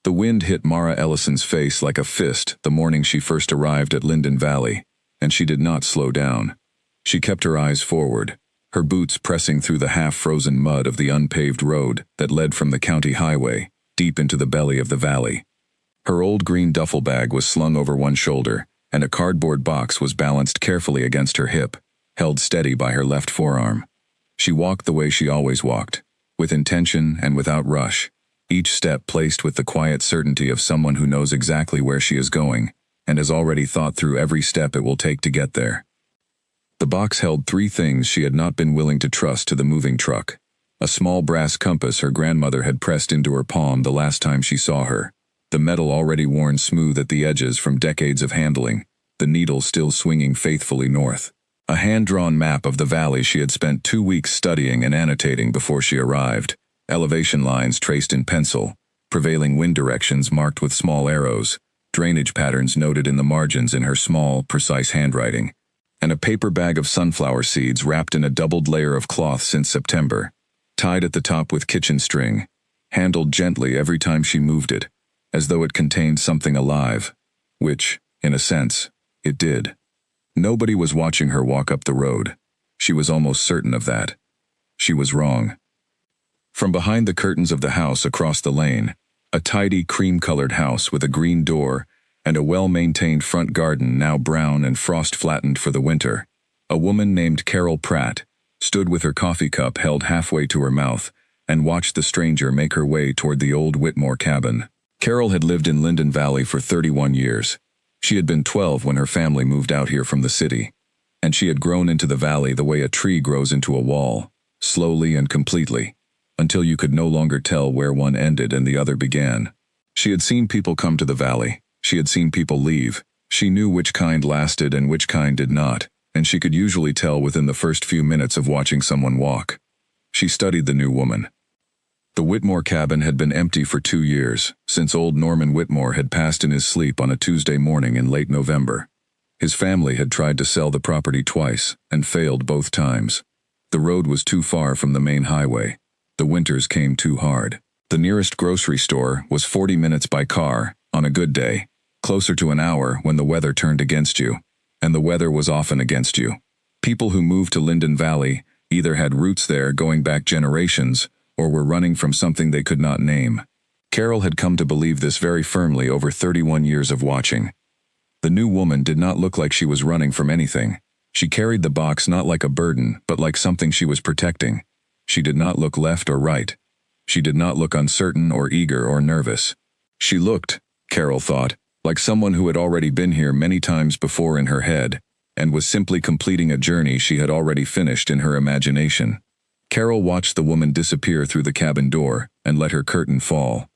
The wind hit Mara Ellison's face like a fist the morning she first arrived at Linden Valley, and she did not slow down. She kept her eyes forward, her boots pressing through the half-frozen mud of the unpaved road that led from the county highway, deep into the belly of the valley. Her old green duffel bag was slung over one shoulder, and a cardboard box was balanced carefully against her hip, held steady by her left forearm. She walked the way she always walked, with intention and without rush, each step placed with the quiet certainty of someone who knows exactly where she is going, and has already thought through every step it will take to get there. The box held 3 things she had not been willing to trust to the moving truck: a small brass compass her grandmother had pressed into her palm the last time she saw her, the metal already worn smooth at the edges from decades of handling, the needle still swinging faithfully north. A hand-drawn map of the valley she had spent 2 weeks studying and annotating before she arrived, elevation lines traced in pencil, prevailing wind directions marked with small arrows, drainage patterns noted in the margins in her small, precise handwriting, and a paper bag of sunflower seeds wrapped in a doubled layer of cloth since September, tied at the top with kitchen string, handled gently every time she moved it, as though it contained something alive, which, in a sense, it did. Nobody was watching her walk up the road. She was almost certain of that. She was wrong. From behind the curtains of the house across the lane, a tidy cream-colored house with a green door and a well-maintained front garden now brown and frost-flattened for the winter, a woman named Carol Pratt stood with her coffee cup held halfway to her mouth and watched the stranger make her way toward the old Whitmore cabin. Carol had lived in Linden Valley for 31 years. She had been 12 when her family moved out here from the city, and she had grown into the valley the way a tree grows into a wall, slowly and completely, until you could no longer tell where one ended and the other began. She had seen people come to the valley, she had seen people leave, she knew which kind lasted and which kind did not, and she could usually tell within the first few minutes of watching someone walk. She studied the new woman. The Whitmore cabin had been empty for 2 years, since old Norman Whitmore had passed in his sleep on a Tuesday morning in late November. His family had tried to sell the property twice, and failed both times. The road was too far from the main highway. The winters came too hard. The nearest grocery store was 40 minutes by car, on a good day, closer to an hour when the weather turned against you, and the weather was often against you. People who moved to Linden Valley either had roots there going back generations, or were running from something they could not name. Carol had come to believe this very firmly over 31 years of watching. The new woman did not look like she was running from anything. She carried the box not like a burden, but like something she was protecting. She did not look left or right. She did not look uncertain or eager or nervous. She looked, Carol thought, like someone who had already been here many times before in her head, and was simply completing a journey she had already finished in her imagination. Carol watched the woman disappear through the cabin door and let her curtain fall.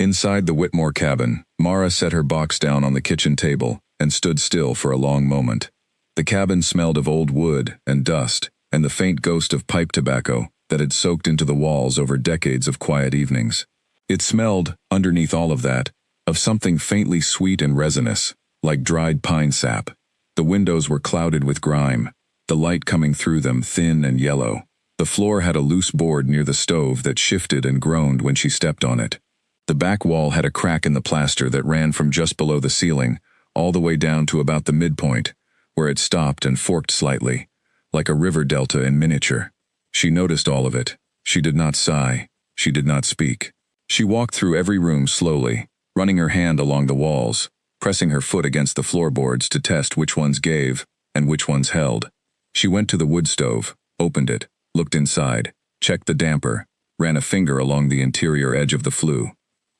Inside the Whitmore cabin, Mara set her box down on the kitchen table and stood still for a long moment. The cabin smelled of old wood and dust and the faint ghost of pipe tobacco that had soaked into the walls over decades of quiet evenings. It smelled, underneath all of that, of something faintly sweet and resinous, like dried pine sap. The windows were clouded with grime, the light coming through them thin and yellow. The floor had a loose board near the stove that shifted and groaned when she stepped on it. The back wall had a crack in the plaster that ran from just below the ceiling, all the way down to about the midpoint, where it stopped and forked slightly, like a river delta in miniature. She noticed all of it. She did not sigh. She did not speak. She walked through every room slowly, running her hand along the walls, pressing her foot against the floorboards to test which ones gave and which ones held. She went to the wood stove, opened it, looked inside, checked the damper, ran a finger along the interior edge of the flue.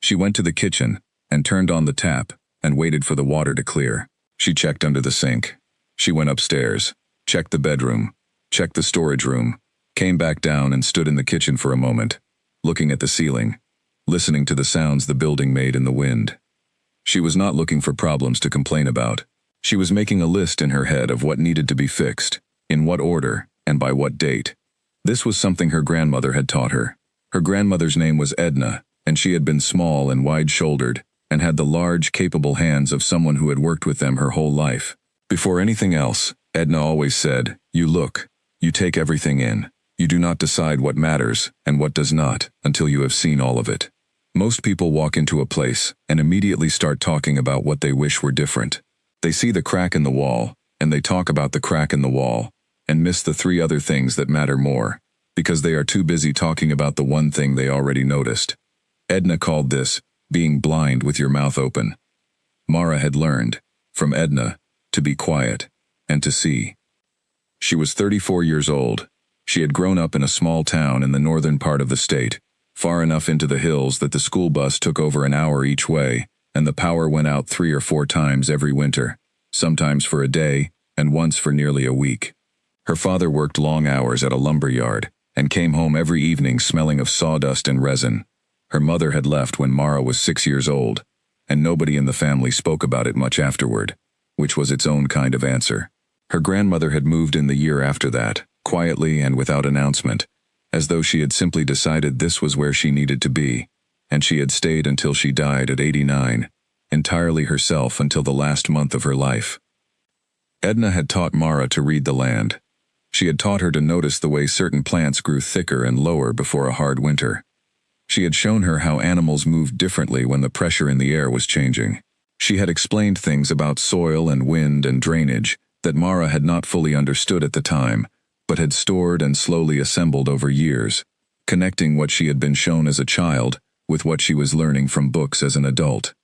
She went to the kitchen and turned on the tap and waited for the water to clear. She checked under the sink. She went upstairs, checked the bedroom, checked the storage room, came back down and stood in the kitchen for a moment, looking at the ceiling, listening to the sounds the building made in the wind. She was not looking for problems to complain about. She was making a list in her head of what needed to be fixed, in what order, and by what date. This was something her grandmother had taught her. Her grandmother's name was Edna, and she had been small and wide-shouldered, and had the large, capable hands of someone who had worked with them her whole life. Before anything else, Edna always said, "You look, you take everything in. You do not decide what matters and what does not until you have seen all of it." Most people walk into a place and immediately start talking about what they wish were different. They see the crack in the wall, and they talk about the crack in the wall, and miss the three other things that matter more, because they are too busy talking about the one thing they already noticed. Edna called this being blind with your mouth open. Mara had learned, from Edna, to be quiet and to see. She was 34 years old. She had grown up in a small town in the northern part of the state, far enough into the hills that the school bus took over an hour each way, and the power went out 3 or 4 times every winter, sometimes for a day, and once for nearly a week. Her father worked long hours at a lumber yard, and came home every evening smelling of sawdust and resin. Her mother had left when Mara was 6 years old, and nobody in the family spoke about it much afterward, which was its own kind of answer. Her grandmother had moved in the year after that, quietly and without announcement, as though she had simply decided this was where she needed to be, and she had stayed until she died at 89, entirely herself until the last month of her life. Edna had taught Mara to read the land. She had taught her to notice the way certain plants grew thicker and lower before a hard winter. She had shown her how animals moved differently when the pressure in the air was changing. She had explained things about soil and wind and drainage that Mara had not fully understood at the time, but had stored and slowly assembled over years, connecting what she had been shown as a child with what she was learning from books as an adult.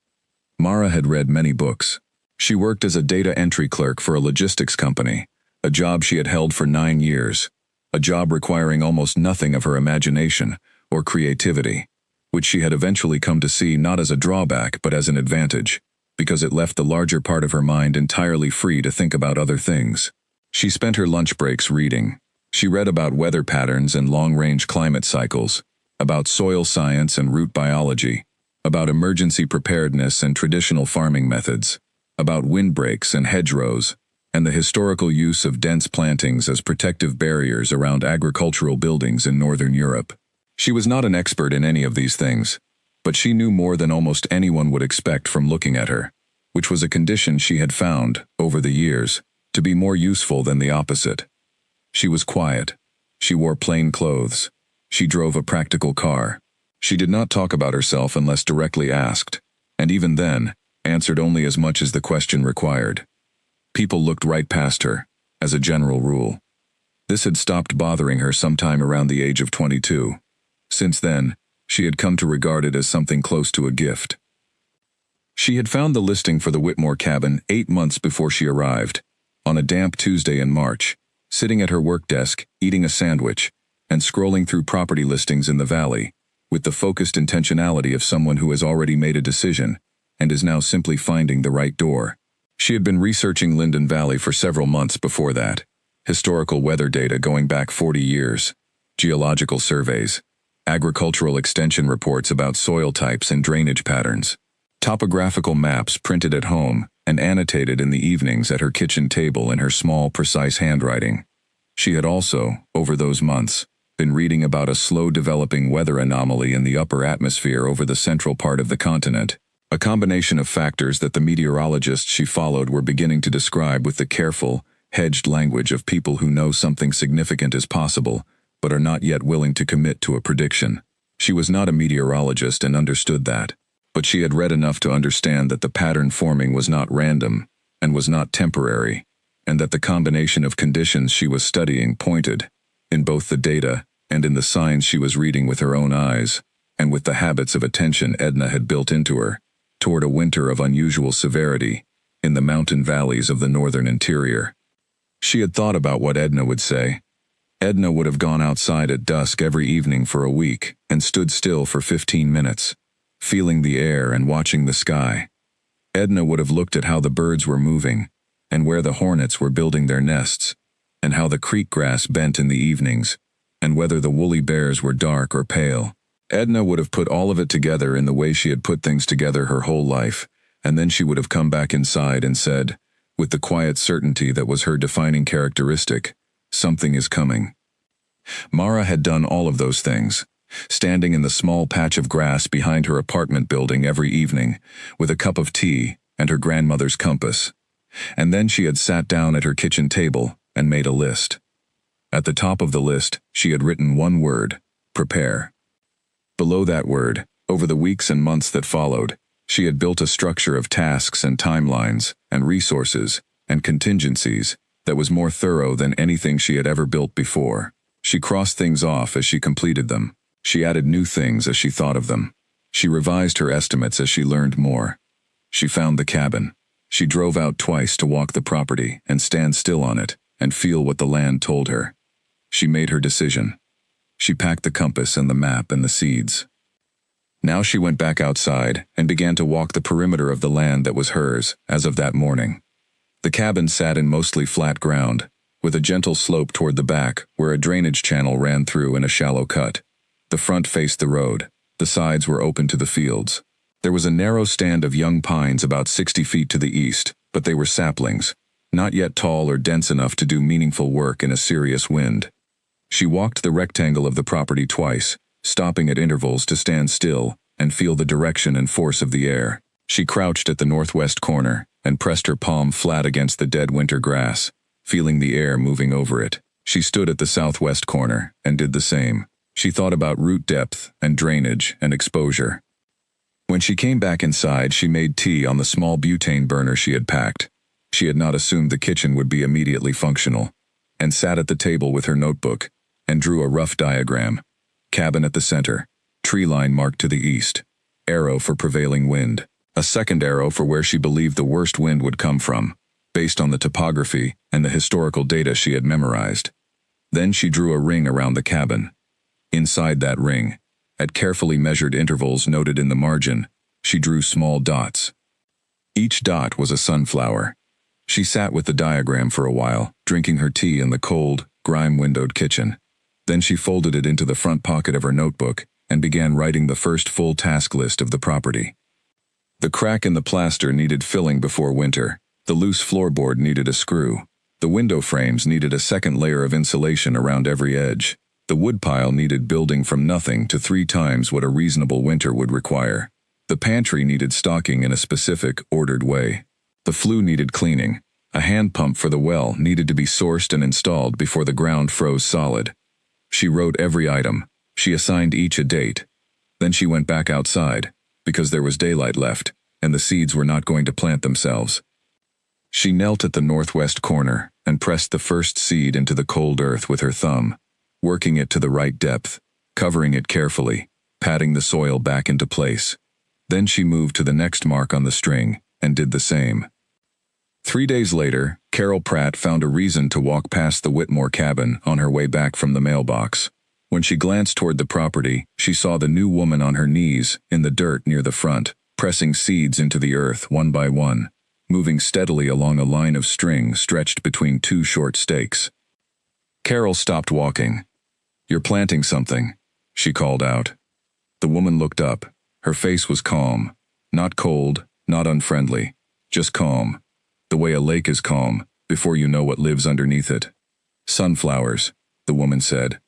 Mara had read many books. She worked as a data entry clerk for a logistics company, a job she had held for 9 years, a job requiring almost nothing of her imagination or creativity, which she had eventually come to see not as a drawback but as an advantage, because it left the larger part of her mind entirely free to think about other things. She spent her lunch breaks reading. She read about weather patterns and long-range climate cycles, about soil science and root biology, about emergency preparedness and traditional farming methods, about windbreaks and hedgerows, and the historical use of dense plantings as protective barriers around agricultural buildings in Northern Europe. She was not an expert in any of these things, but she knew more than almost anyone would expect from looking at her, which was a condition she had found, over the years, to be more useful than the opposite. She was quiet. She wore plain clothes. She drove a practical car. She did not talk about herself unless directly asked, and even then, answered only as much as the question required. People looked right past her, as a general rule. This had stopped bothering her sometime around the age of 22. Since then, she had come to regard it as something close to a gift. She had found the listing for the Whitmore cabin 8 months before she arrived, on a damp Tuesday in March, sitting at her work desk, eating a sandwich, and scrolling through property listings in the valley, with the focused intentionality of someone who has already made a decision and is now simply finding the right door. She had been researching Linden Valley for several months before that, historical weather data going back 40 years, geological surveys, agricultural extension reports about soil types and drainage patterns, topographical maps printed at home and annotated in the evenings at her kitchen table in her small, precise handwriting. She had also, over those months, been reading about a slow-developing weather anomaly in the upper atmosphere over the central part of the continent, a combination of factors that the meteorologists she followed were beginning to describe with the careful, hedged language of people who know something significant is possible, but are not yet willing to commit to a prediction. She was not a meteorologist and understood that, but she had read enough to understand that the pattern forming was not random, and was not temporary, and that the combination of conditions she was studying pointed, in both the data and in the signs she was reading with her own eyes, and with the habits of attention Edna had built into her, toward a winter of unusual severity in the mountain valleys of the northern interior. She had thought about what Edna would say. Edna would have gone outside at dusk every evening for a week and stood still for 15 minutes, feeling the air and watching the sky. Edna would have looked at how the birds were moving, and where the hornets were building their nests, and how the creek grass bent in the evenings, and whether the woolly bears were dark or pale. Edna would have put all of it together in the way she had put things together her whole life, and then she would have come back inside and said, with the quiet certainty that was her defining characteristic, "Something is coming." Mara had done all of those things, standing in the small patch of grass behind her apartment building every evening, with a cup of tea and her grandmother's compass. And then she had sat down at her kitchen table and made a list. At the top of the list, she had written one word: prepare. Below that word, Over the weeks and months that followed, she had built a structure of tasks and timelines, and resources, and contingencies that was more thorough than anything she had ever built before. She crossed things off as she completed them. She added new things as she thought of them. She revised her estimates as she learned more. She found the cabin. She drove out twice to walk the property and stand still on it and feel what the land told her. She made her decision. She packed the compass and the map and the seeds. Now she went back outside and began to walk the perimeter of the land that was hers as of that morning. The cabin sat in mostly flat ground, with a gentle slope toward the back where a drainage channel ran through in a shallow cut. The front faced the road. The sides were open to the fields. There was a narrow stand of young pines about 60 feet to the east, but they were saplings, not yet tall or dense enough to do meaningful work in a serious wind. She walked the rectangle of the property twice, stopping at intervals to stand still and feel the direction and force of the air. She crouched at the northwest corner and pressed her palm flat against the dead winter grass, feeling the air moving over it. She stood at the southwest corner and did the same. She thought about root depth and drainage and exposure. When she came back inside, she made tea on the small butane burner she had packed. She had not assumed the kitchen would be immediately functional, and sat at the table with her notebook and drew a rough diagram. Cabin at the center, tree line marked to the east, arrow for prevailing wind, a second arrow for where she believed the worst wind would come from, based on the topography and the historical data she had memorized. Then she drew a ring around the cabin. Inside that ring, at carefully measured intervals noted in the margin, she drew small dots. Each dot was a sunflower. She sat with the diagram for a while, drinking her tea in the cold, grime-windowed kitchen. Then she folded it into the front pocket of her notebook and began writing the first full task list of the property. The crack in the plaster needed filling before winter. The loose floorboard needed a screw. The window frames needed a second layer of insulation around every edge. The woodpile needed building from nothing to 3 times what a reasonable winter would require. The pantry needed stocking in a specific, ordered way. The flue needed cleaning. A hand pump for the well needed to be sourced and installed before the ground froze solid. She wrote every item. She assigned each a date. Then she went back outside, because there was daylight left, and the seeds were not going to plant themselves. She knelt at the northwest corner and pressed the first seed into the cold earth with her thumb, working it to the right depth, covering it carefully, patting the soil back into place. Then she moved to the next mark on the string and did the same. 3 days later, Carol Pratt found a reason to walk past the Whitmore cabin on her way back from the mailbox. When she glanced toward the property, she saw the new woman on her knees in the dirt near the front, pressing seeds into the earth one by one, moving steadily along a line of string stretched between 2 short stakes. Carol stopped walking. "You're planting something," she called out. The woman looked up. Her face was calm, not cold, not unfriendly, just calm, the way a lake is calm before you know what lives underneath it. "Sunflowers," the woman said.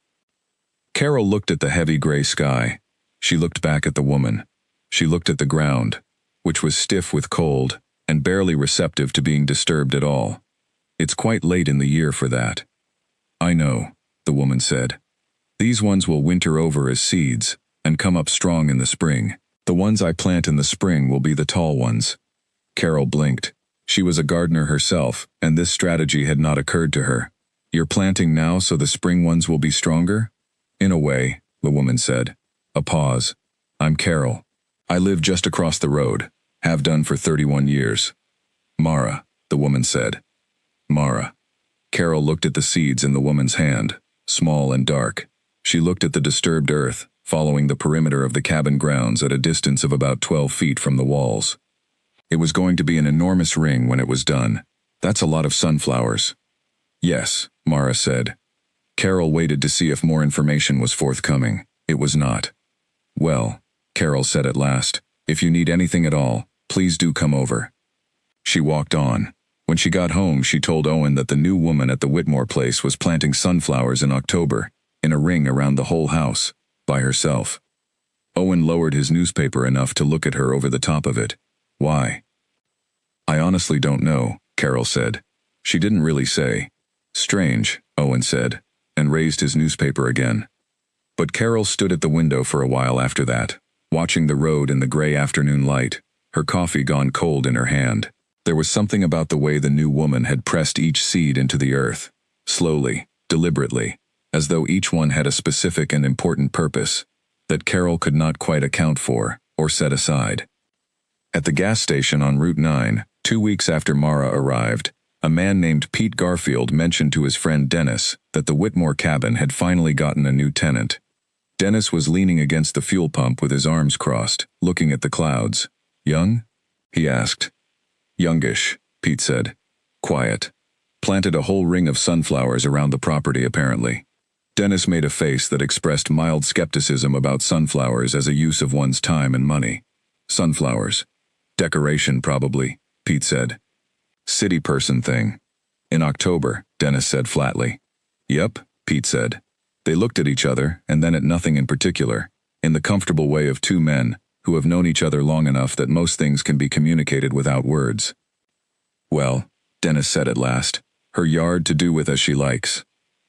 Carol looked at the heavy gray sky. She looked back at the woman. She looked at the ground, which was stiff with cold and barely receptive to being disturbed at all. "It's quite late in the year for that." "I know," the woman said. "These ones will winter over as seeds and come up strong in the spring. The ones I plant in the spring will be the tall ones." Carol blinked. She was a gardener herself, and this strategy had not occurred to her. "You're planting now so the spring ones will be stronger?" "In a way," the woman said. A pause. "I'm Carol. I live just across the road, have done for 31 years. Mara," the woman said. Mara. Carol looked at the seeds in the woman's hand, small and dark. She looked at the disturbed earth, following the perimeter of the cabin grounds at a distance of about 12 feet from the walls. It was going to be an enormous ring when it was done. "That's a lot of sunflowers." "Yes," Mara said. Carol waited to see if more information was forthcoming. It was not. "Well," Carol said at last, "if you need anything at all, please do come over." She walked on. When she got home, she told Owen that the new woman at the Whitmore place was planting sunflowers in October, in a ring around the whole house, by herself. Owen lowered his newspaper enough to look at her over the top of it. "Why?" "I honestly don't know," Carol said. She didn't really say. "Strange," Owen said, and raised his newspaper again. But Carol stood at the window for a while after that, watching the road in the gray afternoon light, her coffee gone cold in her hand. There was something about the way the new woman had pressed each seed into the earth, slowly, deliberately, as though each one had a specific and important purpose that Carol could not quite account for or set aside. At the gas station on Route 9, 2 weeks after Mara arrived, a man named Pete Garfield mentioned to his friend Dennis that the Whitmore cabin had finally gotten a new tenant. Dennis was leaning against the fuel pump with his arms crossed, looking at the clouds. "Young?" he asked. "Youngish," Pete said. "Quiet. Planted a whole ring of sunflowers around the property, apparently." Dennis made a face that expressed mild skepticism about sunflowers as a use of one's time and money. "Sunflowers. Decoration, probably," Pete said. "City person thing." "In October," Dennis said flatly. "Yep," Pete said. They looked at each other, and then at nothing in particular, in the comfortable way of two men who have known each other long enough that most things can be communicated without words. "Well," Dennis said at last, "her yard to do with as she likes."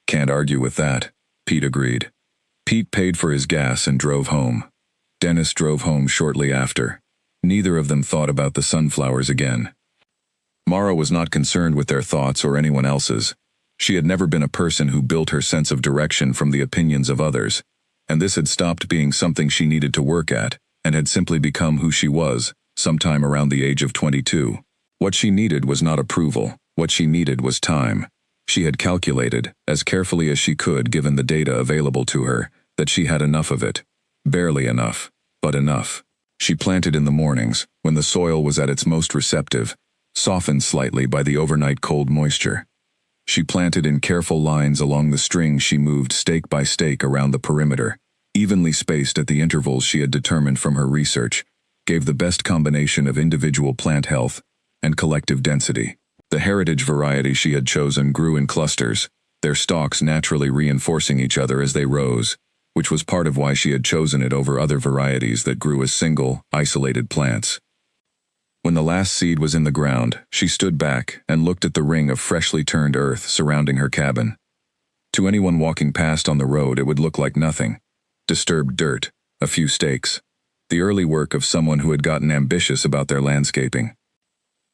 "Can't argue with that," Pete agreed. Pete paid for his gas and drove home. Dennis drove home shortly after. Neither of them thought about the sunflowers again. Mara was not concerned with their thoughts or anyone else's. She had never been a person who built her sense of direction from the opinions of others, and this had stopped being something she needed to work at, and had simply become who she was, sometime around the age of 22. What she needed was not approval. What she needed was time. She had calculated, as carefully as she could given the data available to her, that she had enough of it. Barely enough, but enough. She planted in the mornings, when the soil was at its most receptive, softened slightly by the overnight cold moisture. She planted in careful lines along the string she moved stake by stake around the perimeter, evenly spaced at the intervals she had determined from her research, gave the best combination of individual plant health and collective density. The heritage variety she had chosen grew in clusters, their stalks naturally reinforcing each other as they rose, which was part of why she had chosen it over other varieties that grew as single, isolated plants. When the last seed was in the ground, she stood back and looked at the ring of freshly turned earth surrounding her cabin. To anyone walking past on the road, it would look like nothing. Disturbed dirt, a few stakes, the early work of someone who had gotten ambitious about their landscaping.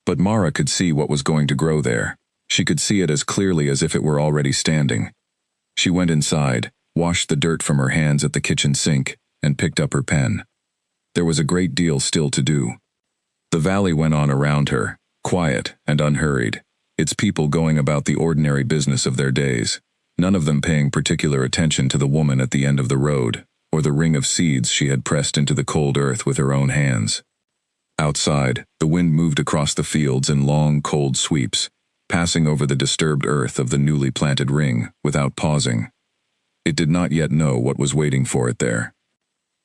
But Mara could see what was going to grow there. She could see it as clearly as if it were already standing. She went inside, washed the dirt from her hands at the kitchen sink, and picked up her pen. There was a great deal still to do. The valley went on around her, quiet and unhurried, its people going about the ordinary business of their days, none of them paying particular attention to the woman at the end of the road, or the ring of seeds she had pressed into the cold earth with her own hands. Outside, the wind moved across the fields in long, cold sweeps, passing over the disturbed earth of the newly planted ring without pausing. It did not yet know what was waiting for it there.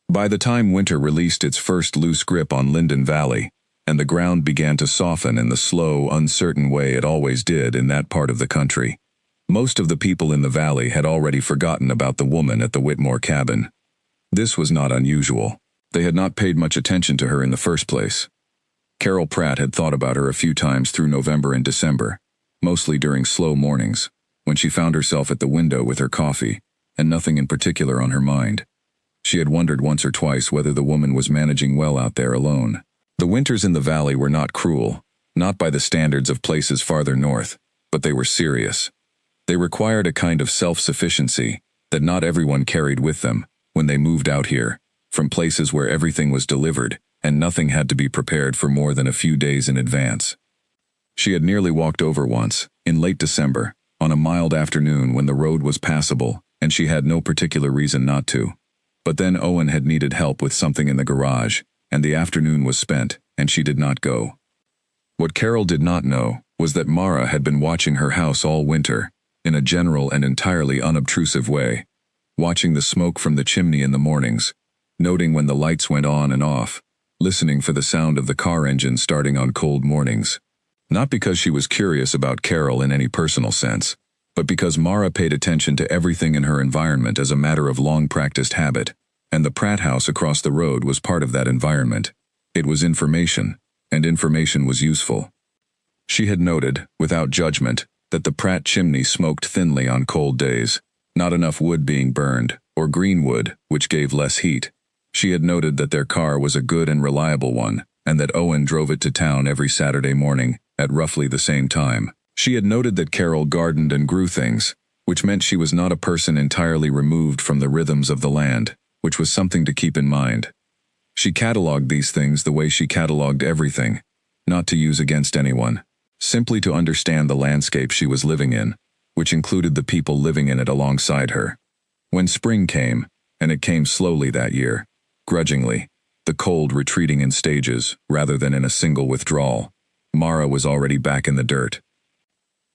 By the time winter released its first loose grip on Linden Valley, and the ground began to soften in the slow, uncertain way it always did in that part of the country, most of the people in the valley had already forgotten about the woman at the Whitmore cabin. This was not unusual. They had not paid much attention to her in the first place. Carol Pratt had thought about her a few times through November and December, mostly during slow mornings, when she found herself at the window with her coffee, and nothing in particular on her mind. She had wondered once or twice whether the woman was managing well out there alone. The winters in the valley were not cruel, not by the standards of places farther north, but they were serious. They required a kind of self-sufficiency that not everyone carried with them when they moved out here, from places where everything was delivered and nothing had to be prepared for more than a few days in advance. She had nearly walked over once, in late December, on a mild afternoon when the road was passable and she had no particular reason not to. But then Owen had needed help with something in the garage, and the afternoon was spent, and she did not go. What Carol did not know was that Mara had been watching her house all winter, in a general and entirely unobtrusive way, watching the smoke from the chimney in the mornings, noting when the lights went on and off, listening for the sound of the car engine starting on cold mornings. Not because she was curious about Carol in any personal sense, but because Mara paid attention to everything in her environment as a matter of long-practiced habit, and the Pratt house across the road was part of that environment. It was information, and information was useful. She had noted, without judgment, that the Pratt chimney smoked thinly on cold days, not enough wood being burned, or green wood, which gave less heat. She had noted that their car was a good and reliable one, and that Owen drove it to town every Saturday morning at roughly the same time. She had noted that Carol gardened and grew things, which meant she was not a person entirely removed from the rhythms of the land, which was something to keep in mind. She catalogued these things the way she catalogued everything, not to use against anyone, simply to understand the landscape she was living in, which included the people living in it alongside her. When spring came, and it came slowly that year, grudgingly, the cold retreating in stages rather than in a single withdrawal, Mara was already back in the dirt.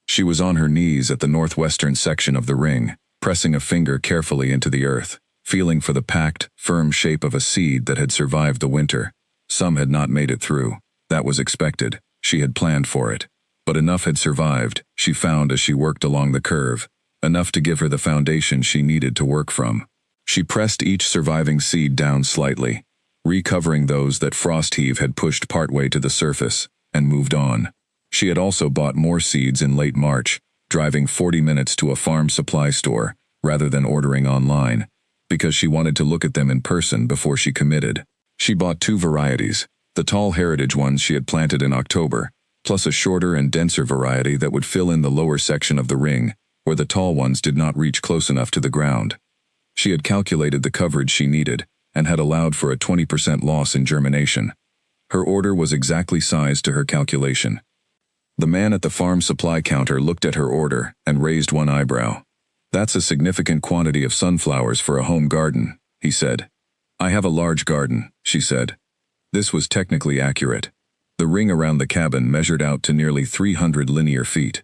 She was on her knees at the northwestern section of the ring, pressing a finger carefully into the earth, feeling for the packed, firm shape of a seed that had survived the winter. Some had not made it through. That was expected. She had planned for it. But enough had survived, she found as she worked along the curve, enough to give her the foundation she needed to work from. She pressed each surviving seed down slightly, recovering those that Frostheave had pushed partway to the surface, and moved on. She had also bought more seeds in late March, driving 40 minutes to a farm supply store, rather than ordering online, because she wanted to look at them in person before she committed. She bought 2 varieties, the tall heritage ones she had planted in October, plus a shorter and denser variety that would fill in the lower section of the ring, where the tall ones did not reach close enough to the ground. She had calculated the coverage she needed, and had allowed for a 20% loss in germination. Her order was exactly sized to her calculation. The man at the farm supply counter looked at her order and raised one eyebrow. "That's a significant quantity of sunflowers for a home garden," he said. "I have a large garden," she said. This was technically accurate. The ring around the cabin measured out to nearly 300 linear feet.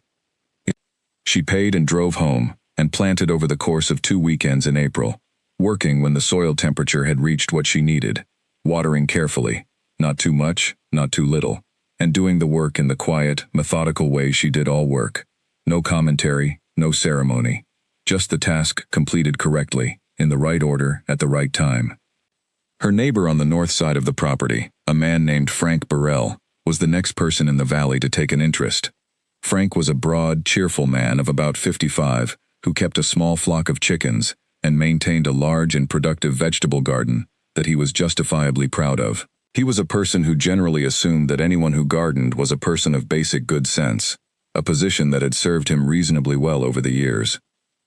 She paid and drove home, and planted over the course of 2 weekends in April, working when the soil temperature had reached what she needed, watering carefully, not too much, not too little, and doing the work in the quiet, methodical way she did all work. No commentary, no ceremony. Just the task completed correctly, in the right order, at the right time. Her neighbor on the north side of the property, a man named Frank Burrell, was the next person in the valley to take an interest. Frank was a broad, cheerful man of about 55, who kept a small flock of chickens and maintained a large and productive vegetable garden that he was justifiably proud of. He was a person who generally assumed that anyone who gardened was a person of basic good sense, a position that had served him reasonably well over the years.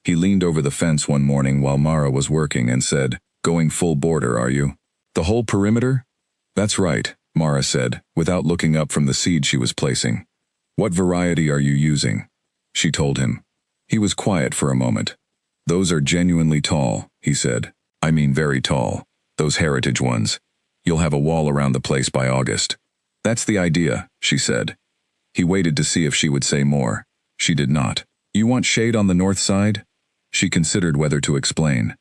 He leaned over the fence one morning while Mara was working and said, "Going full border, are you?" "The whole perimeter?" "That's right," Mara said, without looking up from the seed she was placing. "What variety are you using?" She told him. He was quiet for a moment. "Those are genuinely tall," he said. "I mean very tall. Those heritage ones. You'll have a wall around the place by August." "That's the idea," she said. He waited to see if she would say more. She did not. "You want shade on the north side?" She considered whether to explain.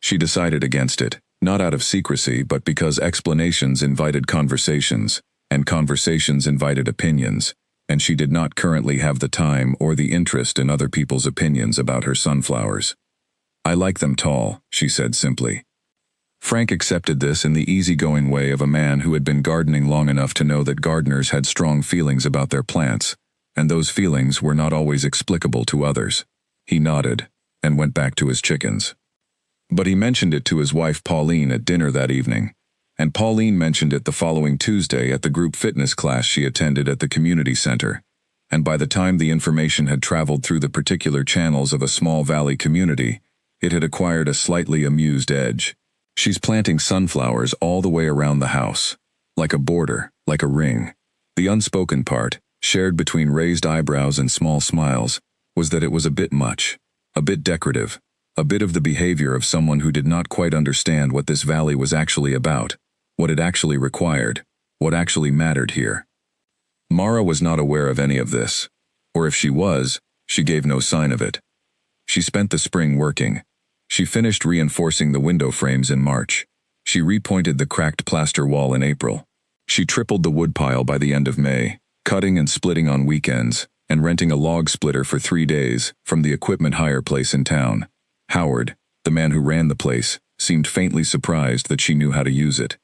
She decided against it, not out of secrecy but because explanations invited conversations, and conversations invited opinions, and she did not currently have the time or the interest in other people's opinions about her sunflowers. "I like them tall," she said simply. Frank accepted this in the easygoing way of a man who had been gardening long enough to know that gardeners had strong feelings about their plants, and those feelings were not always explicable to others. He nodded, and went back to his chickens. But he mentioned it to his wife Pauline at dinner that evening, and Pauline mentioned it the following Tuesday at the group fitness class she attended at the community center, and by the time the information had traveled through the particular channels of a small valley community, it had acquired a slightly amused edge. "She's planting sunflowers all the way around the house, like a border, like a ring." The unspoken part, shared between raised eyebrows and small smiles, was that it was a bit much, a bit decorative, a bit of the behavior of someone who did not quite understand what this valley was actually about, what it actually required, what actually mattered here. Mara was not aware of any of this, or if she was, she gave no sign of it. She spent the spring working. She finished reinforcing the window frames in March. She repointed the cracked plaster wall in April. She tripled the woodpile by the end of May, cutting and splitting on weekends, and renting a log splitter for 3 days from the equipment hire place in town. Howard, the man who ran the place, seemed faintly surprised that she knew how to use it.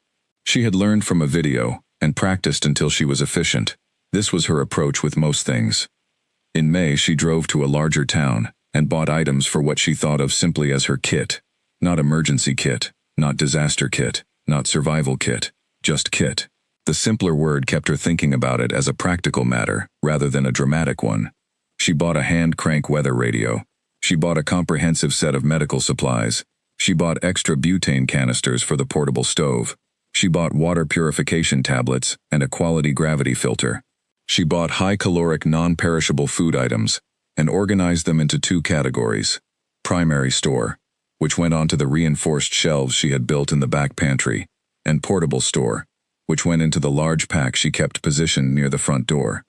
She had learned from a video and practiced until she was efficient. This was her approach with most things. In May, she drove to a larger town and bought items for what she thought of simply as her kit. Not emergency kit, not disaster kit, not survival kit, just kit. The simpler word kept her thinking about it as a practical matter rather than a dramatic one. She bought a hand-crank weather radio. She bought a comprehensive set of medical supplies. She bought extra butane canisters for the portable stove. She bought water purification tablets and a quality gravity filter. She bought high-caloric non-perishable food items and organized them into 2 categories: primary store, which went onto the reinforced shelves she had built in the back pantry, and portable store, which went into the large pack she kept positioned near the front door.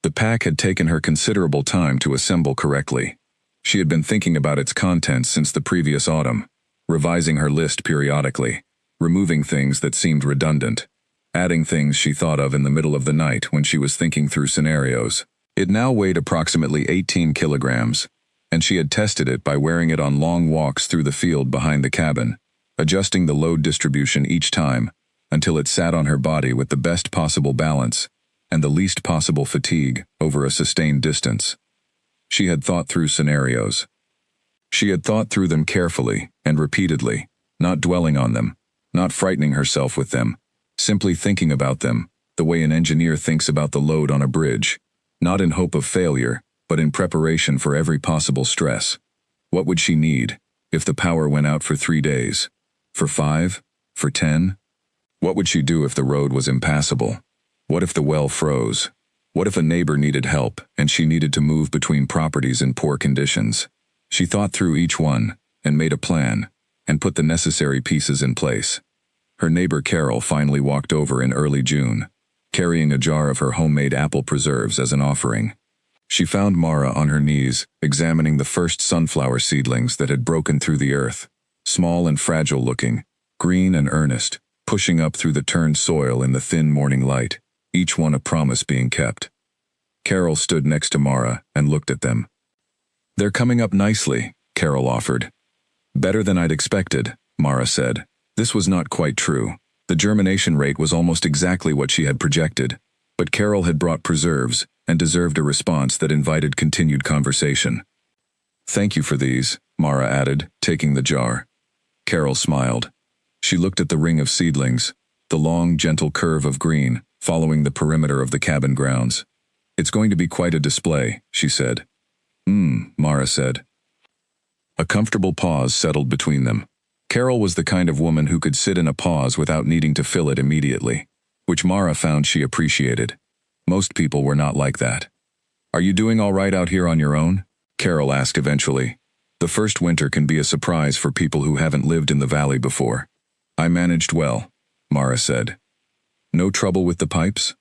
The pack had taken her considerable time to assemble correctly. She had been thinking about its contents since the previous autumn, revising her list periodically, removing things that seemed redundant, adding things she thought of in the middle of the night when she was thinking through scenarios. It now weighed approximately 18 kilograms, and she had tested it by wearing it on long walks through the field behind the cabin, adjusting the load distribution each time until it sat on her body with the best possible balance and the least possible fatigue over a sustained distance. She had thought through scenarios. She had thought through them carefully and repeatedly, not dwelling on them, not frightening herself with them, simply thinking about them the way an engineer thinks about the load on a bridge, not in hope of failure, but in preparation for every possible stress. What would she need if the power went out for 3 days? For 5? For 10? What would she do if the road was impassable? What if the well froze? What if a neighbor needed help and she needed to move between properties in poor conditions? She thought through each one and made a plan and put the necessary pieces in place. Her neighbor Carol finally walked over in early June, carrying a jar of her homemade apple preserves as an offering. She found Mara on her knees, examining the first sunflower seedlings that had broken through the earth, small and fragile looking, green and earnest, pushing up through the turned soil in the thin morning light, each one a promise being kept. Carol stood next to Mara and looked at them. "They're coming up nicely," Carol offered. "Better than I'd expected," Mara said. This was not quite true. The germination rate was almost exactly what she had projected, but Carol had brought preserves and deserved a response that invited continued conversation. "Thank you for these," Mara added, taking the jar. Carol smiled. She looked at the ring of seedlings, the long, gentle curve of green, following the perimeter of the cabin grounds. "It's going to be quite a display," she said. Mara said. A comfortable pause settled between them. Carol was the kind of woman who could sit in a pause without needing to fill it immediately, which Mara found she appreciated. Most people were not like that. "Are you doing all right out here on your own?" Carol asked eventually. "The first winter can be a surprise for people who haven't lived in the valley before." "I managed well," Mara said. "No trouble with the pipes?"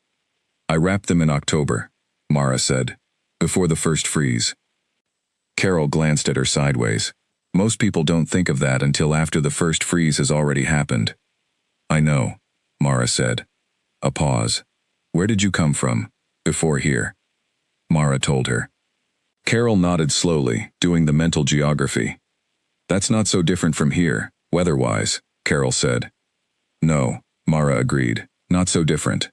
"I wrapped them in October," Mara said, "before the first freeze." Carol glanced at her sideways. Most people don't think of that until after the first freeze has already happened. "I know," Mara said. A pause. "Where did you come from, before here?" Mara told her. Carol nodded slowly, doing the mental geography. "That's not so different from here, weather-wise," Carol said. "No," Mara agreed, "not so different."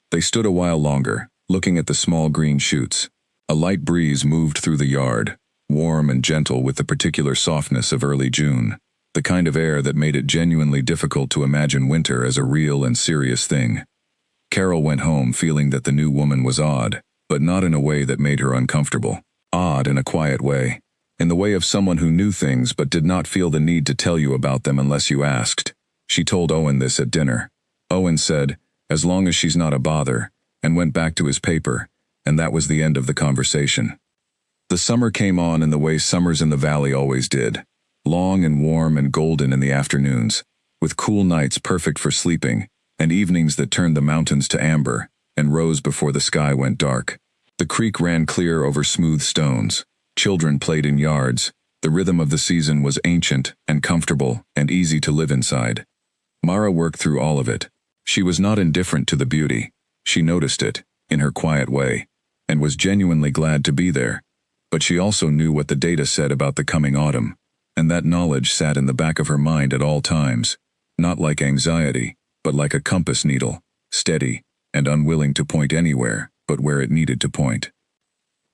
They stood a while longer, looking at the small green shoots. A light breeze moved through the yard, warm and gentle with the particular softness of early June, the kind of air that made it genuinely difficult to imagine winter as a real and serious thing. Carol went home feeling that the new woman was odd, but not in a way that made her uncomfortable. Odd in a quiet way, in the way of someone who knew things but did not feel the need to tell you about them unless you asked. She told Owen this at dinner. Owen said, "As long as she's not a bother," and went back to his paper, and that was the end of the conversation. The summer came on in the way summers in the valley always did, long and warm and golden in the afternoons, with cool nights perfect for sleeping, and evenings that turned the mountains to amber and rose before the sky went dark. The creek ran clear over smooth stones. Children played in yards. The rhythm of the season was ancient and comfortable and easy to live inside. Mara worked through all of it. She was not indifferent to the beauty. She noticed it, in her quiet way, and was genuinely glad to be there. But she also knew what the data said about the coming autumn, and that knowledge sat in the back of her mind at all times, not like anxiety, but like a compass needle, steady and unwilling to point anywhere but where it needed to point.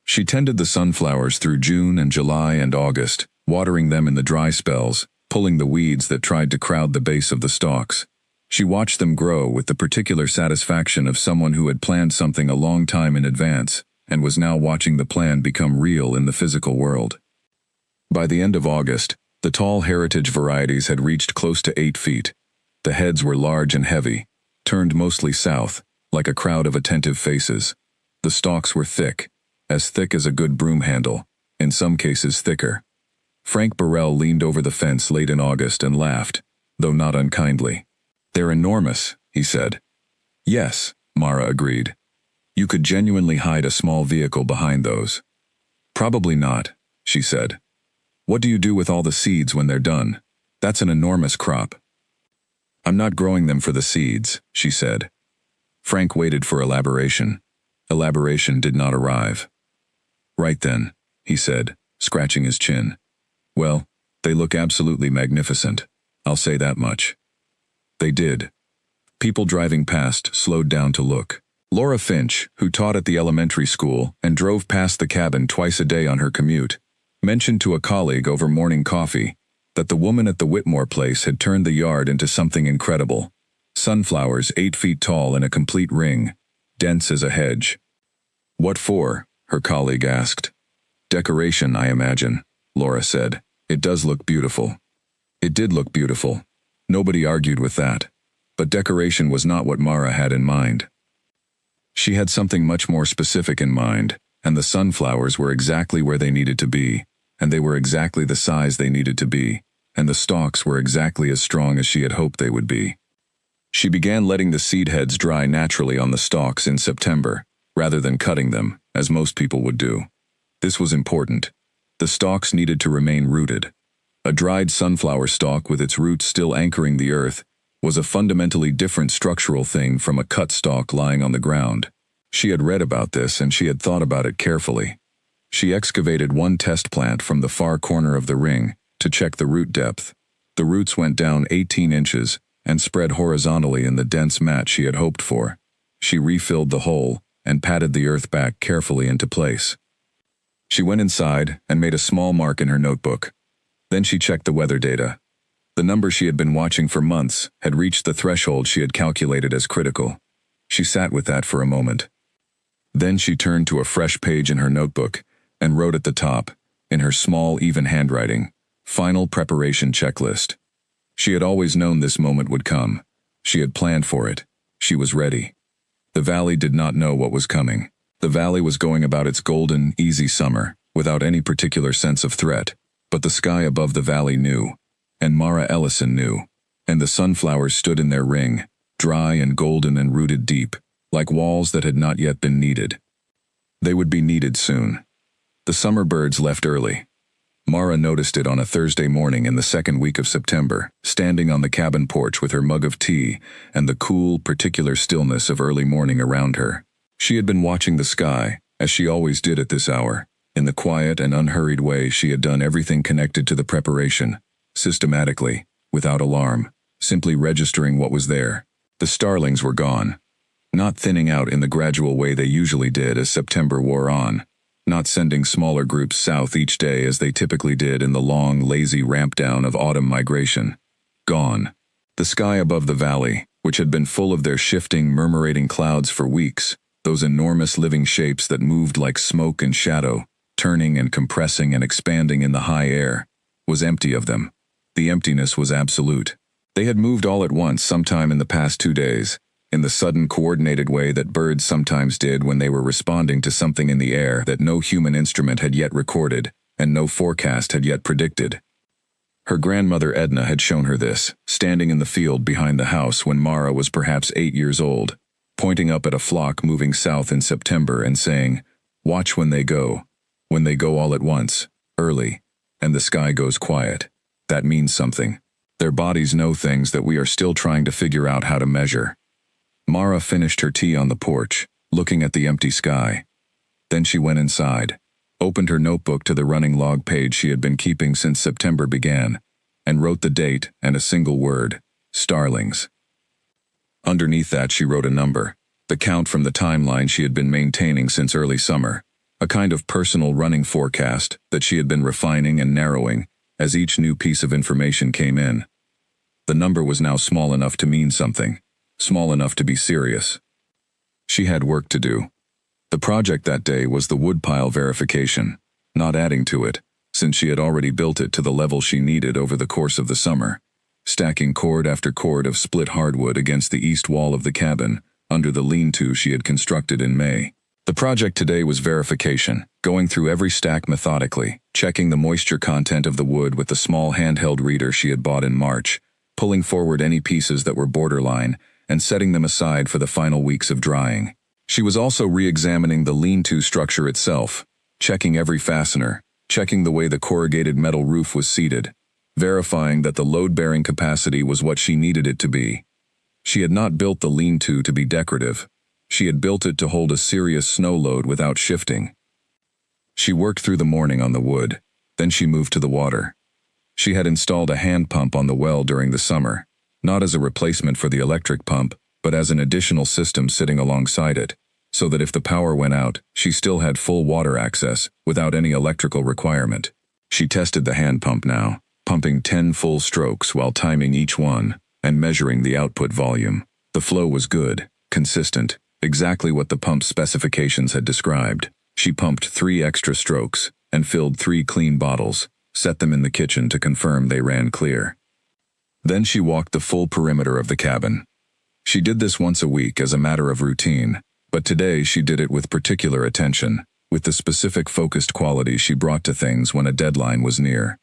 She tended the sunflowers through June and July and August, watering them in the dry spells, pulling the weeds that tried to crowd the base of the stalks. She watched them grow with the particular satisfaction of someone who had planned something a long time in advance and was now watching the plan become real in the physical world. By the end of August, the tall heritage varieties had reached close to 8 feet. The heads were large and heavy, turned mostly south, like a crowd of attentive faces. The stalks were thick as a good broom handle, in some cases thicker. Frank Burrell leaned over the fence late in August and laughed, though not unkindly. "They're enormous," he said. "Yes," Mara agreed. "You could genuinely hide a small vehicle behind those." "Probably not," she said. "What do you do with all the seeds when they're done? That's an enormous crop." "I'm not growing them for the seeds," she said. Frank waited for elaboration. Elaboration did not arrive. "Right then," he said, scratching his chin. "Well, they look absolutely magnificent. I'll say that much." They did. People driving past slowed down to look. Laura Finch, who taught at the elementary school and drove past the cabin twice a day on her commute, mentioned to a colleague over morning coffee that the woman at the Whitmore place had turned the yard into something incredible. Sunflowers 8 feet tall in a complete ring, dense as a hedge. "What for?" her colleague asked. "Decoration, I imagine," Laura said. "It does look beautiful." It did look beautiful. Nobody argued with that. But decoration was not what Mara had in mind. She had something much more specific in mind, and the sunflowers were exactly where they needed to be, and they were exactly the size they needed to be, and the stalks were exactly as strong as she had hoped they would be. She began letting the seed heads dry naturally on the stalks in September, rather than cutting them, as most people would do. This was important. The stalks needed to remain rooted. A dried sunflower stalk with its roots still anchoring the earth was a fundamentally different structural thing from a cut stalk lying on the ground. She had read about this and she had thought about it carefully. She excavated one test plant from the far corner of the ring to check the root depth. The roots went down 18 inches and spread horizontally in the dense mat she had hoped for. She refilled the hole and patted the earth back carefully into place. She went inside and made a small mark in her notebook. Then she checked the weather data. The number she had been watching for months had reached the threshold she had calculated as critical. She sat with that for a moment. Then she turned to a fresh page in her notebook and wrote at the top, in her small, even handwriting, "Final preparation checklist." She had always known this moment would come. She had planned for it. She was ready. The valley did not know what was coming. The valley was going about its golden, easy summer, without any particular sense of threat. But the sky above the valley knew, and Mara Ellison knew, and the sunflowers stood in their ring, dry and golden and rooted deep, like walls that had not yet been needed. They would be needed soon. The summer birds left early. Mara noticed it on a Thursday morning in the second week of September, standing on the cabin porch with her mug of tea and the cool, particular stillness of early morning around her. She had been watching the sky, as she always did at this hour. In the quiet and unhurried way she had done everything connected to the preparation, systematically, without alarm, simply registering what was there. The starlings were gone. Not thinning out in the gradual way they usually did as September wore on, not sending smaller groups south each day as they typically did in the long, lazy ramp down of autumn migration. Gone. The sky above the valley, which had been full of their shifting, murmurating clouds for weeks, those enormous living shapes that moved like smoke and shadow, turning and compressing and expanding in the high air, was empty of them. The emptiness was absolute. They had moved all at once sometime in the past 2 days, in the sudden coordinated way that birds sometimes did when they were responding to something in the air that no human instrument had yet recorded and no forecast had yet predicted. Her grandmother Edna had shown her this, standing in the field behind the house when Mara was perhaps 8 years old, pointing up at a flock moving south in September and saying, "Watch when they go all at once, early, and the sky goes quiet. That means something. Their bodies know things that we are still trying to figure out how to measure." Mara finished her tea on the porch, looking at the empty sky. Then she went inside, opened her notebook to the running log page she had been keeping since September began, and wrote the date and a single word, "Starlings." Underneath that she wrote a number, the count from the timeline she had been maintaining since early summer, a kind of personal running forecast that she had been refining and narrowing, as each new piece of information came in. The number was now small enough to mean something, small enough to be serious. She had work to do. The project that day was the woodpile verification, not adding to it, since she had already built it to the level she needed over the course of the summer, stacking cord after cord of split hardwood against the east wall of the cabin, under the lean-to she had constructed in May. The project today was verification, going through every stack methodically, checking the moisture content of the wood with the small handheld reader she had bought in March, pulling forward any pieces that were borderline, and setting them aside for the final weeks of drying. She was also re-examining the lean-to structure itself, checking every fastener, checking the way the corrugated metal roof was seated, verifying that the load-bearing capacity was what she needed it to be. She had not built the lean-to be decorative. She had built it to hold a serious snow load without shifting. She worked through the morning on the wood, then she moved to the water. She had installed a hand pump on the well during the summer, not as a replacement for the electric pump, but as an additional system sitting alongside it, so that if the power went out, she still had full water access without any electrical requirement. She tested the hand pump now, pumping 10 full strokes while timing each one and measuring the output volume. The flow was good, consistent, exactly what the pump specifications had described. She pumped 3 extra strokes and filled 3 clean bottles, set them in the kitchen to confirm they ran clear. Then she walked the full perimeter of the cabin. She did this once a week as a matter of routine, but today she did it with particular attention, with the specific focused quality she brought to things when a deadline was near.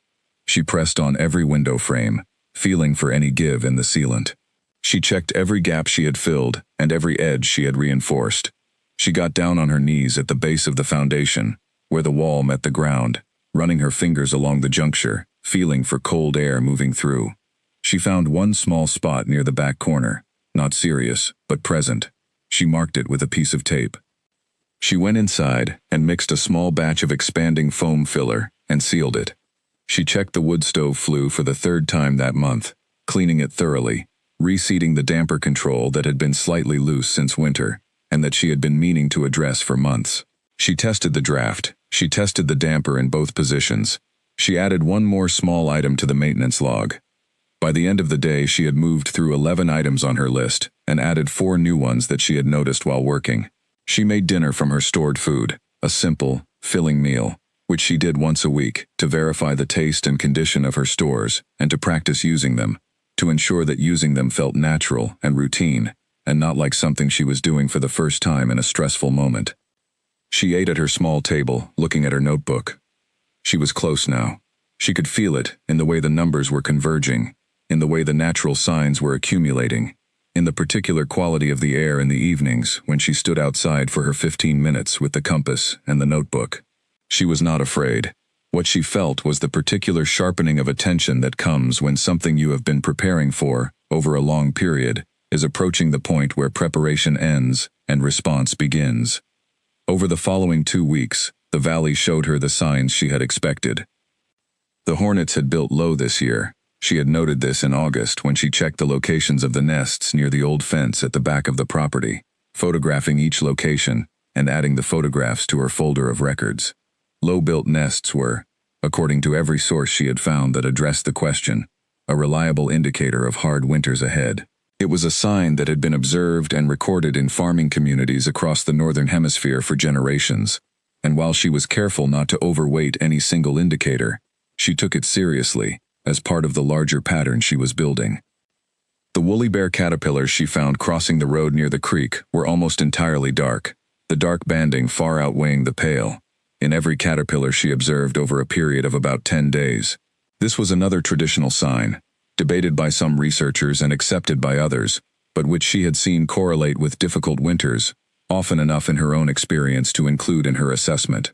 She pressed on every window frame, feeling for any give in the sealant. She checked every gap she had filled and every edge she had reinforced. She got down on her knees at the base of the foundation, where the wall met the ground, running her fingers along the juncture, feeling for cold air moving through. She found one small spot near the back corner, not serious, but present. She marked it with a piece of tape. She went inside and mixed a small batch of expanding foam filler and sealed it. She checked the wood stove flue for the 3rd time that month, cleaning it thoroughly, reseating the damper control that had been slightly loose since winter, and that she had been meaning to address for months. She tested the draft. She tested the damper in both positions. She added one more small item to the maintenance log. By the end of the day, she had moved through 11 items on her list and added 4 new ones that she had noticed while working. She made dinner from her stored food, a simple, filling meal, which she did once a week to verify the taste and condition of her stores and to practice using them, to ensure that using them felt natural and routine and not like something she was doing for the first time in a stressful moment. She ate at her small table, looking at her notebook. She was close now. She could feel it in the way the numbers were converging, in the way the natural signs were accumulating, in the particular quality of the air in the evenings when she stood outside for her 15 minutes with the compass and the notebook. She was not afraid. What she felt was the particular sharpening of attention that comes when something you have been preparing for, over a long period, is approaching the point where preparation ends and response begins. Over the following 2 weeks, the valley showed her the signs she had expected. The hornets had built low this year. She had noted this in August when she checked the locations of the nests near the old fence at the back of the property, photographing each location and adding the photographs to her folder of records. Low-built nests were, according to every source she had found that addressed the question, a reliable indicator of hard winters ahead. It was a sign that had been observed and recorded in farming communities across the Northern Hemisphere for generations, and while she was careful not to overweight any single indicator, she took it seriously, as part of the larger pattern she was building. The woolly bear caterpillars she found crossing the road near the creek were almost entirely dark, the dark banding far outweighing the pale, in every caterpillar she observed over a period of about 10 days. This was another traditional sign, debated by some researchers and accepted by others, but which she had seen correlate with difficult winters, often enough in her own experience to include in her assessment.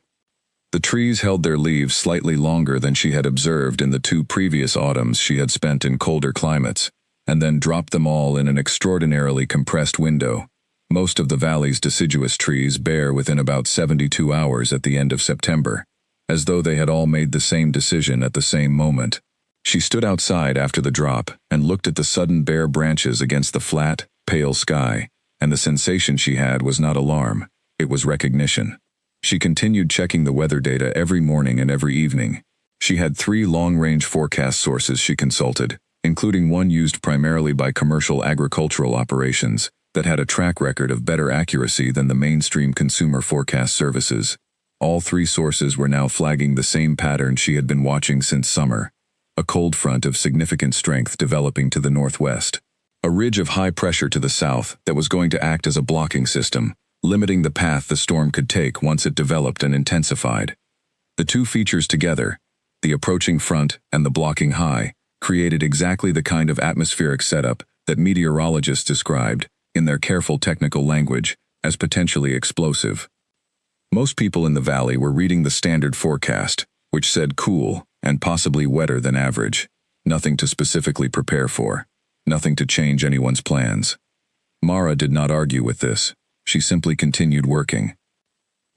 The trees held their leaves slightly longer than she had observed in the 2 previous autumns she had spent in colder climates, and then dropped them all in an extraordinarily compressed window. Most of the valley's deciduous trees bare within about 72 hours at the end of September, as though they had all made the same decision at the same moment. She stood outside after the drop and looked at the sudden bare branches against the flat, pale sky, and the sensation she had was not alarm, it was recognition. She continued checking the weather data every morning and every evening. She had 3 long-range forecast sources she consulted, including one used primarily by commercial agricultural operations that had a track record of better accuracy than the mainstream consumer forecast services. All 3 sources were now flagging the same pattern she had been watching since summer: a cold front of significant strength developing to the northwest. A ridge of high pressure to the south that was going to act as a blocking system, limiting the path the storm could take once it developed and intensified. The 2 features together, the approaching front and the blocking high, created exactly the kind of atmospheric setup that meteorologists described, in their careful technical language, as potentially explosive. Most people in the valley were reading the standard forecast, which said cool and possibly wetter than average. Nothing to specifically prepare for. Nothing to change anyone's plans. Mara did not argue with this. She simply continued working.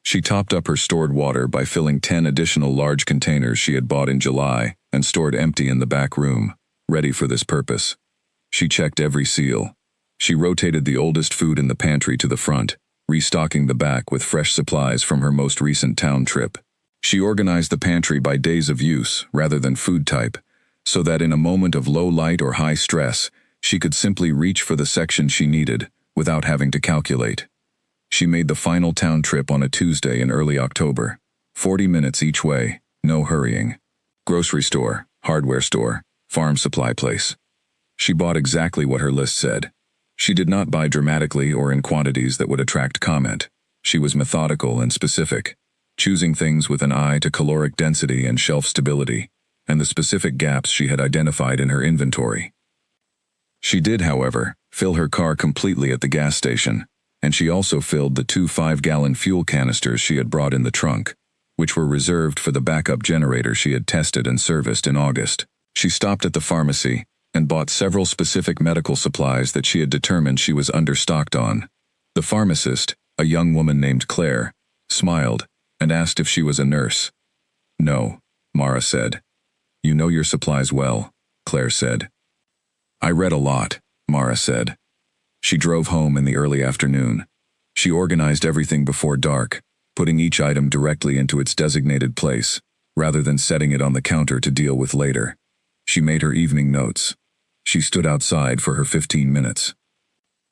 She topped up her stored water by filling 10 additional large containers she had bought in July and stored empty in the back room, ready for this purpose. She checked every seal. She rotated the oldest food in the pantry to the front, restocking the back with fresh supplies from her most recent town trip. She organized the pantry by days of use rather than food type, so that in a moment of low light or high stress, she could simply reach for the section she needed without having to calculate. She made the final town trip on a Tuesday in early October, 40 minutes each way, no hurrying. Grocery store, hardware store, farm supply place. She bought exactly what her list said. She did not buy dramatically or in quantities that would attract comment. She was methodical and specific, choosing things with an eye to caloric density and shelf stability, and the specific gaps she had identified in her inventory. She did, however, fill her car completely at the gas station, and she also filled the 2 5-gallon fuel canisters she had brought in the trunk, which were reserved for the backup generator she had tested and serviced in August. She stopped at the pharmacy and bought several specific medical supplies that she had determined she was understocked on. The pharmacist, a young woman named Claire, smiled and asked if she was a nurse. "No," Mara said. "You know your supplies well," Claire said. "I read a lot," Mara said. She drove home in the early afternoon. She organized everything before dark, putting each item directly into its designated place, rather than setting it on the counter to deal with later. She made her evening notes. She stood outside for her 15 minutes.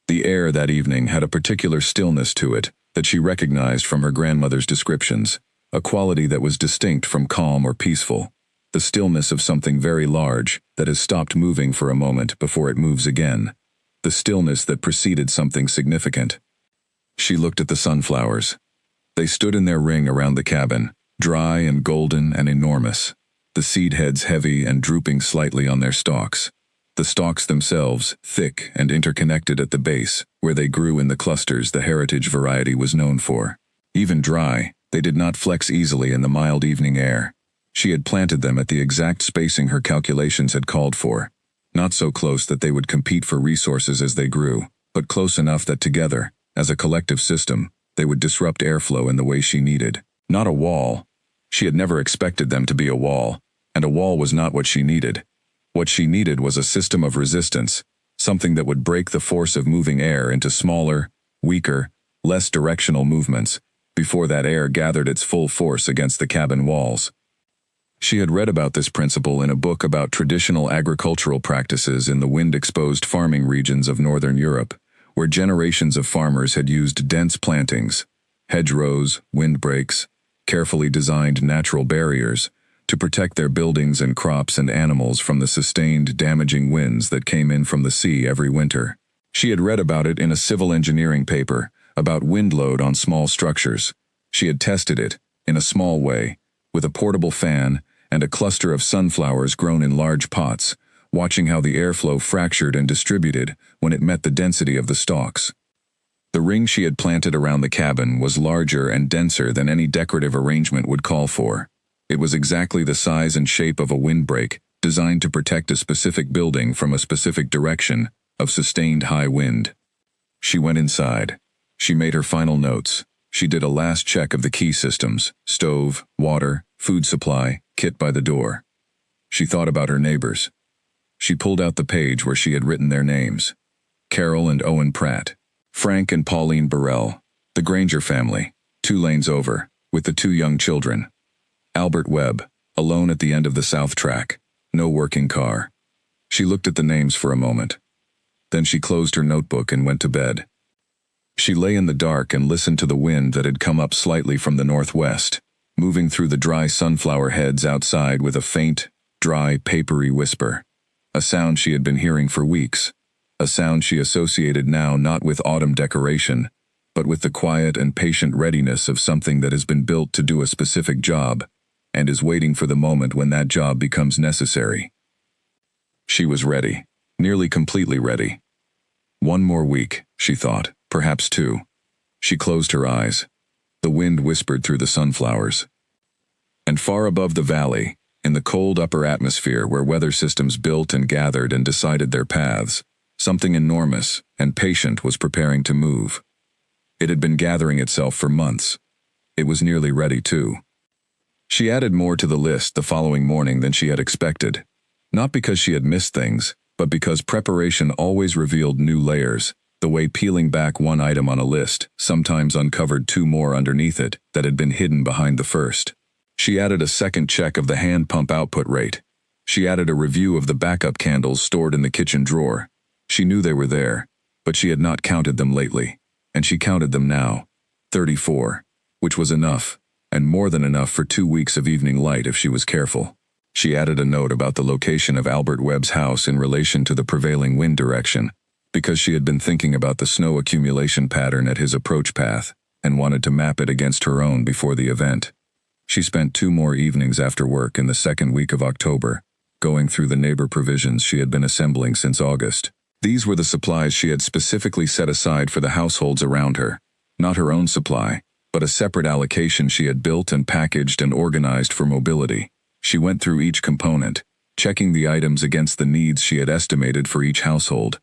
The air that evening had a particular stillness to it that she recognized from her grandmother's descriptions, a quality that was distinct from calm or peaceful, the stillness of something very large that has stopped moving for a moment before it moves again, the stillness that preceded something significant. She looked at the sunflowers. They stood in their ring around the cabin, dry and golden and enormous, the seed heads heavy and drooping slightly on their stalks, the stalks themselves thick and interconnected at the base, where they grew in the clusters the heritage variety was known for. Even dry, they did not flex easily in the mild evening air. She had planted them at the exact spacing her calculations had called for, not so close that they would compete for resources as they grew, but close enough that together, as a collective system, they would disrupt airflow in the way she needed. Not a wall. She had never expected them to be a wall, and a wall was not what she needed. What she needed was a system of resistance, something that would break the force of moving air into smaller, weaker, less directional movements, before that air gathered its full force against the cabin walls. She had read about this principle in a book about traditional agricultural practices in the wind-exposed farming regions of northern Europe, where generations of farmers had used dense plantings, hedgerows, windbreaks, carefully designed natural barriers, to protect their buildings and crops and animals from the sustained, damaging winds that came in from the sea every winter. She had read about it in a civil engineering paper about wind load on small structures. She had tested it, in a small way, with a portable fan and a cluster of sunflowers grown in large pots, watching how the airflow fractured and distributed when it met the density of the stalks. The ring she had planted around the cabin was larger and denser than any decorative arrangement would call for. It was exactly the size and shape of a windbreak, designed to protect a specific building from a specific direction of sustained high wind. She went inside. She made her final notes. She did a last check of the key systems: stove, water, food supply, kit by the door. She thought about her neighbors. She pulled out the page where she had written their names: Carol and Owen Pratt, Frank and Pauline Burrell, the Granger family, 2 lanes over, with the 2 young children, Albert Webb, alone at the end of the south track, no working car. She looked at the names for a moment. Then she closed her notebook and went to bed. She lay in the dark and listened to the wind that had come up slightly from the northwest, moving through the dry sunflower heads outside with a faint, dry, papery whisper. A sound she had been hearing for weeks. A sound she associated now not with autumn decoration, but with the quiet and patient readiness of something that has been built to do a specific job, and is waiting for the moment when that job becomes necessary. She was ready, nearly completely ready. One more week, she thought, perhaps two. She closed her eyes. The wind whispered through the sunflowers. And far above the valley, in the cold upper atmosphere where weather systems built and gathered and decided their paths, something enormous and patient was preparing to move. It had been gathering itself for months. It was nearly ready, too. She added more to the list the following morning than she had expected, not because she had missed things, but because preparation always revealed new layers, the way peeling back one item on a list sometimes uncovered two more underneath it that had been hidden behind the first. She added a second check of the hand pump output rate. She added a review of the backup candles stored in the kitchen drawer. She knew they were there, but she had not counted them lately, and she counted them now. 34, which was enough, and more than enough for 2 weeks of evening light if she was careful. She added a note about the location of Albert Webb's house in relation to the prevailing wind direction, because she had been thinking about the snow accumulation pattern at his approach path, and wanted to map it against her own before the event. She spent 2 more evenings after work in the second week of October, going through the neighbor provisions she had been assembling since August. These were the supplies she had specifically set aside for the households around her, not her own supply, but a separate allocation she had built and packaged and organized for mobility. She went through each component, checking the items against the needs she had estimated for each household.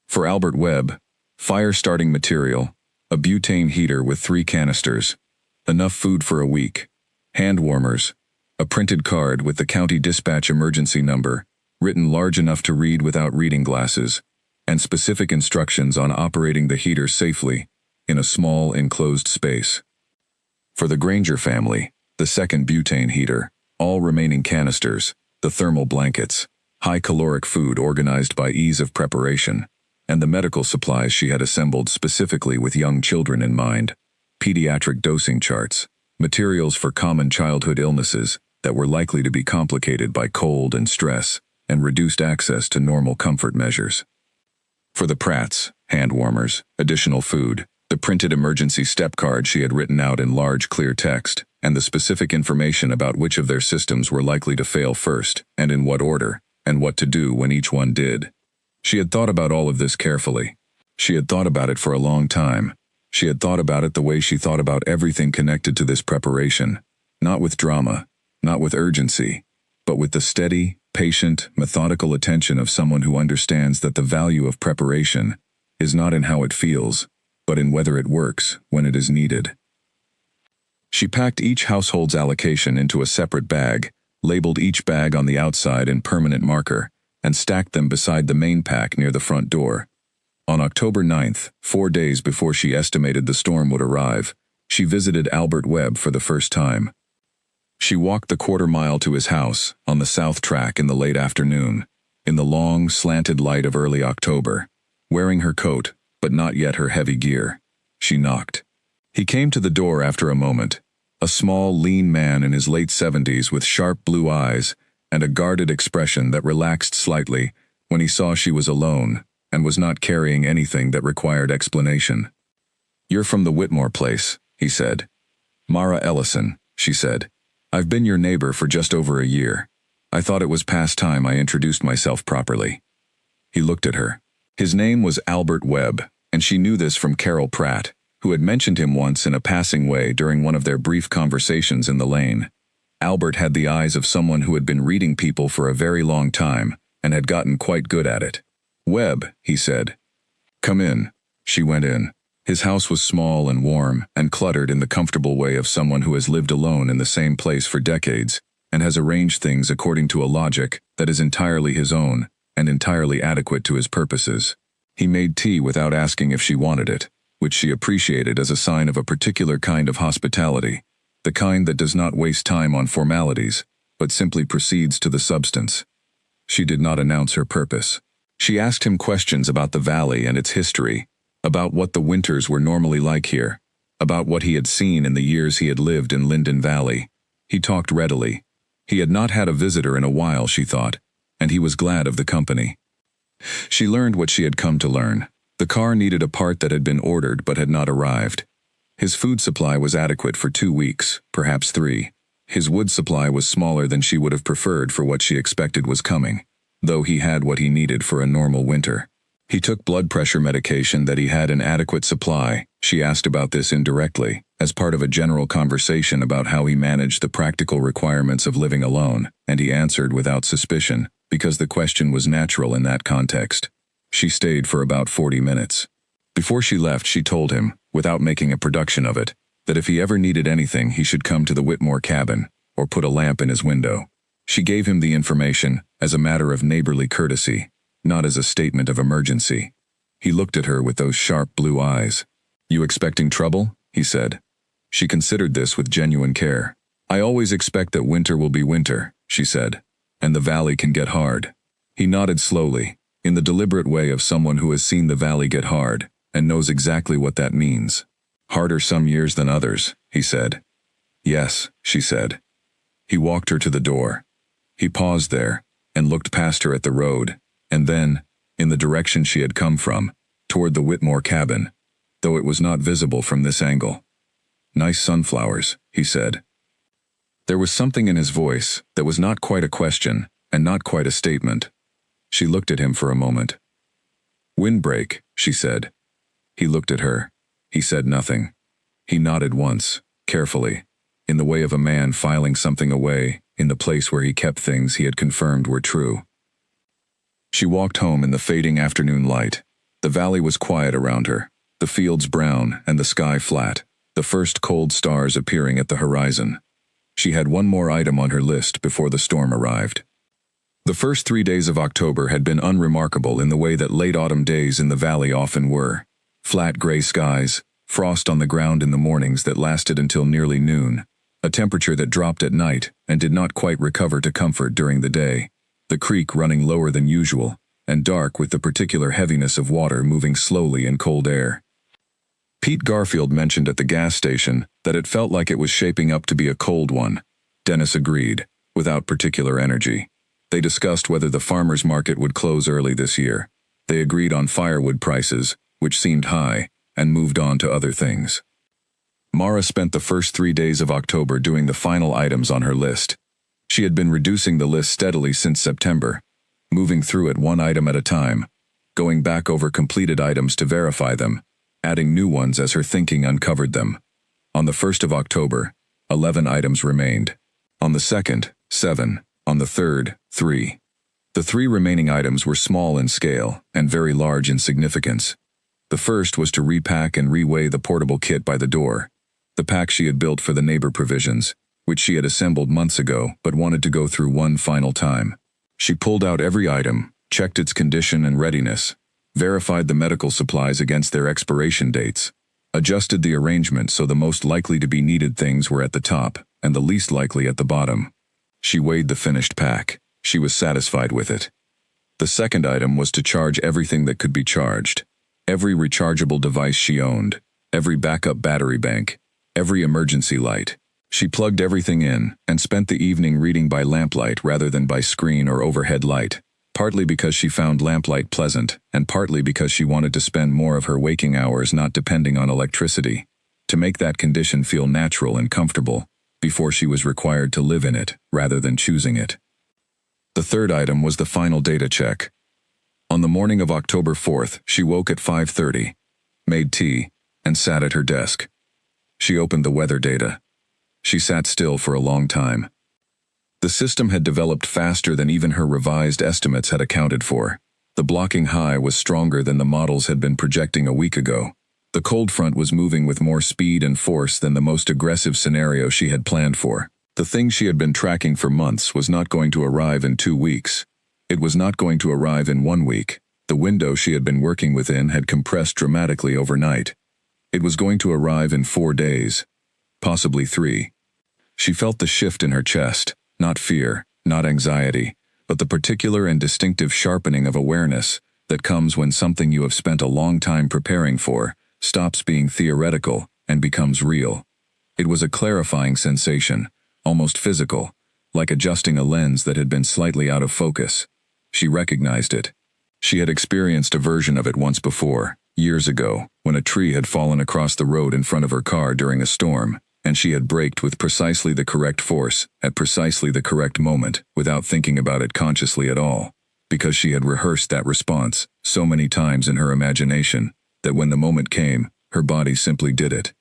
For Albert Webb, fire-starting material, a butane heater with 3 canisters, enough food for a week, hand warmers, a printed card with the county dispatch emergency number, written large enough to read without reading glasses, and specific instructions on operating the heater safely in a small enclosed space. For the Granger family, the second butane heater, all remaining canisters, the thermal blankets, high-caloric food organized by ease of preparation, and the medical supplies she had assembled specifically with young children in mind, pediatric dosing charts, materials for common childhood illnesses that were likely to be complicated by cold and stress, and reduced access to normal comfort measures. For the Pratts, hand warmers, additional food, the printed emergency step card she had written out in large clear text, and the specific information about which of their systems were likely to fail first, and in what order, and what to do when each one did. She had thought about all of this carefully. She had thought about it for a long time. She had thought about it the way she thought about everything connected to this preparation, not with drama, not with urgency, but with the steady, patient, methodical attention of someone who understands that the value of preparation is not in how it feels, but in whether it works when it is needed. She packed each household's allocation into a separate bag, labeled each bag on the outside in permanent marker, and stacked them beside the main pack near the front door. On October 9th, 4 days before she estimated the storm would arrive, she visited Albert Webb for the first time. She walked the quarter-mile to his house, on the south track in the late afternoon, in the long, slanted light of early October, wearing her coat, but not yet her heavy gear. She knocked. He came to the door after a moment, a small, lean man in his late 70s with sharp blue eyes and a guarded expression that relaxed slightly when he saw she was alone and was not carrying anything that required explanation. "You're from the Whitmore place," he said. "Mara Ellison," she said. "I've been your neighbor for just over a year. I thought it was past time I introduced myself properly." He looked at her. His name was Albert Webb, and she knew this from Carol Pratt, who had mentioned him once in a passing way during one of their brief conversations in the lane. Albert had the eyes of someone who had been reading people for a very long time and had gotten quite good at it. "Webb," he said. "Come in." She went in. His house was small and warm and cluttered in the comfortable way of someone who has lived alone in the same place for decades and has arranged things according to a logic that is entirely his own and entirely adequate to his purposes. He made tea without asking if she wanted it, which she appreciated as a sign of a particular kind of hospitality, the kind that does not waste time on formalities, but simply proceeds to the substance. She did not announce her purpose. She asked him questions about the valley and its history, about what the winters were normally like here, about what he had seen in the years he had lived in Linden Valley. He talked readily. He had not had a visitor in a while, she thought, and he was glad of the company. She learned what she had come to learn. The car needed a part that had been ordered but had not arrived. His food supply was adequate for 2 weeks, perhaps 3. His wood supply was smaller than she would have preferred for what she expected was coming, though he had what he needed for a normal winter. He took blood pressure medication that he had an adequate supply. She asked about this indirectly, as part of a general conversation about how he managed the practical requirements of living alone, and he answered without suspicion, because the question was natural in that context. She stayed for about 40 minutes. Before she left, she told him, without making a production of it, that if he ever needed anything he should come to the Whitmore cabin, or put a lamp in his window. She gave him the information as a matter of neighborly courtesy, not as a statement of emergency. He looked at her with those sharp blue eyes. "You expecting trouble?" he said. She considered this with genuine care. "I always expect that winter will be winter," she said, "and the valley can get hard." He nodded slowly, in the deliberate way of someone who has seen the valley get hard, and knows exactly what that means. "Harder some years than others," he said. "Yes," she said. He walked her to the door. He paused there, and looked past her at the road, and then, in the direction she had come from, toward the Whitmore cabin, though it was not visible from this angle. "Nice sunflowers," he said. There was something in his voice that was not quite a question, and not quite a statement. She looked at him for a moment. "Windbreak," she said. He looked at her. He said nothing. He nodded once, carefully, in the way of a man filing something away in the place where he kept things he had confirmed were true. She walked home in the fading afternoon light. The valley was quiet around her, the fields brown and the sky flat, the first cold stars appearing at the horizon. She had one more item on her list before the storm arrived. The first 3 days of October had been unremarkable in the way that late autumn days in the valley often were. Flat gray skies, frost on the ground in the mornings that lasted until nearly noon, a temperature that dropped at night and did not quite recover to comfort during the day, the creek running lower than usual, and dark with the particular heaviness of water moving slowly in cold air. Pete Garfield mentioned at the gas station that it felt like it was shaping up to be a cold one. Dennis agreed, without particular energy. They discussed whether the farmers' market would close early this year. They agreed on firewood prices, which seemed high, and moved on to other things. Mara spent the first 3 days of October doing the final items on her list. She had been reducing the list steadily since September, moving through it one item at a time, going back over completed items to verify them, adding new ones as her thinking uncovered them. On the 1st of October, 11 items remained. On the 2nd, 7. On the 3rd, 3. The 3 remaining items were small in scale and very large in significance. The first was to repack and reweigh the portable kit by the door, the pack she had built for the neighbor provisions, which she had assembled months ago but wanted to go through one final time. She pulled out every item, checked its condition and readiness, verified the medical supplies against their expiration dates, adjusted the arrangement so the most likely to be needed things were at the top and the least likely at the bottom. She weighed the finished pack. She was satisfied with it. The second item was to charge everything that could be charged. Every rechargeable device she owned, every backup battery bank, every emergency light. She plugged everything in and spent the evening reading by lamplight rather than by screen or overhead light, partly because she found lamplight pleasant and partly because she wanted to spend more of her waking hours not depending on electricity, to make that condition feel natural and comfortable, before she was required to live in it rather than choosing it. The third item was the final data check. On the morning of October 4th, she woke at 5:30, made tea, and sat at her desk. She opened the weather data. She sat still for a long time. The system had developed faster than even her revised estimates had accounted for. The blocking high was stronger than the models had been projecting a week ago. The cold front was moving with more speed and force than the most aggressive scenario she had planned for. The thing she had been tracking for months was not going to arrive in 2 weeks. It was not going to arrive in 1 week. The window she had been working within had compressed dramatically overnight. It was going to arrive in 4 days, possibly 3. She felt the shift in her chest, Not fear, not anxiety, but the particular and distinctive sharpening of awareness that comes when something you have spent a long time preparing for stops being theoretical and becomes real. It was a clarifying sensation, almost physical, like adjusting a lens that had been slightly out of focus. She recognized it. She had experienced a version of it once before, years ago, when a tree had fallen across the road in front of her car during a storm, and she had braked with precisely the correct force, at precisely the correct moment, without thinking about it consciously at all, because she had rehearsed that response so many times in her imagination that when the moment came, her body simply did it.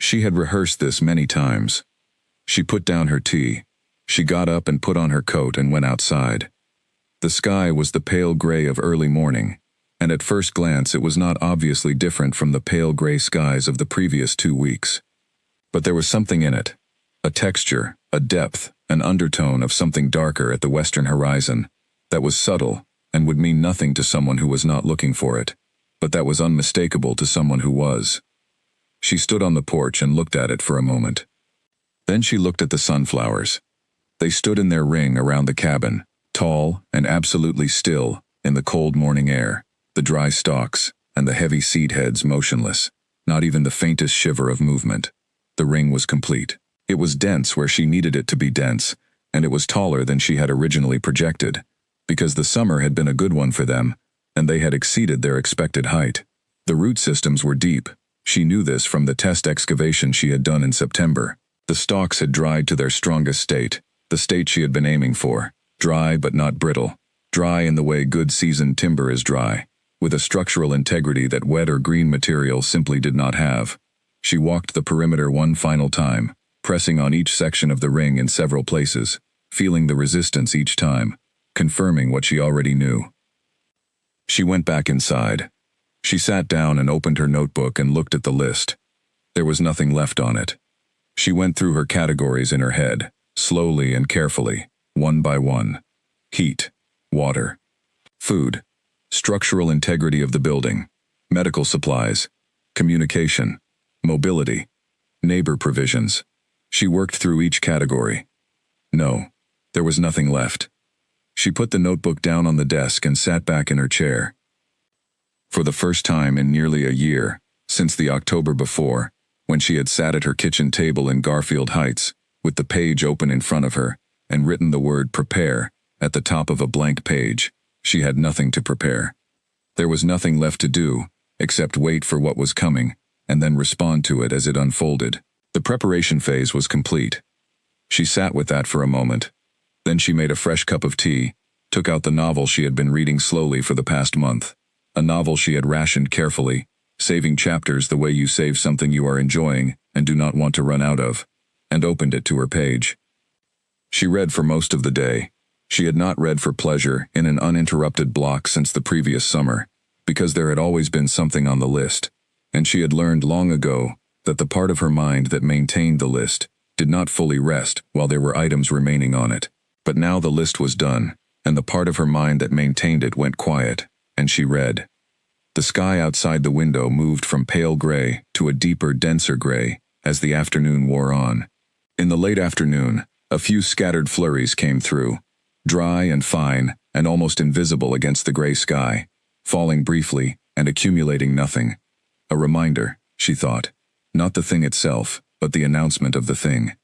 She had rehearsed this many times. She put down her tea. She got up and put on her coat and went outside. The sky was the pale gray of early morning, and at first glance it was not obviously different from the pale gray skies of the previous 2 weeks. But there was something in it, a texture, a depth, an undertone of something darker at the western horizon, that was subtle and would mean nothing to someone who was not looking for it, but that was unmistakable to someone who was. She stood on the porch and looked at it for a moment. Then she looked at the sunflowers. They stood in their ring around the cabin, tall and absolutely still in the cold morning air, the dry stalks and the heavy seed heads motionless, not even the faintest shiver of movement. The ring was complete. It was dense where she needed it to be dense, and it was taller than she had originally projected, because the summer had been a good one for them, and they had exceeded their expected height. The root systems were deep. She knew this from the test excavation she had done in September. The stalks had dried to their strongest state, the state she had been aiming for, dry but not brittle, dry in the way good seasoned timber is dry, with a structural integrity that wet or green material simply did not have. She walked the perimeter one final time, pressing on each section of the ring in several places, feeling the resistance each time, confirming what she already knew. She went back inside. She sat down and opened her notebook and looked at the list. There was nothing left on it. She went through her categories in her head, slowly and carefully, one by one. Heat, water, food, structural integrity of the building, medical supplies, communication, mobility, neighbor provisions. She worked through each category. No, there was nothing left. She put the notebook down on the desk and sat back in her chair. For the first time in nearly a year, since the October before, when she had sat at her kitchen table in Garfield Heights, with the page open in front of her, and written the word prepare at the top of a blank page, she had nothing to prepare. There was nothing left to do, except wait for what was coming, and then respond to it as it unfolded. The preparation phase was complete. She sat with that for a moment. Then she made a fresh cup of tea, took out the novel she had been reading slowly for the past month, a novel she had rationed carefully, saving chapters the way you save something you are enjoying and do not want to run out of, and opened it to her page. She read for most of the day. She had not read for pleasure in an uninterrupted block since the previous summer, because there had always been something on the list, and she had learned long ago that the part of her mind that maintained the list did not fully rest while there were items remaining on it. But now the list was done, and the part of her mind that maintained it went quiet, and she read. The sky outside the window moved from pale gray to a deeper, denser gray as the afternoon wore on. In the late afternoon, a few scattered flurries came through, dry and fine and almost invisible against the gray sky, falling briefly and accumulating nothing. A reminder, she thought, not the thing itself, but the announcement of the thing.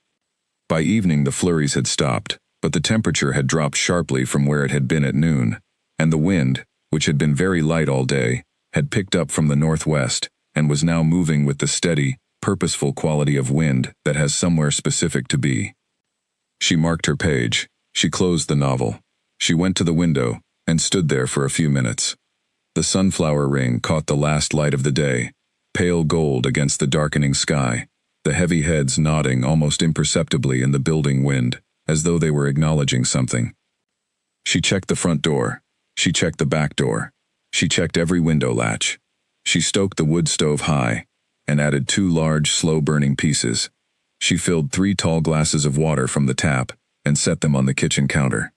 By evening the flurries had stopped, but the temperature had dropped sharply from where it had been at noon, and the wind, which had been very light all day, had picked up from the northwest and was now moving with the steady, purposeful quality of wind that has somewhere specific to be. She marked her page. She closed the novel. She went to the window and stood there for a few minutes. The sunflower ring caught the last light of the day, pale gold against the darkening sky, the heavy heads nodding almost imperceptibly in the building wind, as though they were acknowledging something. She checked the front door. She checked the back door. She checked every window latch. She stoked the wood stove high and added 2 large, slow-burning pieces. She filled 3 tall glasses of water from the tap and set them on the kitchen counter.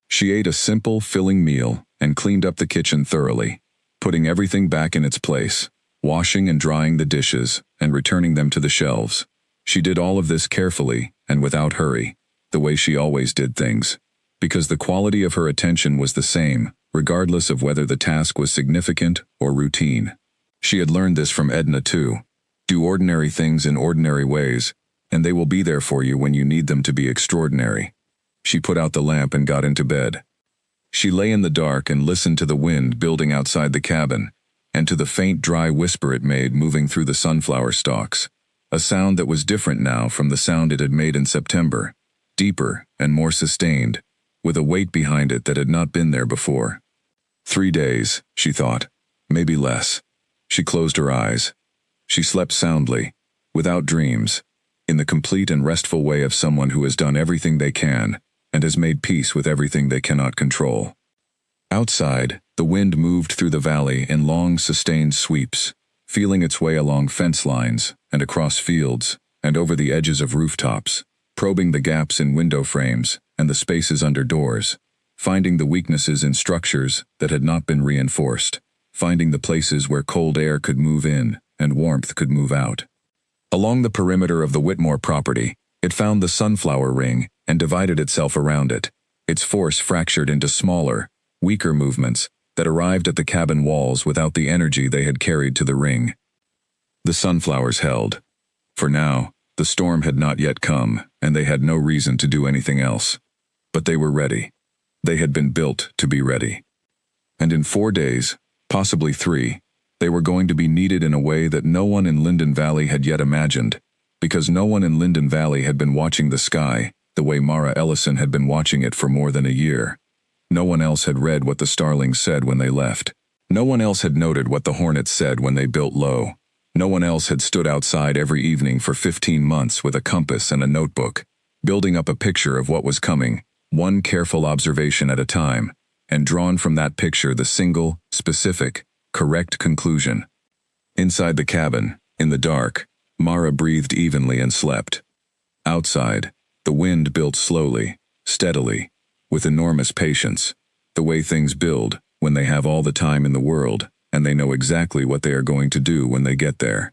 She ate a simple, filling meal and cleaned up the kitchen thoroughly, putting everything back in its place, washing and drying the dishes and returning them to the shelves. She did all of this carefully and without hurry. the way she always did things, because the quality of her attention was the same, regardless of whether the task was significant or routine. She had learned this from Edna too. Do ordinary things in ordinary ways, and they will be there for you when you need them to be extraordinary. She put out the lamp and got into bed. She lay in the dark and listened to the wind building outside the cabin, and to the faint dry whisper it made moving through the sunflower stalks, a sound that was different now from the sound it had made in September, deeper and more sustained, with a weight behind it that had not been there before. 3 days, she thought, maybe less. She closed her eyes. She slept soundly, without dreams, in the complete and restful way of someone who has done everything they can, and has made peace with everything they cannot control. Outside, the wind moved through the valley in long, sustained sweeps, feeling its way along fence lines, and across fields, and over the edges of rooftops, probing the gaps in window frames and the spaces under doors, finding the weaknesses in structures that had not been reinforced, finding the places where cold air could move in and warmth could move out. Along the perimeter of the Whitmore property, it found the sunflower ring and divided itself around it, its force fractured into smaller, weaker movements that arrived at the cabin walls without the energy they had carried to the ring. The sunflowers held. For now, the storm had not yet come, and they had no reason to do anything else. But they were ready. They had been built to be ready. And in 4 days, possibly 3, they were going to be needed in a way that no one in Linden Valley had yet imagined, because no one in Linden Valley had been watching the sky the way Mara Ellison had been watching it for more than a year. No one else had read what the starlings said when they left. No one else had noted what the hornets said when they built low. No one else had stood outside every evening for 15 months with a compass and a notebook, building up a picture of what was coming, one careful observation at a time, and drawn from that picture the single, specific, correct conclusion. Inside the cabin, in the dark, Mara breathed evenly and slept. Outside, the wind built slowly, steadily, with enormous patience, the way things build when they have all the time in the world and they know exactly what they are going to do when they get there.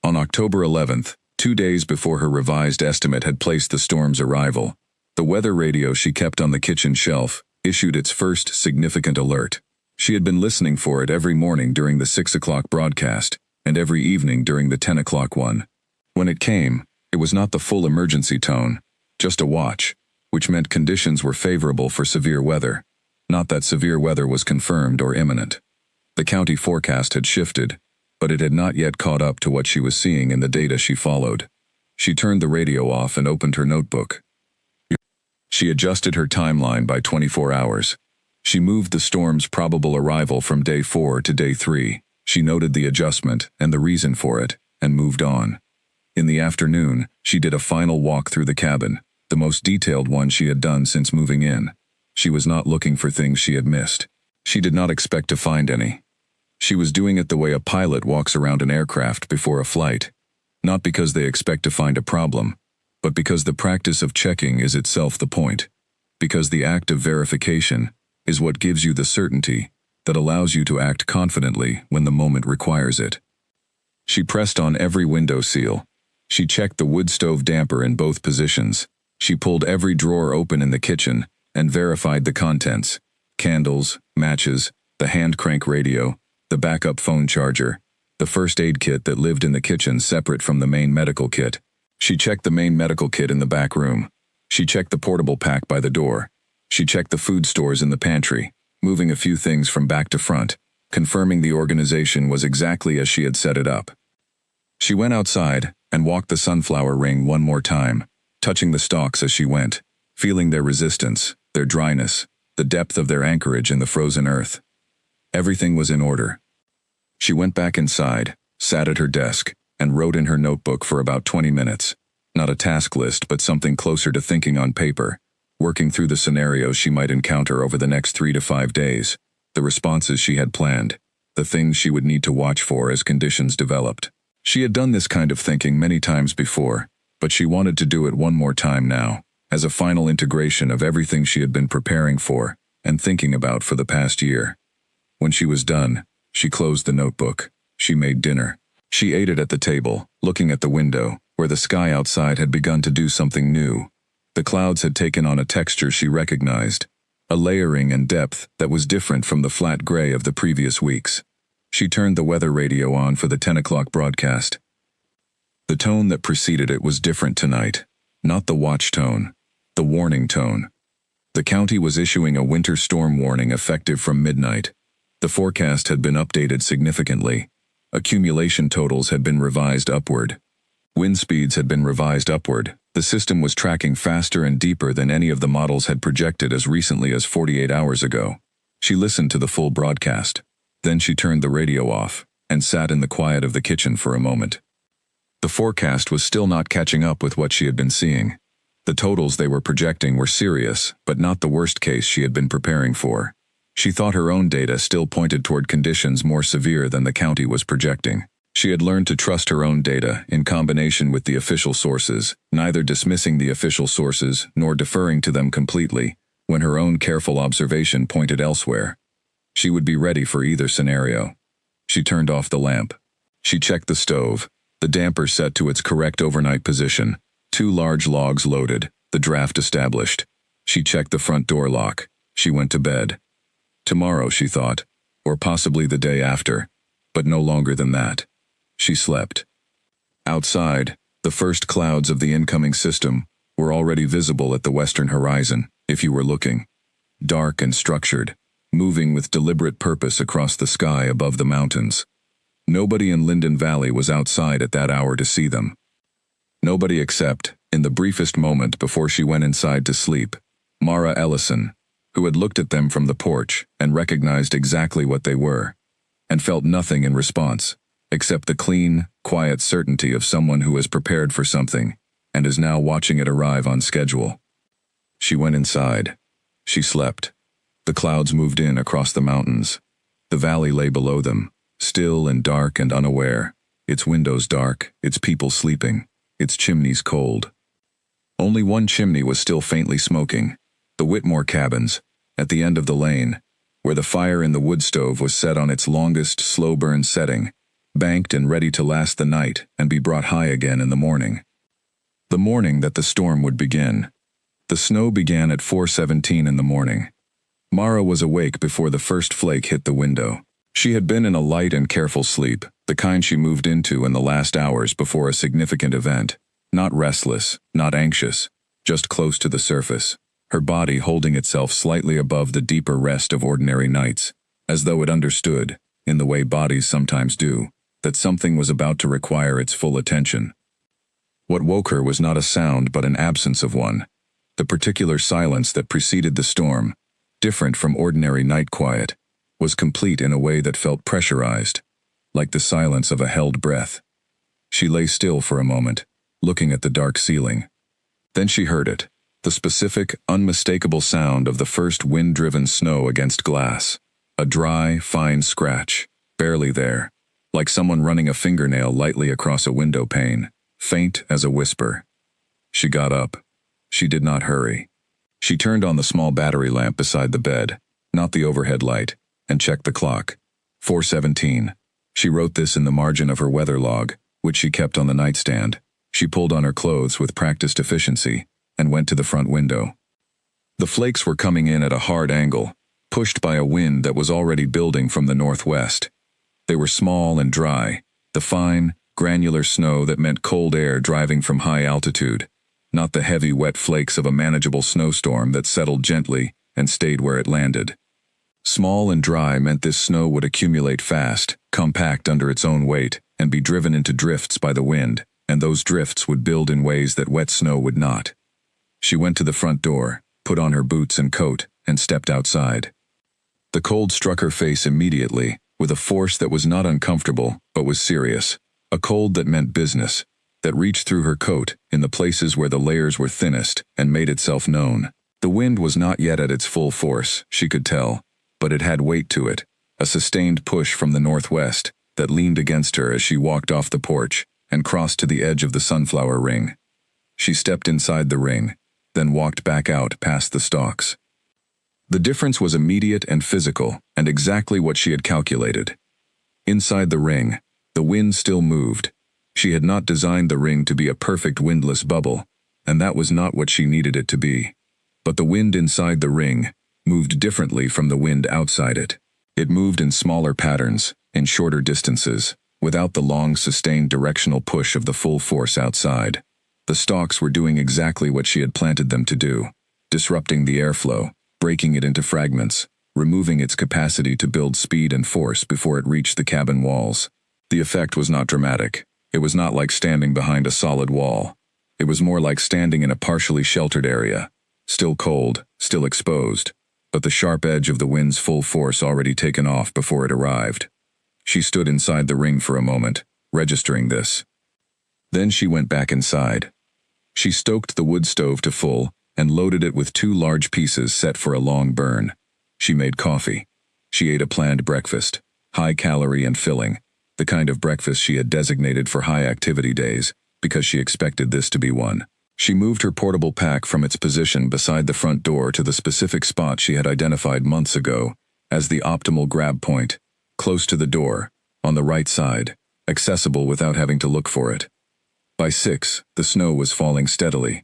On October 11th, 2 days before her revised estimate had placed the storm's arrival, the weather radio she kept on the kitchen shelf issued its first significant alert. She had been listening for it every morning during the 6 o'clock broadcast and every evening during the 10 o'clock one. When it came, it was not the full emergency tone, just a watch, which meant conditions were favorable for severe weather, not that severe weather was confirmed or imminent. The county forecast had shifted, but it had not yet caught up to what she was seeing in the data she followed. She turned the radio off and opened her notebook. She adjusted her timeline by 24 hours. She moved the storm's probable arrival from day 4 to day 3. She noted the adjustment and the reason for it, and moved on. In the afternoon, she did a final walk through the cabin, the most detailed one she had done since moving in. She was not looking for things she had missed. She did not expect to find any. She was doing it the way a pilot walks around an aircraft before a flight, not because they expect to find a problem, but because the practice of checking is itself the point, because the act of verification is what gives you the certainty that allows you to act confidently when the moment requires it. She pressed on every window seal. She checked the wood stove damper in both positions. She pulled every drawer open in the kitchen and verified the contents: candles, matches, the hand crank radio, the backup phone charger, the first aid kit that lived in the kitchen separate from the main medical kit. She checked the main medical kit in the back room. She checked the portable pack by the door. She checked the food stores in the pantry, moving a few things from back to front, confirming the organization was exactly as she had set it up. She went outside and walked the sunflower ring one more time, touching the stalks as she went, feeling their resistance, their dryness, the depth of their anchorage in the frozen earth. Everything was in order. She went back inside, sat at her desk, and wrote in her notebook for about 20 minutes. Not a task list, but something closer to thinking on paper, working through the scenarios she might encounter over the next 3 to 5 days, the responses she had planned, the things she would need to watch for as conditions developed. She had done this kind of thinking many times before, but she wanted to do it one more time now, as a final integration of everything she had been preparing for and thinking about for the past year. When she was done, she closed the notebook. She made dinner. She ate it at the table, looking at the window, where the sky outside had begun to do something new. The clouds had taken on a texture she recognized, a layering and depth that was different from the flat gray of the previous weeks. She turned the weather radio on for the 10 o'clock broadcast. The tone that preceded it was different tonight. Not the watch tone, the warning tone. The county was issuing a winter storm warning effective from midnight. The forecast had been updated significantly. Accumulation totals had been revised upward. Wind speeds had been revised upward. The system was tracking faster and deeper than any of the models had projected as recently as 48 hours ago. She listened to the full broadcast. Then she turned the radio off and sat in the quiet of the kitchen for a moment. The forecast was still not catching up with what she had been seeing. The totals they were projecting were serious, but not the worst case she had been preparing for. She thought her own data still pointed toward conditions more severe than the county was projecting. She had learned to trust her own data in combination with the official sources, neither dismissing the official sources nor deferring to them completely, when her own careful observation pointed elsewhere. She would be ready for either scenario. She turned off the lamp. She checked the stove, the damper set to its correct overnight position, 2 large logs loaded, the draft established. She checked the front door lock. She went to bed. Tomorrow, she thought, or possibly the day after, but no longer than that. She slept. Outside, the first clouds of the incoming system were already visible at the western horizon, if you were looking. Dark and structured, moving with deliberate purpose across the sky above the mountains. Nobody in Linden Valley was outside at that hour to see them. Nobody except, in the briefest moment before she went inside to sleep, Mara Ellison, who had looked at them from the porch and recognized exactly what they were, and felt nothing in response, except the clean, quiet certainty of someone who has prepared for something and is now watching it arrive on schedule. She went inside. She slept. The clouds moved in across the mountains. The valley lay below them, still and dark and unaware, its windows dark, its people sleeping, its chimneys cold. Only one chimney was still faintly smoking, the Whitmore cabins, at the end of the lane, where the fire in the wood stove was set on its longest slow-burn setting, banked and ready to last the night and be brought high again in the morning. The morning that the storm would begin. The snow began at 4:17 in the morning. Mara was awake before the first flake hit the window. She had been in a light and careful sleep, the kind she moved into in the last hours before a significant event. Not restless, not anxious, just close to the surface, her body holding itself slightly above the deeper rest of ordinary nights, as though it understood, in the way bodies sometimes do, that something was about to require its full attention. What woke her was not a sound but an absence of one. The particular silence that preceded the storm, different from ordinary night quiet, was complete in a way that felt pressurized, like the silence of a held breath. She lay still for a moment, looking at the dark ceiling. Then she heard it, the specific, unmistakable sound of the first wind-driven snow against glass. A dry, fine scratch, barely there, like someone running a fingernail lightly across a window pane, faint as a whisper. She got up. She did not hurry. She turned on the small battery lamp beside the bed, not the overhead light, and checked the clock. 4:17. She wrote this in the margin of her weather log, which she kept on the nightstand. She pulled on her clothes with practiced efficiency and went to the front window. The flakes were coming in at a hard angle, pushed by a wind that was already building from the northwest. They were small and dry, the fine, granular snow that meant cold air driving from high altitude, not the heavy, wet flakes of a manageable snowstorm that settled gently and stayed where it landed. Small and dry meant this snow would accumulate fast, compact under its own weight, and be driven into drifts by the wind, and those drifts would build in ways that wet snow would not. She went to the front door, put on her boots and coat, and stepped outside. The cold struck her face immediately, with a force that was not uncomfortable, but was serious. A cold that meant business, that reached through her coat in the places where the layers were thinnest and made itself known. The wind was not yet at its full force, she could tell, but it had weight to it, a sustained push from the northwest that leaned against her as she walked off the porch and crossed to the edge of the sunflower ring. She stepped inside the ring, then walked back out past the stalks. The difference was immediate and physical, and exactly what she had calculated. Inside the ring, the wind still moved. She had not designed the ring to be a perfect windless bubble. and that was not what she needed it to be. But the wind inside the ring moved differently from the wind outside it. It moved in smaller patterns, in shorter distances, without the long, sustained directional push of the full force outside. The stalks were doing exactly what she had planted them to do, disrupting the airflow, breaking it into fragments, removing its capacity to build speed and force before it reached the cabin walls. The effect was not dramatic. It was not like standing behind a solid wall. It was more like standing in a partially sheltered area, still cold, still exposed, but the sharp edge of the wind's full force already taken off before it arrived. She stood inside the ring for a moment, registering this. Then she went back inside. She stoked the wood stove to full and loaded it with 2 large pieces set for a long burn. She made coffee. She ate a planned breakfast, high-calorie and filling, the kind of breakfast she had designated for high-activity days, because she expected this to be one. She moved her portable pack from its position beside the front door to the specific spot she had identified months ago as the optimal grab point, close to the door, on the right side, accessible without having to look for it. By 6, the snow was falling steadily.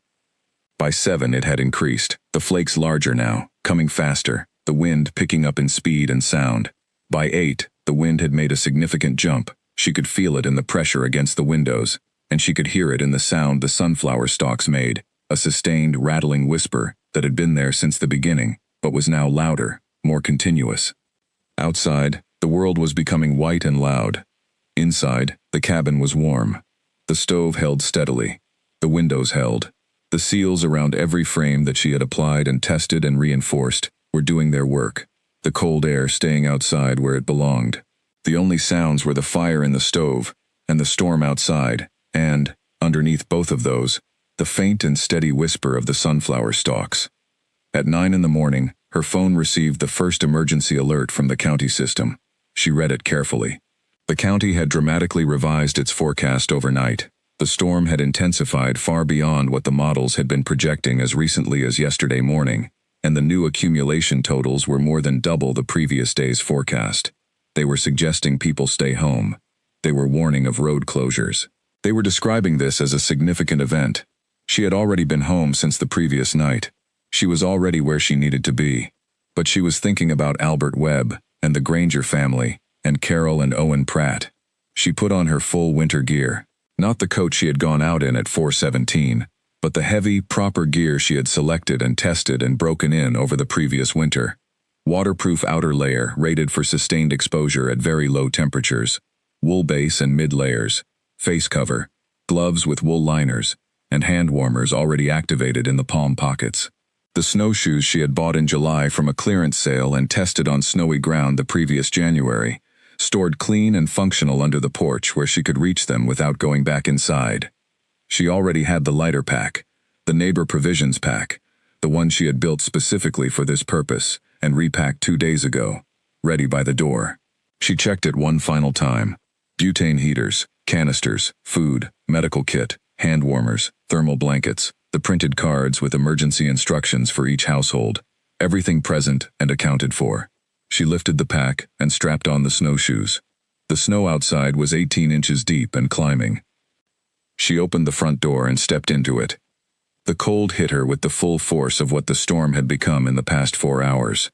By 7, it had increased, the flakes larger now, coming faster, the wind picking up in speed and sound. By 8, the wind had made a significant jump. She could feel it in the pressure against the windows, and she could hear it in the sound the sunflower stalks made, a sustained, rattling whisper that had been there since the beginning, but was now louder, more continuous. Outside, the world was becoming white and loud. Inside, the cabin was warm. The stove held steadily. The windows held. The seals around every frame that she had applied and tested and reinforced were doing their work, the cold air staying outside where it belonged. The only sounds were the fire in the stove and the storm outside, and, underneath both of those, the faint and steady whisper of the sunflower stalks. At 9 in the morning, her phone received the first emergency alert from the county system. She read it carefully. The county had dramatically revised its forecast overnight. The storm had intensified far beyond what the models had been projecting as recently as yesterday morning, and the new accumulation totals were more than double the previous day's forecast. They were suggesting people stay home. They were warning of road closures. They were describing this as a significant event. She had already been home since the previous night. She was already where she needed to be. But she was thinking about Albert Webb and the Granger family and Carol and Owen Pratt. She put on her full winter gear. Not the coat she had gone out in at 417, but the heavy, proper gear she had selected and tested and broken in over the previous winter. Waterproof outer layer rated for sustained exposure at very low temperatures, wool base and mid layers, face cover, gloves with wool liners, and hand warmers already activated in the palm pockets. The snowshoes she had bought in July from a clearance sale and tested on snowy ground the previous January, stored clean and functional under the porch where she could reach them without going back inside. She already had the lighter pack, the neighbor provisions pack, the one she had built specifically for this purpose and repacked 2 days ago, ready by the door. She checked it one final time. Butane heaters, canisters, food, medical kit, hand warmers, thermal blankets, the printed cards with emergency instructions for each household, everything present and accounted for. She lifted the pack and strapped on the snowshoes. The snow outside was 18 inches deep and climbing. She opened the front door and stepped into it. The cold hit her with the full force of what the storm had become in the past 4 hours.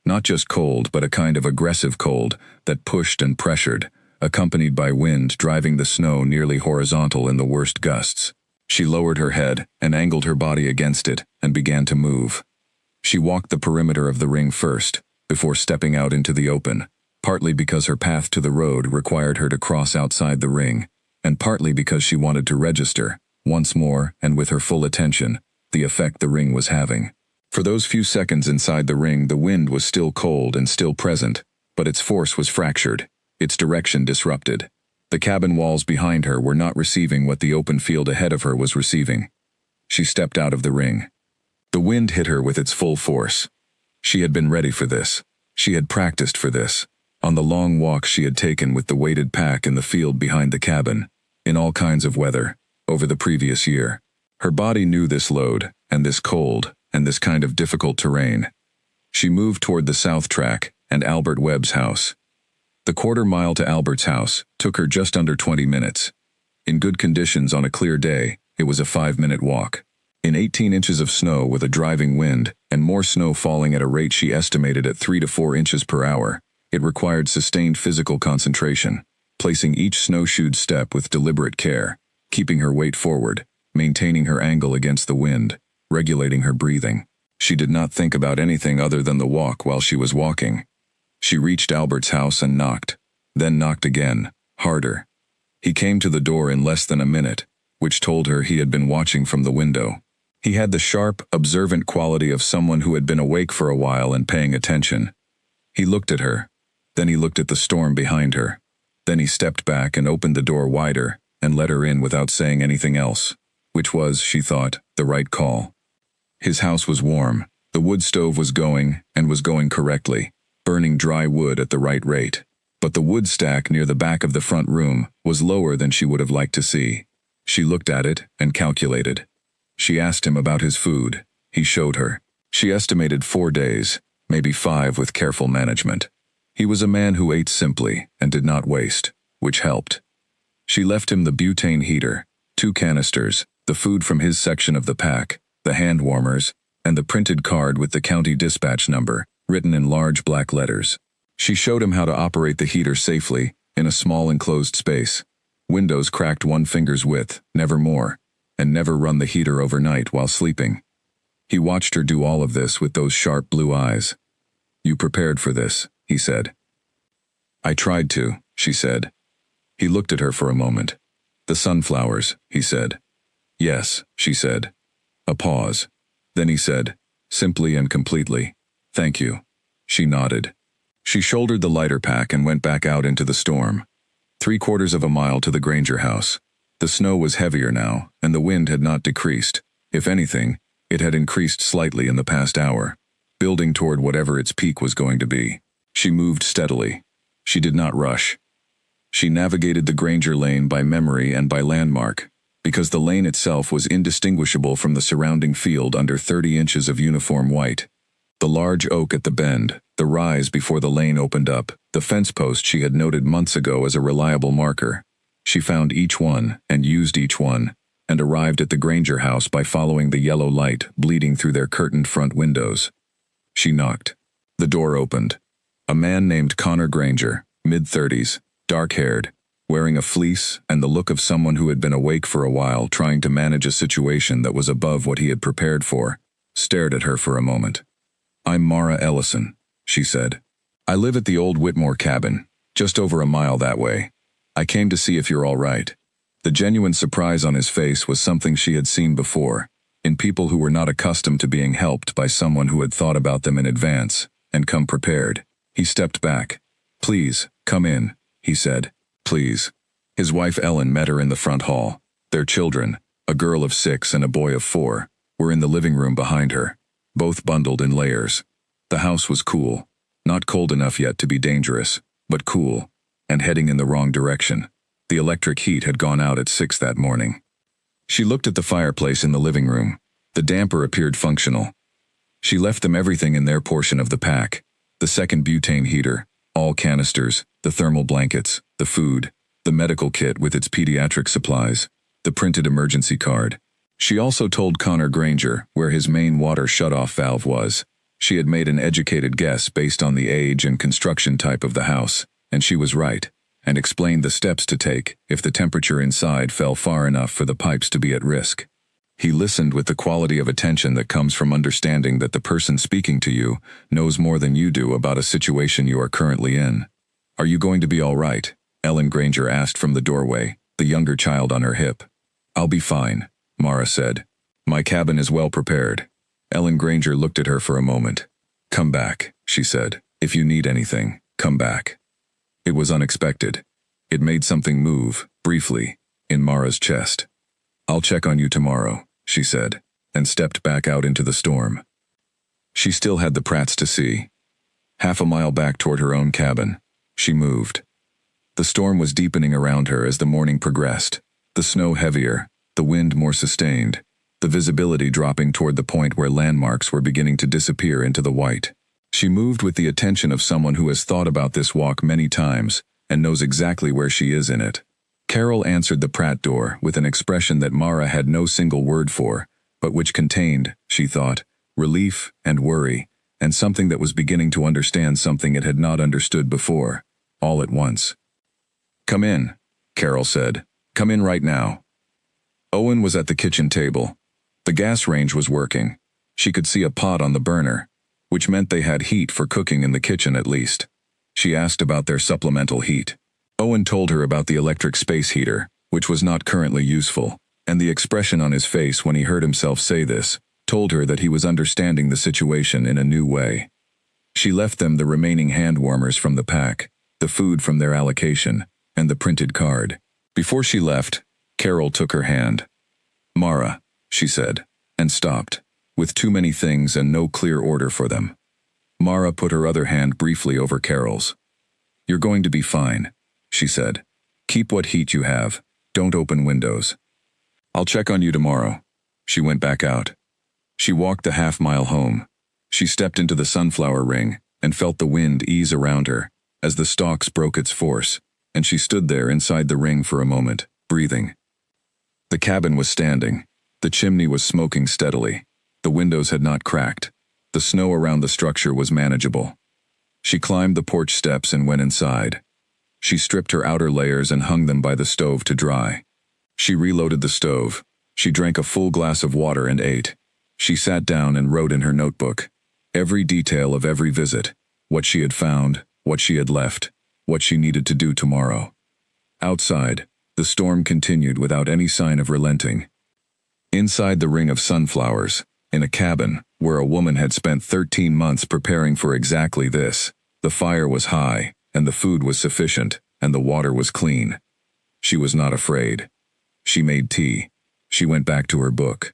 Not just cold, but a kind of aggressive cold that pushed and pressured, accompanied by wind driving the snow nearly horizontal in the worst gusts. She lowered her head and angled her body against it and began to move. She walked the perimeter of the ring first, before stepping out into the open, partly because her path to the road required her to cross outside the ring, and partly because she wanted to register, once more and with her full attention, the effect the ring was having. For those few seconds inside the ring, the wind was still cold and still present, but its force was fractured, its direction disrupted. The cabin walls behind her were not receiving what the open field ahead of her was receiving. She stepped out of the ring. The wind hit her with its full force. She had been ready for this. She had practiced for this. On the long walks she had taken with the weighted pack in the field behind the cabin, in all kinds of weather, over the previous year. Her body knew this load, and this cold, and this kind of difficult terrain. She moved toward the south track and Albert Webb's house. The quarter-mile to Albert's house took her just under 20 minutes. In good conditions on a clear day, it was a 5-minute walk. In 18 inches of snow with a driving wind, and more snow falling at a rate she estimated at 3 to 4 inches per hour, it required sustained physical concentration, placing each snowshoed step with deliberate care, keeping her weight forward, maintaining her angle against the wind, regulating her breathing. She did not think about anything other than the walk while she was walking. She reached Albert's house and knocked, then knocked again, harder. He came to the door in less than a minute, which told her he had been watching from the window. He had the sharp, observant quality of someone who had been awake for a while and paying attention. He looked at her, then he looked at the storm behind her. Then he stepped back and opened the door wider and let her in without saying anything else, which was, she thought, the right call. His house was warm. The wood stove was going, and was going correctly, burning dry wood at the right rate. But the wood stack near the back of the front room was lower than she would have liked to see. She looked at it and calculated. She asked him about his food. He showed her. She estimated 4 days, maybe 5 with careful management. He was a man who ate simply and did not waste, which helped. She left him the butane heater, 2 canisters, the food from his section of the pack, the hand warmers, and the printed card with the county dispatch number, written in large black letters. She showed him how to operate the heater safely, in a small enclosed space. Windows cracked 1 finger's width, never more, and never run the heater overnight while sleeping. He watched her do all of this with those sharp blue eyes. "You prepared for this," he said. "I tried to," she said. He looked at her for a moment. "The sunflowers," he said. "Yes," she said. A pause. Then he said, simply and completely, "Thank you." She nodded. She shouldered the lighter pack and went back out into the storm. 3/4 of a mile to the Granger house. The snow was heavier now, and the wind had not decreased. If anything, it had increased slightly in the past hour, building toward whatever its peak was going to be. She moved steadily. She did not rush. She navigated the Granger lane by memory and by landmark, because the lane itself was indistinguishable from the surrounding field under 30 inches of uniform white. The large oak at the bend, the rise before the lane opened up, the fence post she had noted months ago as a reliable marker. She found each one and used each one, and arrived at the Granger house by following the yellow light bleeding through their curtained front windows. She knocked. The door opened. A man named Connor Granger, mid-30s, dark-haired, wearing a fleece and the look of someone who had been awake for a while trying to manage a situation that was above what he had prepared for, stared at her for a moment. "I'm Mara Ellison," she said. "I live at the old Whitmore cabin, just over a mile that way. I came to see if you're all right." The genuine surprise on his face was something she had seen before, in people who were not accustomed to being helped by someone who had thought about them in advance, and come prepared. He stepped back. "Please, come in," he said. "Please." His wife Ellen met her in the front hall. Their children, a girl of 6 and a boy of 4, were in the living room behind her, both bundled in layers. The house was cool, not cold enough yet to be dangerous, but cool, and heading in the wrong direction. The electric heat had gone out at 6 that morning. She looked at the fireplace in the living room. The damper appeared functional. She left them everything in their portion of the pack: the second butane heater, all canisters, the thermal blankets, the food, the medical kit with its pediatric supplies, the printed emergency card. She also told Connor Granger where his main water shutoff valve was. She had made an educated guess based on the age and construction type of the house, and she was right, and explained the steps to take if the temperature inside fell far enough for the pipes to be at risk. He listened with the quality of attention that comes from understanding that the person speaking to you knows more than you do about a situation you are currently in. "Are you going to be all right?" Ellen Granger asked from the doorway, the younger child on her hip. "I'll be fine," Mara said. "My cabin is well prepared." Ellen Granger looked at her for a moment. "Come back," she said. "If you need anything, come back." It was unexpected. It made something move, briefly, in Mara's chest. "I'll check on you tomorrow," she said, and stepped back out into the storm. She still had the Pratts to see. Half a mile back toward her own cabin, she moved. The storm was deepening around her as the morning progressed, the snow heavier, the wind more sustained, the visibility dropping toward the point where landmarks were beginning to disappear into the white. She moved with the attention of someone who has thought about this walk many times and knows exactly where she is in it. Carol answered the Pratt door with an expression that Mara had no single word for, but which contained, she thought, relief and worry, and something that was beginning to understand something it had not understood before, all at once. "Come in," Carol said. "Come in right now." Owen was at the kitchen table. The gas range was working. She could see a pot on the burner, which meant they had heat for cooking in the kitchen at least. She asked about their supplemental heat. Owen told her about the electric space heater, which was not currently useful, and the expression on his face when he heard himself say this told her that he was understanding the situation in a new way. She left them the remaining hand warmers from the pack, the food from their allocation, and the printed card. Before she left, Carol took her hand. "Mara," she said, and stopped, with too many things and no clear order for them. Mara put her other hand briefly over Carol's. "You're going to be fine," she said. "Keep what heat you have. Don't open windows. I'll check on you tomorrow." She went back out. She walked the half-mile home. She stepped into the sunflower ring and felt the wind ease around her as the stalks broke its force, and she stood there inside the ring for a moment, breathing. The cabin was standing. The chimney was smoking steadily. The windows had not cracked. The snow around the structure was manageable. She climbed the porch steps and went inside. She stripped her outer layers and hung them by the stove to dry. She reloaded the stove. She drank a full glass of water and ate. She sat down and wrote in her notebook every detail of every visit, what she had found, what she had left, what she needed to do tomorrow. Outside, the storm continued without any sign of relenting. Inside the ring of sunflowers, in a cabin where a woman had spent 13 months preparing for exactly this, the fire was high, and the food was sufficient, and the water was clean. She was not afraid. She made tea. She went back to her book.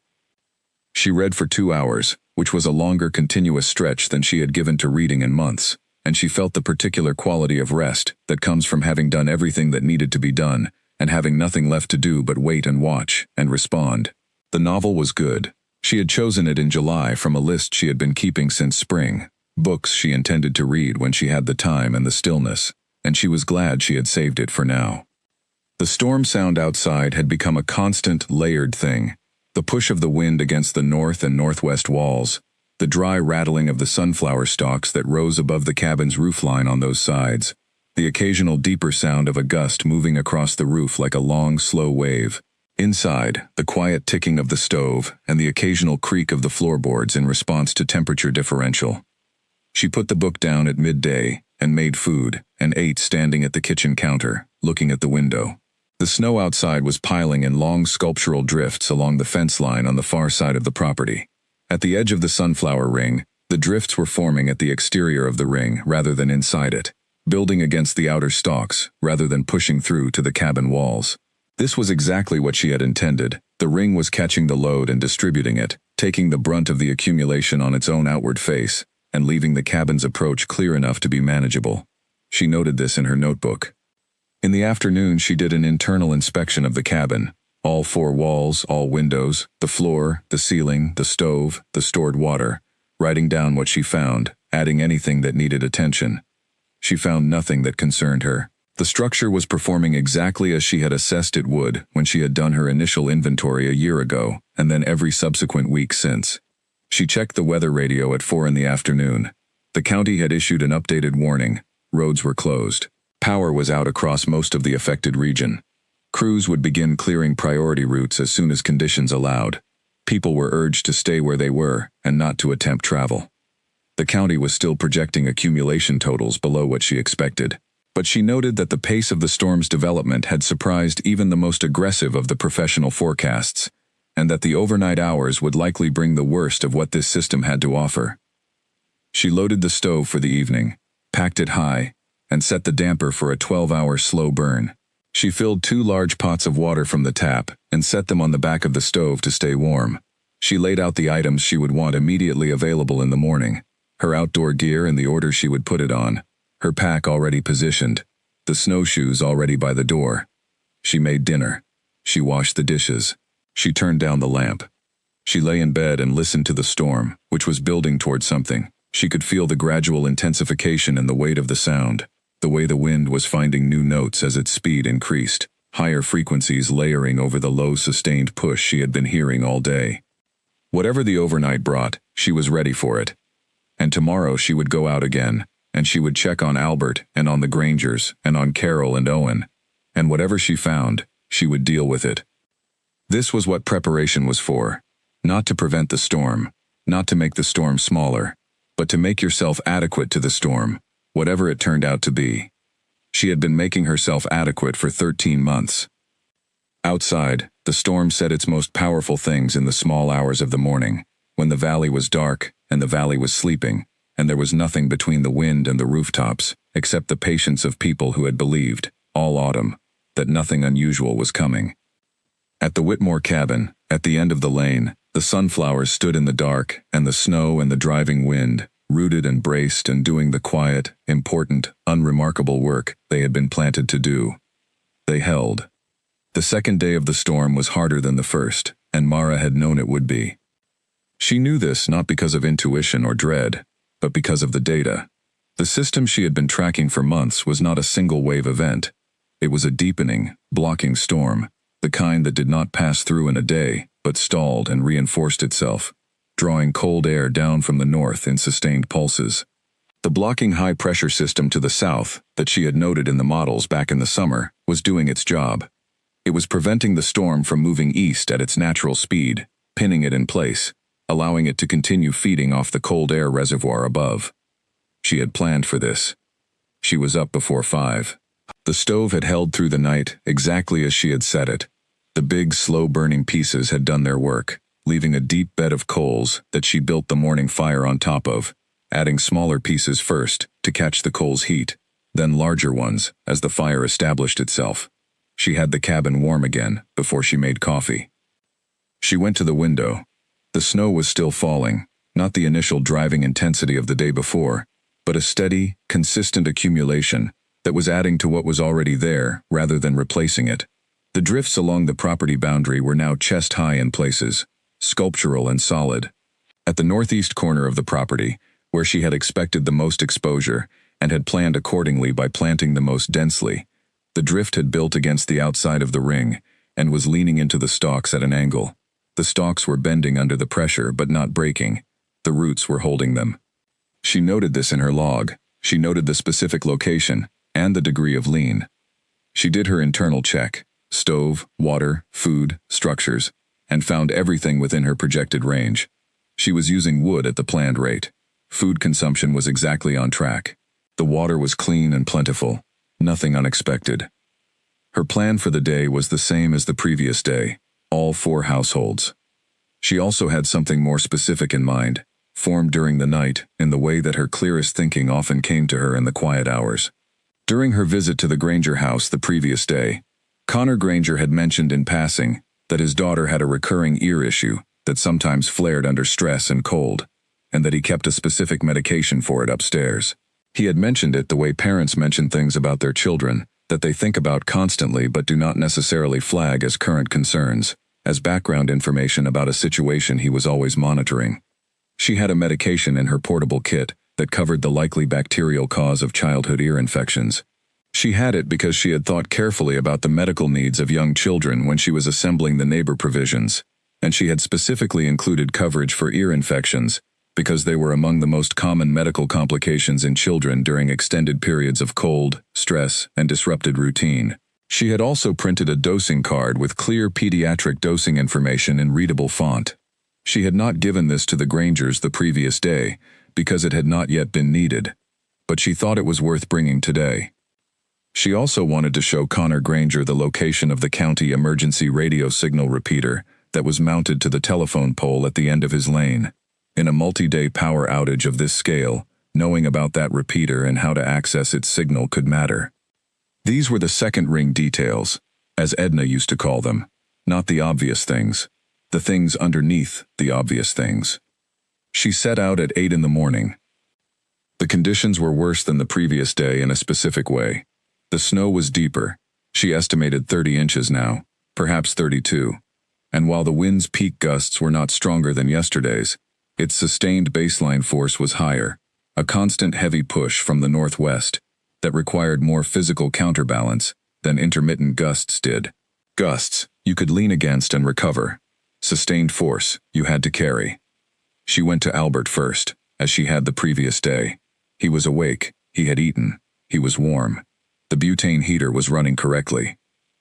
She read for 2 hours, which was a longer continuous stretch than she had given to reading in months, and she felt the particular quality of rest that comes from having done everything that needed to be done, and having nothing left to do but wait and watch, and respond. The novel was good. She had chosen it in July from a list she had been keeping since spring, books she intended to read when she had the time and the stillness, and she was glad she had saved it for now. The storm sound outside had become a constant, layered thing. The push of the wind against the north and northwest walls, the dry rattling of the sunflower stalks that rose above the cabin's roofline on those sides, the occasional deeper sound of a gust moving across the roof like a long, slow wave. Inside, the quiet ticking of the stove and the occasional creak of the floorboards in response to temperature differential. She put the book down at midday and made food and ate standing at the kitchen counter, looking at the window. The snow outside was piling in long sculptural drifts along the fence line on the far side of the property. At the edge of the sunflower ring, the drifts were forming at the exterior of the ring rather than inside it, building against the outer stalks rather than pushing through to the cabin walls. This was exactly what she had intended. The ring was catching the load and distributing it, taking the brunt of the accumulation on its own outward face, and leaving the cabin's approach clear enough to be manageable. She noted this in her notebook. In the afternoon, she did an internal inspection of the cabin. All 4 walls, all windows, the floor, the ceiling, the stove, the stored water, writing down what she found, adding anything that needed attention. She found nothing that concerned her. The structure was performing exactly as she had assessed it would when she had done her initial inventory a year ago, and then every subsequent week since. She checked the weather radio at 4 in the afternoon. The county had issued an updated warning. Roads were closed. Power was out across most of the affected region. Crews would begin clearing priority routes as soon as conditions allowed. People were urged to stay where they were and not to attempt travel. The county was still projecting accumulation totals below what she expected, but she noted that the pace of the storm's development had surprised even the most aggressive of the professional forecasts, and that the overnight hours would likely bring the worst of what this system had to offer. She loaded the stove for the evening, packed it high, and set the damper for a 12-hour slow burn. She filled 2 large pots of water from the tap and set them on the back of the stove to stay warm. She laid out the items she would want immediately available in the morning, her outdoor gear in the order she would put it on, her pack already positioned, the snowshoes already by the door. She made dinner. She washed the dishes. She turned down the lamp. She lay in bed and listened to the storm, which was building toward something. She could feel the gradual intensification and the weight of the sound, the way the wind was finding new notes as its speed increased, higher frequencies layering over the low sustained push she had been hearing all day. Whatever the overnight brought, she was ready for it. And tomorrow she would go out again, and she would check on Albert and on the Grangers and on Carol and Owen. And whatever she found, she would deal with it. This was what preparation was for. Not to prevent the storm, not to make the storm smaller, but to make yourself adequate to the storm, whatever it turned out to be. She had been making herself adequate for 13 months. Outside, the storm said its most powerful things in the small hours of the morning, when the valley was dark and the valley was sleeping, and there was nothing between the wind and the rooftops, except the patience of people who had believed, all autumn, that nothing unusual was coming. At the Whitmore cabin, at the end of the lane, the sunflowers stood in the dark, and the snow and the driving wind, rooted and braced and doing the quiet, important, unremarkable work they had been planted to do. They held. The second day of the storm was harder than the first, and Mara had known it would be. She knew this not because of intuition or dread, but because of the data. The system she had been tracking for months was not a single wave event. It was a deepening, blocking storm, the kind that did not pass through in a day, but stalled and reinforced itself, drawing cold air down from the north in sustained pulses. The blocking high-pressure system to the south, that she had noted in the models back in the summer, was doing its job. It was preventing the storm from moving east at its natural speed, pinning it in place, allowing it to continue feeding off the cold air reservoir above. She had planned for this. She was up before 5. The stove had held through the night exactly as she had set it. The big, slow-burning pieces had done their work, leaving a deep bed of coals that she built the morning fire on top of, adding smaller pieces first to catch the coals' heat, then larger ones as the fire established itself. She had the cabin warm again before she made coffee. She went to the window. The snow was still falling, not the initial driving intensity of the day before, but a steady, consistent accumulation that was adding to what was already there rather than replacing it. The drifts along the property boundary were now chest-high in places, sculptural and solid. At the northeast corner of the property, where she had expected the most exposure and had planned accordingly by planting the most densely, the drift had built against the outside of the ring and was leaning into the stalks at an angle. The stalks were bending under the pressure but not breaking. The roots were holding them. She noted this in her log. She noted the specific location and the degree of lean. She did her internal check: stove, water, food, structures, and found everything within her projected range. She was using wood at the planned rate. Food consumption was exactly on track. The water was clean and plentiful. Nothing unexpected. Her plan for the day was the same as the previous day, all 4 households. She also had something more specific in mind, formed during the night in the way that her clearest thinking often came to her in the quiet hours. During her visit to the Granger house the previous day, Connor Granger had mentioned in passing that his daughter had a recurring ear issue that sometimes flared under stress and cold, and that he kept a specific medication for it upstairs. He had mentioned it the way parents mention things about their children that they think about constantly but do not necessarily flag as current concerns, as background information about a situation he was always monitoring. She had a medication in her portable kit that covered the likely bacterial cause of childhood ear infections. She had it because she had thought carefully about the medical needs of young children when she was assembling the neighbor provisions, and she had specifically included coverage for ear infections because they were among the most common medical complications in children during extended periods of cold, stress, and disrupted routine. She had also printed a dosing card with clear pediatric dosing information in readable font. She had not given this to the Grangers the previous day because it had not yet been needed, but she thought it was worth bringing today. She also wanted to show Connor Granger the location of the county emergency radio signal repeater that was mounted to the telephone pole at the end of his lane. In a multi-day power outage of this scale, knowing about that repeater and how to access its signal could matter. These were the second-ring details, as Edna used to call them, not the obvious things, the things underneath the obvious things. She set out at 8 in the morning. The conditions were worse than the previous day in a specific way. The snow was deeper. She estimated 30 inches now, perhaps 32. And while the wind's peak gusts were not stronger than yesterday's, its sustained baseline force was higher, a constant heavy push from the northwest that required more physical counterbalance than intermittent gusts did. Gusts you could lean against and recover. Sustained force, you had to carry. She went to Albert first, as she had the previous day. He was awake, he had eaten, he was warm. The butane heater was running correctly.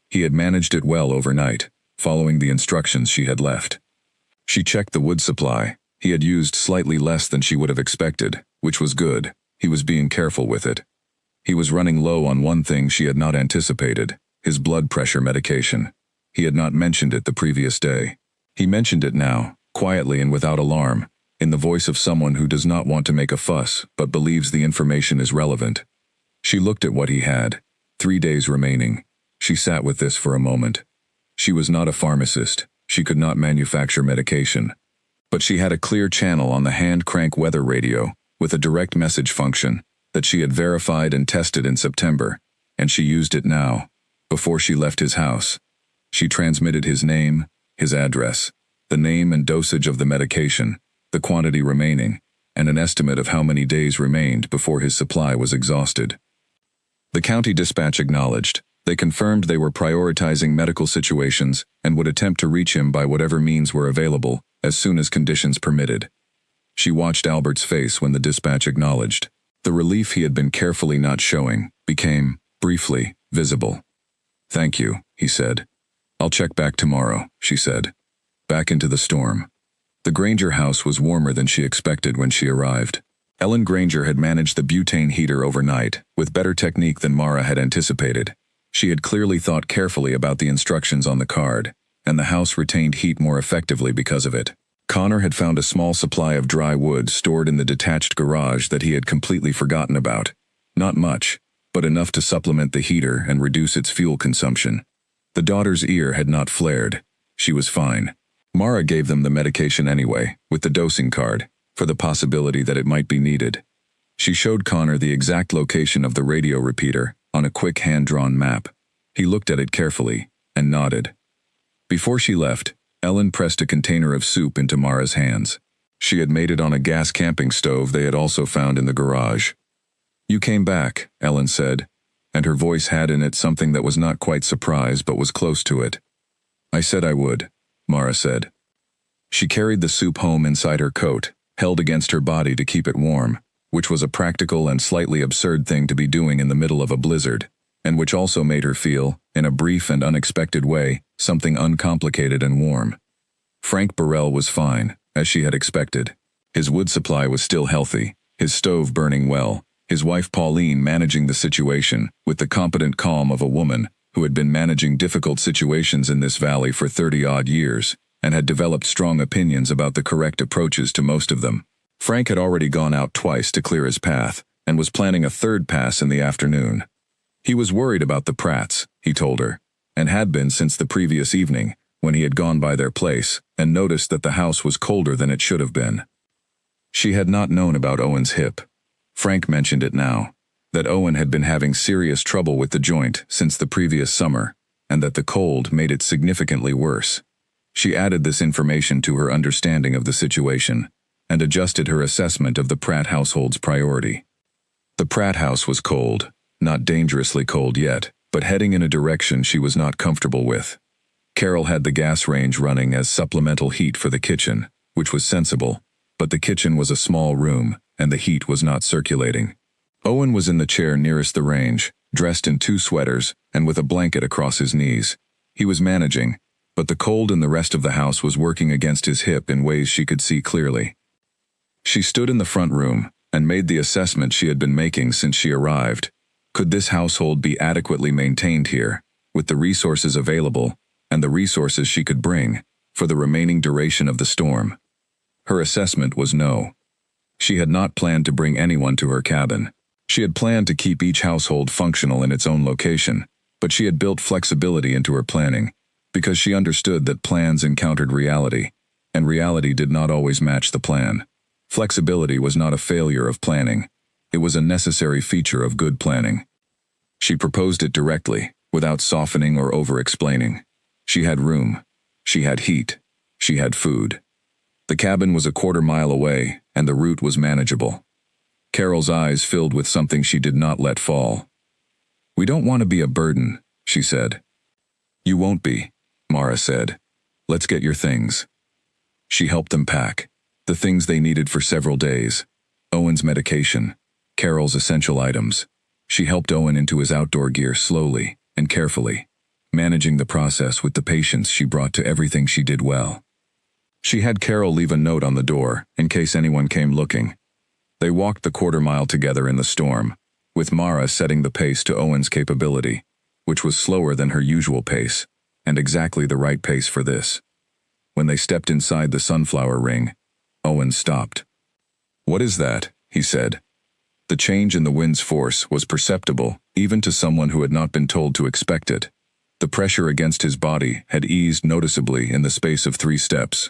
He had managed it well overnight, following the instructions she had left. She checked the wood supply. He had used slightly less than she would have expected, which was good. He was being careful with it. He was running low on one thing she had not anticipated, his blood pressure medication. He had not mentioned it the previous day. He mentioned it now, quietly and without alarm, in the voice of someone who does not want to make a fuss but believes the information is relevant. She looked at what he had. 3 days remaining. She sat with this for a moment. She was not a pharmacist. She could not manufacture medication. But she had a clear channel on the hand-crank weather radio, with a direct message function, that she had verified and tested in September, and she used it now, before she left his house. She transmitted his name, his address, the name and dosage of the medication, the quantity remaining, and an estimate of how many days remained before his supply was exhausted. The county dispatch acknowledged. They confirmed they were prioritizing medical situations and would attempt to reach him by whatever means were available, as soon as conditions permitted. She watched Albert's face when the dispatch acknowledged. The relief he had been carefully not showing became, briefly, visible. "Thank you," he said. "I'll check back tomorrow," she said. Back into the storm. The Granger house was warmer than she expected when she arrived. Ellen Granger had managed the butane heater overnight, with better technique than Mara had anticipated. She had clearly thought carefully about the instructions on the card, and the house retained heat more effectively because of it. Connor had found a small supply of dry wood stored in the detached garage that he had completely forgotten about. Not much, but enough to supplement the heater and reduce its fuel consumption. The daughter's ear had not flared. She was fine. Mara gave them the medication anyway, with the dosing card, for the possibility that it might be needed. She showed Connor the exact location of the radio repeater on a quick hand-drawn map. He looked at it carefully and nodded. Before she left, Ellen pressed a container of soup into Mara's hands. She had made it on a gas camping stove they had also found in the garage. "You came back," Ellen said, and her voice had in it something that was not quite surprise but was close to it. "I said I would," Mara said. She carried the soup home inside her coat, held against her body to keep it warm, which was a practical and slightly absurd thing to be doing in the middle of a blizzard, and which also made her feel, in a brief and unexpected way, something uncomplicated and warm. Frank Burrell was fine, as she had expected. His wood supply was still healthy, his stove burning well, his wife Pauline managing the situation with the competent calm of a woman who had been managing difficult situations in this valley for 30-odd years, and had developed strong opinions about the correct approaches to most of them. Frank had already gone out twice to clear his path, and was planning a third pass in the afternoon. He was worried about the Pratts, he told her, and had been since the previous evening, when he had gone by their place, and noticed that the house was colder than it should have been. She had not known about Owen's hip. Frank mentioned it now, that Owen had been having serious trouble with the joint since the previous summer, and that the cold made it significantly worse. She added this information to her understanding of the situation, and adjusted her assessment of the Pratt household's priority. The Pratt house was cold, not dangerously cold yet, but heading in a direction she was not comfortable with. Carol had the gas range running as supplemental heat for the kitchen, which was sensible, but the kitchen was a small room, and the heat was not circulating. Owen was in the chair nearest the range, dressed in 2 sweaters, and with a blanket across his knees. He was managing, but the cold in the rest of the house was working against his hip in ways she could see clearly. She stood in the front room, and made the assessment she had been making since she arrived. Could this household be adequately maintained here, with the resources available, and the resources she could bring, for the remaining duration of the storm? Her assessment was no. She had not planned to bring anyone to her cabin. She had planned to keep each household functional in its own location, but she had built flexibility into her planning, because she understood that plans encountered reality, and reality did not always match the plan. Flexibility was not a failure of planning. It was a necessary feature of good planning. She proposed it directly, without softening or over-explaining. She had room. She had heat. She had food. The cabin was a quarter-mile away, and the route was manageable. Carol's eyes filled with something she did not let fall. "We don't want to be a burden," she said. "You won't be," Mara said. Let's get your things. She helped them pack. The things they needed for several days. Owen's medication. Carol's essential items. She helped Owen into his outdoor gear slowly and carefully, managing the process with the patience she brought to everything she did well. She had Carol leave a note on the door in case anyone came looking. They walked the quarter-mile together in the storm, with Mara setting the pace to Owen's capability, which was slower than her usual pace, and exactly the right pace for this. When they stepped inside the sunflower ring, Owen stopped. "What is that?" he said. The change in the wind's force was perceptible, even to someone who had not been told to expect it. The pressure against his body had eased noticeably in the space of 3 steps.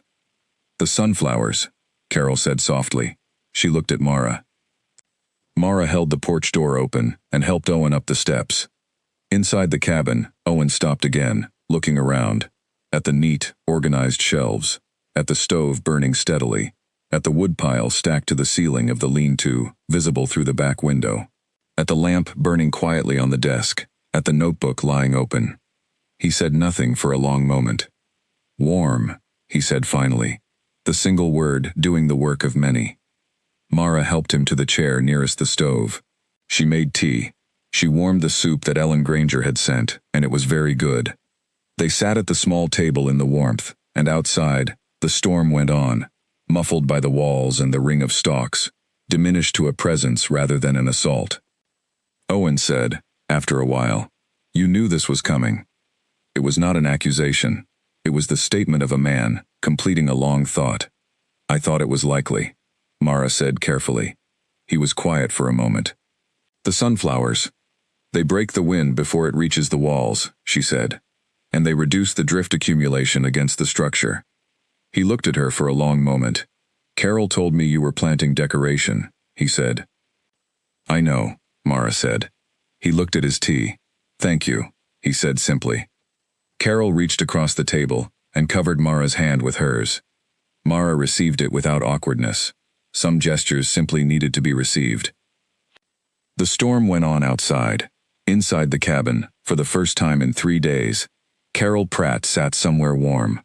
"The sunflowers," Carol said softly. She looked at Mara. Mara held the porch door open and helped Owen up the steps. Inside the cabin, Owen stopped again, looking around, at the neat, organized shelves, at the stove burning steadily, at the woodpile stacked to the ceiling of the lean-to, visible through the back window, at the lamp burning quietly on the desk, at the notebook lying open. He said nothing for a long moment. "Warm," he said finally, the single word doing the work of many. Mara helped him to the chair nearest the stove. She made tea. She warmed the soup that Ellen Granger had sent, and it was very good. They sat at the small table in the warmth, and outside, the storm went on, muffled by the walls and the ring of stalks, diminished to a presence rather than an assault. Owen said, after a while, "You knew this was coming." It was not an accusation. It was the statement of a man, completing a long thought. "I thought it was likely," Mara said carefully. He was quiet for a moment. "The sunflowers. They break the wind before it reaches the walls," she said, "and they reduce the drift accumulation against the structure." He looked at her for a long moment. "Carol told me you were planting decoration," he said. "I know," Mara said. He looked at his tea. "Thank you," he said simply. Carol reached across the table and covered Mara's hand with hers. Mara received it without awkwardness. Some gestures simply needed to be received. The storm went on outside. Inside the cabin, for the first time in 3 days, Carol Pratt sat somewhere warm.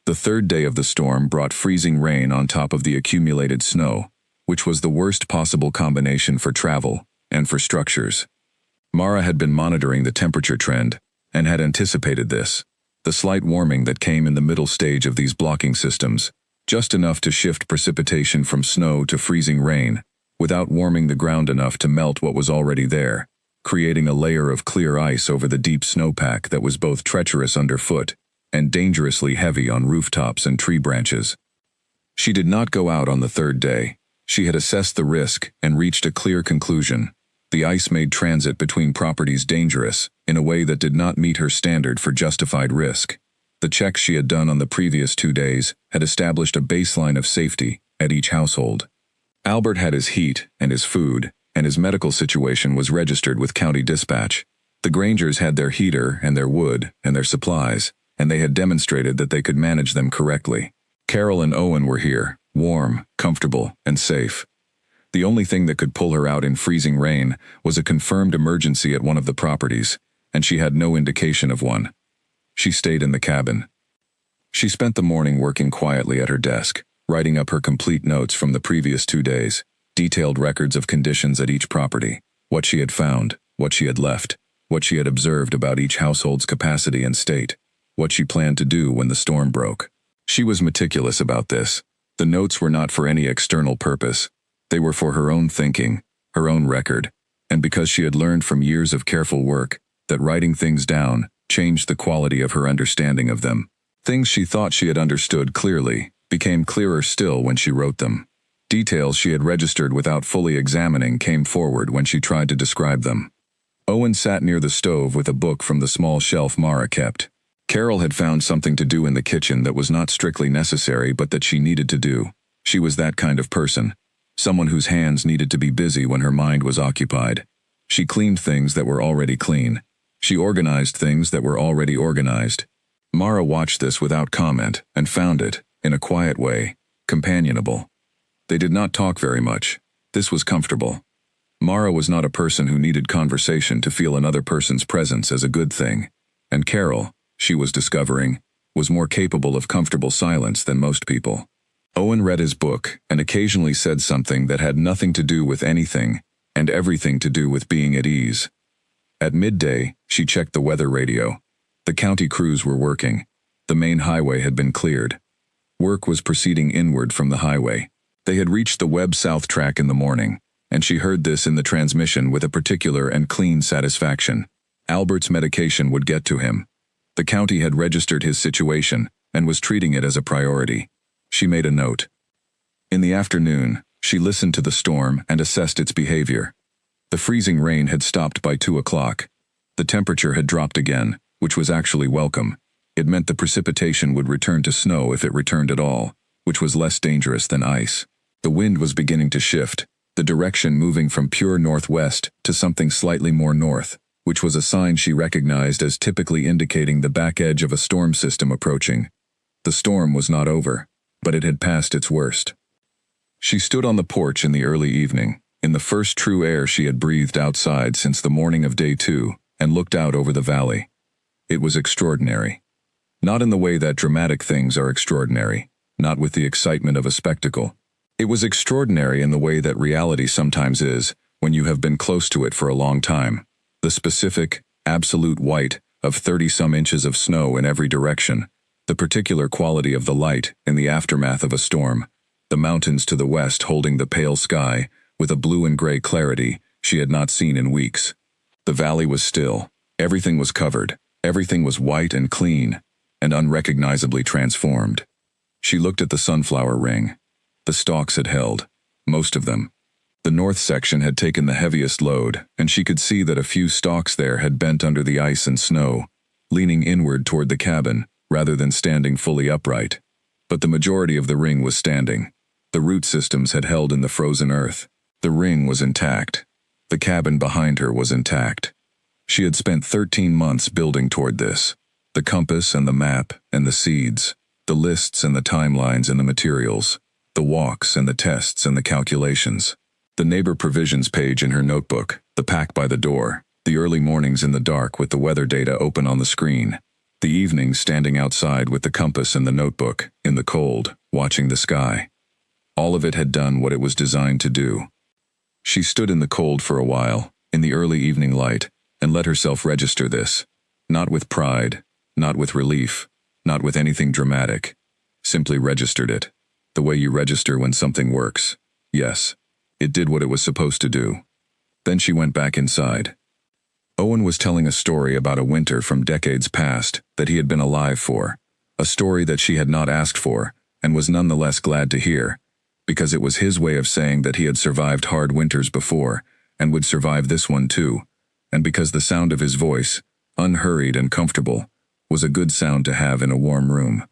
The 3rd day of the storm brought freezing rain on top of the accumulated snow, which was the worst possible combination for travel and for structures. Mara had been monitoring the temperature trend and had anticipated this, the slight warming that came in the middle stage of these blocking systems, just enough to shift precipitation from snow to freezing rain, without warming the ground enough to melt what was already there, creating a layer of clear ice over the deep snowpack that was both treacherous underfoot and dangerously heavy on rooftops and tree branches. She did not go out on the 3rd day. She had assessed the risk and reached a clear conclusion. The ice made transit between properties dangerous in a way that did not meet her standard for justified risk. The checks she had done on the previous 2 days had established a baseline of safety at each household. Albert had his heat and his food, and his medical situation was registered with County Dispatch. The Grangers had their heater and their wood and their supplies, and they had demonstrated that they could manage them correctly. Carol and Owen were here, warm, comfortable, and safe. The only thing that could pull her out in freezing rain was a confirmed emergency at one of the properties, and she had no indication of one. She stayed in the cabin. She spent the morning working quietly at her desk, writing up her complete notes from the previous 2 days, detailed records of conditions at each property, what she had found, what she had left, what she had observed about each household's capacity and state, what she planned to do when the storm broke. She was meticulous about this. The notes were not for any external purpose. They were for her own thinking, her own record, and because she had learned from years of careful work that writing things down changed the quality of her understanding of them. Things she thought she had understood clearly became clearer still when she wrote them. Details she had registered without fully examining came forward when she tried to describe them. Owen sat near the stove with a book from the small shelf Mara kept. Carol had found something to do in the kitchen that was not strictly necessary but that she needed to do. She was that kind of person. Someone whose hands needed to be busy when her mind was occupied. She cleaned things that were already clean. She organized things that were already organized. Mara watched this without comment and found it, in a quiet way, companionable. They did not talk very much. This was comfortable. Mara was not a person who needed conversation to feel another person's presence as a good thing. And Carol, she was discovering, was more capable of comfortable silence than most people. Owen read his book and occasionally said something that had nothing to do with anything and everything to do with being at ease. At midday, she checked the weather radio. The county crews were working. The main highway had been cleared. Work was proceeding inward from the highway. They had reached the Webb South track in the morning, and she heard this in the transmission with a particular and clean satisfaction. Albert's medication would get to him. The county had registered his situation and was treating it as a priority. She made a note. In the afternoon, she listened to the storm and assessed its behavior. The freezing rain had stopped by 2 o'clock. The temperature had dropped again, which was actually welcome. It meant the precipitation would return to snow if it returned at all, which was less dangerous than ice. The wind was beginning to shift, the direction moving from pure northwest to something slightly more north, which was a sign she recognized as typically indicating the back edge of a storm system approaching. The storm was not over, but it had passed its worst. She stood on the porch in the early evening, in the first true air she had breathed outside since the morning of day 2, and looked out over the valley. It was extraordinary. Not in the way that dramatic things are extraordinary, not with the excitement of a spectacle. It was extraordinary in the way that reality sometimes is, when you have been close to it for a long time. The specific, absolute white of 30-some inches of snow in every direction, the particular quality of the light in the aftermath of a storm, the mountains to the west holding the pale sky with a blue and gray clarity she had not seen in weeks. The valley was still. Everything was covered. Everything was white and clean, and unrecognizably transformed. She looked at the sunflower ring. The stalks had held, most of them. The north section had taken the heaviest load, and she could see that a few stalks there had bent under the ice and snow, leaning inward toward the cabin, rather than standing fully upright. But the majority of the ring was standing. The root systems had held in the frozen earth. The ring was intact. The cabin behind her was intact. She had spent 13 months building toward this. The compass and the map and the seeds, the lists and the timelines and the materials, the walks and the tests and the calculations. The neighbor provisions page in her notebook, the pack by the door, the early mornings in the dark with the weather data open on the screen, the evenings standing outside with the compass and the notebook, in the cold, watching the sky. All of it had done what it was designed to do. She stood in the cold for a while, in the early evening light, and let herself register this. Not with pride, not with relief, not with anything dramatic. Simply registered it. The way you register when something works. Yes, it did what it was supposed to do. Then she went back inside. Owen was telling a story about a winter from decades past that he had been alive for. A story that she had not asked for, and was nonetheless glad to hear, because it was his way of saying that he had survived hard winters before, and would survive this one too, and because the sound of his voice, unhurried and comfortable, was a good sound to have in a warm room.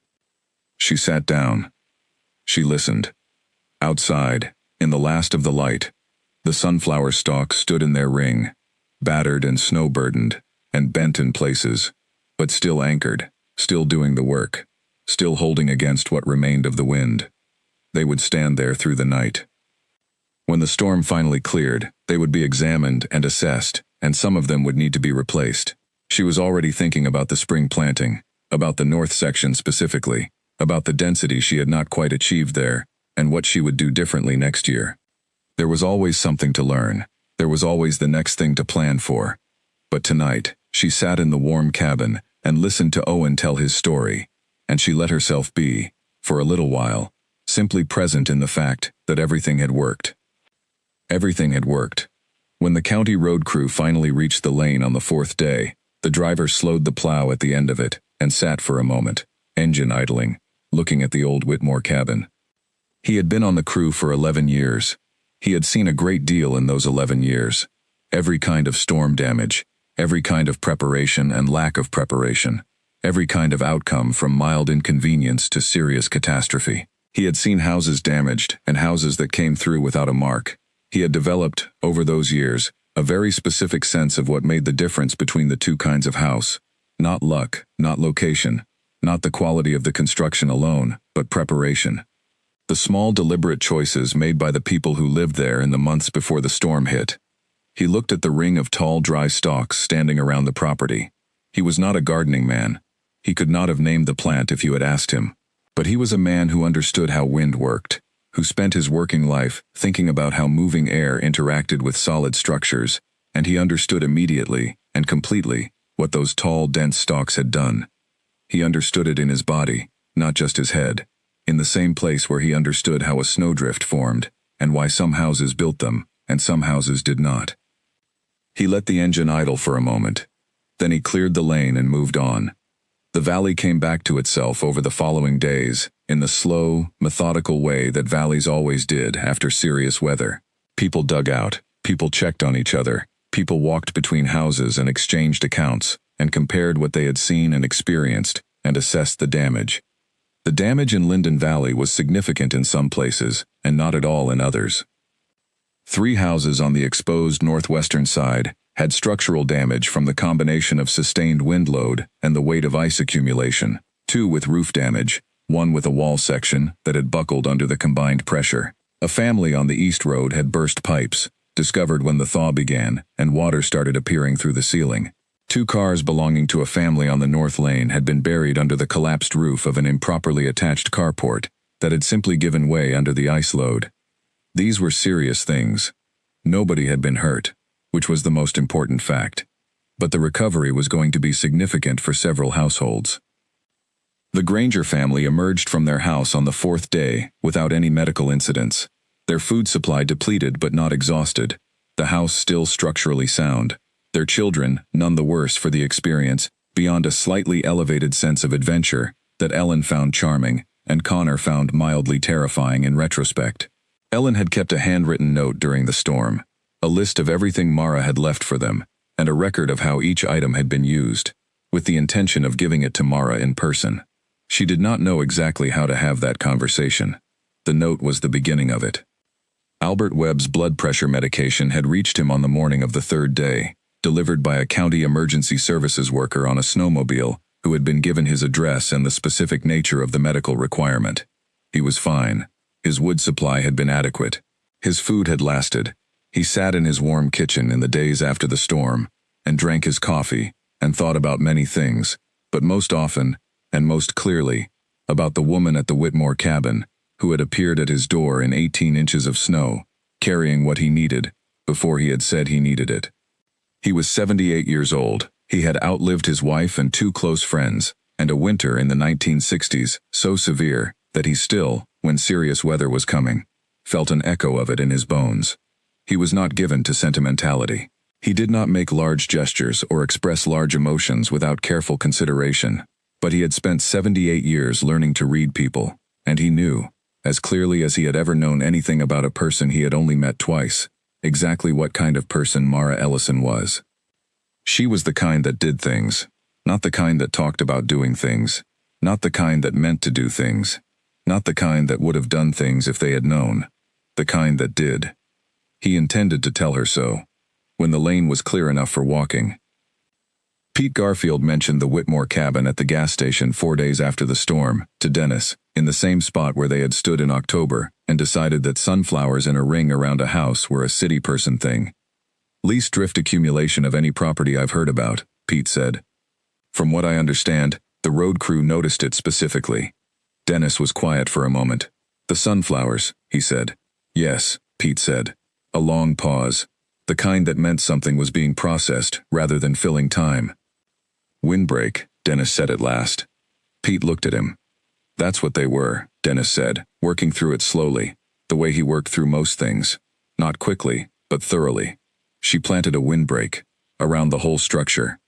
She sat down. She listened. Outside, in the last of the light, the sunflower stalks stood in their ring, battered and snow-burdened, and bent in places, but still anchored, still doing the work, still holding against what remained of the wind. They would stand there through the night. When the storm finally cleared, they would be examined and assessed, and some of them would need to be replaced. She was already thinking about the spring planting, about the north section specifically, about the density she had not quite achieved there, and what she would do differently next year. There was always something to learn. There was always the next thing to plan for. But tonight, she sat in the warm cabin and listened to Owen tell his story, and she let herself be, for a little while, simply present in the fact that everything had worked. Everything had worked. When the county road crew finally reached the lane on the 4th day, the driver slowed the plow at the end of it and sat for a moment, engine idling, looking at the old Whitmore cabin. He had been on the crew for 11 years. He had seen a great deal in those 11 years. Every kind of storm damage, every kind of preparation and lack of preparation, every kind of outcome from mild inconvenience to serious catastrophe. He had seen houses damaged and houses that came through without a mark. He had developed, over those years, a very specific sense of what made the difference between the two kinds of house. Not luck, not location, not the quality of the construction alone, but preparation. The small deliberate choices made by the people who lived there in the months before the storm hit. He looked at the ring of tall dry stalks standing around the property. He was not a gardening man. He could not have named the plant if you had asked him. But he was a man who understood how wind worked, who spent his working life thinking about how moving air interacted with solid structures, and he understood immediately and completely what those tall, dense stalks had done. He understood it in his body, not just his head, in the same place where he understood how a snowdrift formed, and why some houses built them, and some houses did not. He let the engine idle for a moment. Then he cleared the lane and moved on. The valley came back to itself over the following days, in the slow, methodical way that valleys always did after serious weather. People dug out, people checked on each other, people walked between houses and exchanged accounts, and compared what they had seen and experienced, and assessed the damage. The damage in Linden Valley was significant in some places, and not at all in others. 3 houses on the exposed northwestern side had structural damage from the combination of sustained wind load and the weight of ice accumulation, 2 with roof damage, 1 with a wall section that had buckled under the combined pressure. A family on the east road had burst pipes, discovered when the thaw began, and water started appearing through the ceiling. 2 cars belonging to a family on the north lane had been buried under the collapsed roof of an improperly attached carport that had simply given way under the ice load. These were serious things. Nobody had been hurt, which was the most important fact. But the recovery was going to be significant for several households. The Granger family emerged from their house on the 4th day without any medical incidents. Their food supply depleted but not exhausted. The house still structurally sound. Their children none the worse for the experience, beyond a slightly elevated sense of adventure that Ellen found charming and Connor found mildly terrifying in retrospect. Ellen had kept a handwritten note during the storm, a list of everything Mara had left for them, and a record of how each item had been used, with the intention of giving it to Mara in person. She did not know exactly how to have that conversation. The note was the beginning of it. Albert Webb's blood pressure medication had reached him on the morning of the 3rd day, delivered by a county emergency services worker on a snowmobile who had been given his address and the specific nature of the medical requirement. He was fine. His wood supply had been adequate. His food had lasted. He sat in his warm kitchen in the days after the storm, and drank his coffee, and thought about many things, but most often, and most clearly, about the woman at the Whitmore cabin, who had appeared at his door in 18 inches of snow, carrying what he needed, before he had said he needed it. He was 78 years old. He had outlived his wife and 2 close friends, and a winter in the 1960s so severe that he still, when serious weather was coming, felt an echo of it in his bones. He was not given to sentimentality. He did not make large gestures or express large emotions without careful consideration, but he had spent 78 years learning to read people, and he knew, as clearly as he had ever known anything about a person he had only met twice, exactly what kind of person Mara Ellison was. She was the kind that did things, not the kind that talked about doing things, not the kind that meant to do things, not the kind that would have done things if they had known, the kind that did. He intended to tell her so, when the lane was clear enough for walking. Pete Garfield mentioned the Whitmore cabin at the gas station 4 days after the storm, to Dennis, in the same spot where they had stood in October, and decided that sunflowers in a ring around a house were a city person thing. Least drift accumulation of any property I've heard about, Pete said. From what I understand, the road crew noticed it specifically. Dennis was quiet for a moment. The sunflowers, he said. Yes, Pete said. A long pause. The kind that meant something was being processed, rather than filling time. Windbreak, Dennis said at last. Pete looked at him. That's what they were, Dennis said, working through it slowly, the way he worked through most things. Not quickly, but thoroughly. She planted a windbreak, around the whole structure.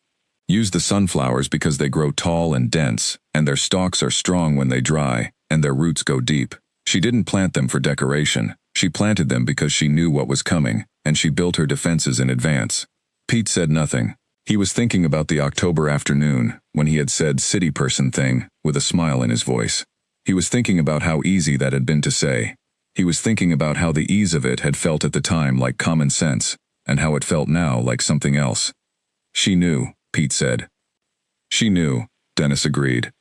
Use the sunflowers because they grow tall and dense, and their stalks are strong when they dry, and their roots go deep. She didn't plant them for decoration. She planted them because she knew what was coming, and she built her defenses in advance. Pete said nothing. He was thinking about the October afternoon, when he had said city person thing, with a smile in his voice. He was thinking about how easy that had been to say. He was thinking about how the ease of it had felt at the time like common sense, and how it felt now like something else. She knew, Pete said. She knew, Dennis agreed.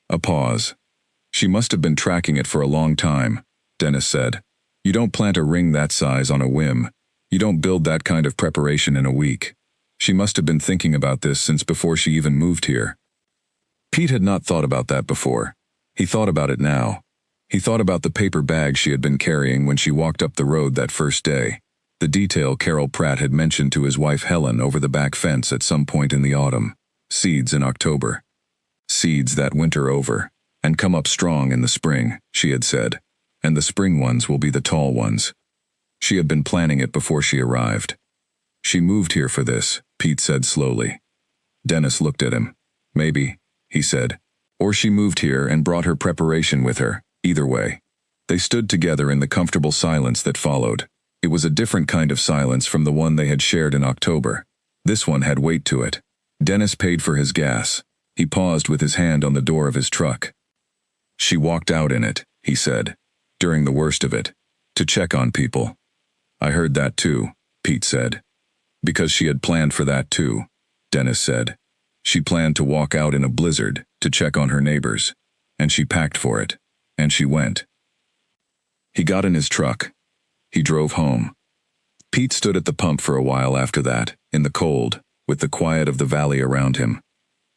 A pause. She must have been tracking it for a long time, Dennis said. You don't plant a ring that size on a whim. You don't build that kind of preparation in a week. She must have been thinking about this since before she even moved here. Pete had not thought about that before. He thought about it now. He thought about the paper bag she had been carrying when she walked up the road that first day. The detail Carol Pratt had mentioned to his wife Helen over the back fence at some point in the autumn. Seeds in October. Seeds that winter over, and come up strong in the spring, she had said. And the spring ones will be the tall ones. She had been planning it before she arrived. She moved here for this, Pete said slowly. Dennis looked at him. Maybe, he said. Or she moved here and brought her preparation with her. Either way. They stood together in the comfortable silence that followed. It was a different kind of silence from the one they had shared in October. This one had weight to it. Dennis paid for his gas. He paused with his hand on the door of his truck. She walked out in it, he said, during the worst of it, to check on people. I heard that too, Pete said. Because she had planned for that too, Dennis said. She planned to walk out in a blizzard to check on her neighbors, and she packed for it, and she went. He got in his truck. He drove home. Pete stood at the pump for a while after that, in the cold, with the quiet of the valley around him.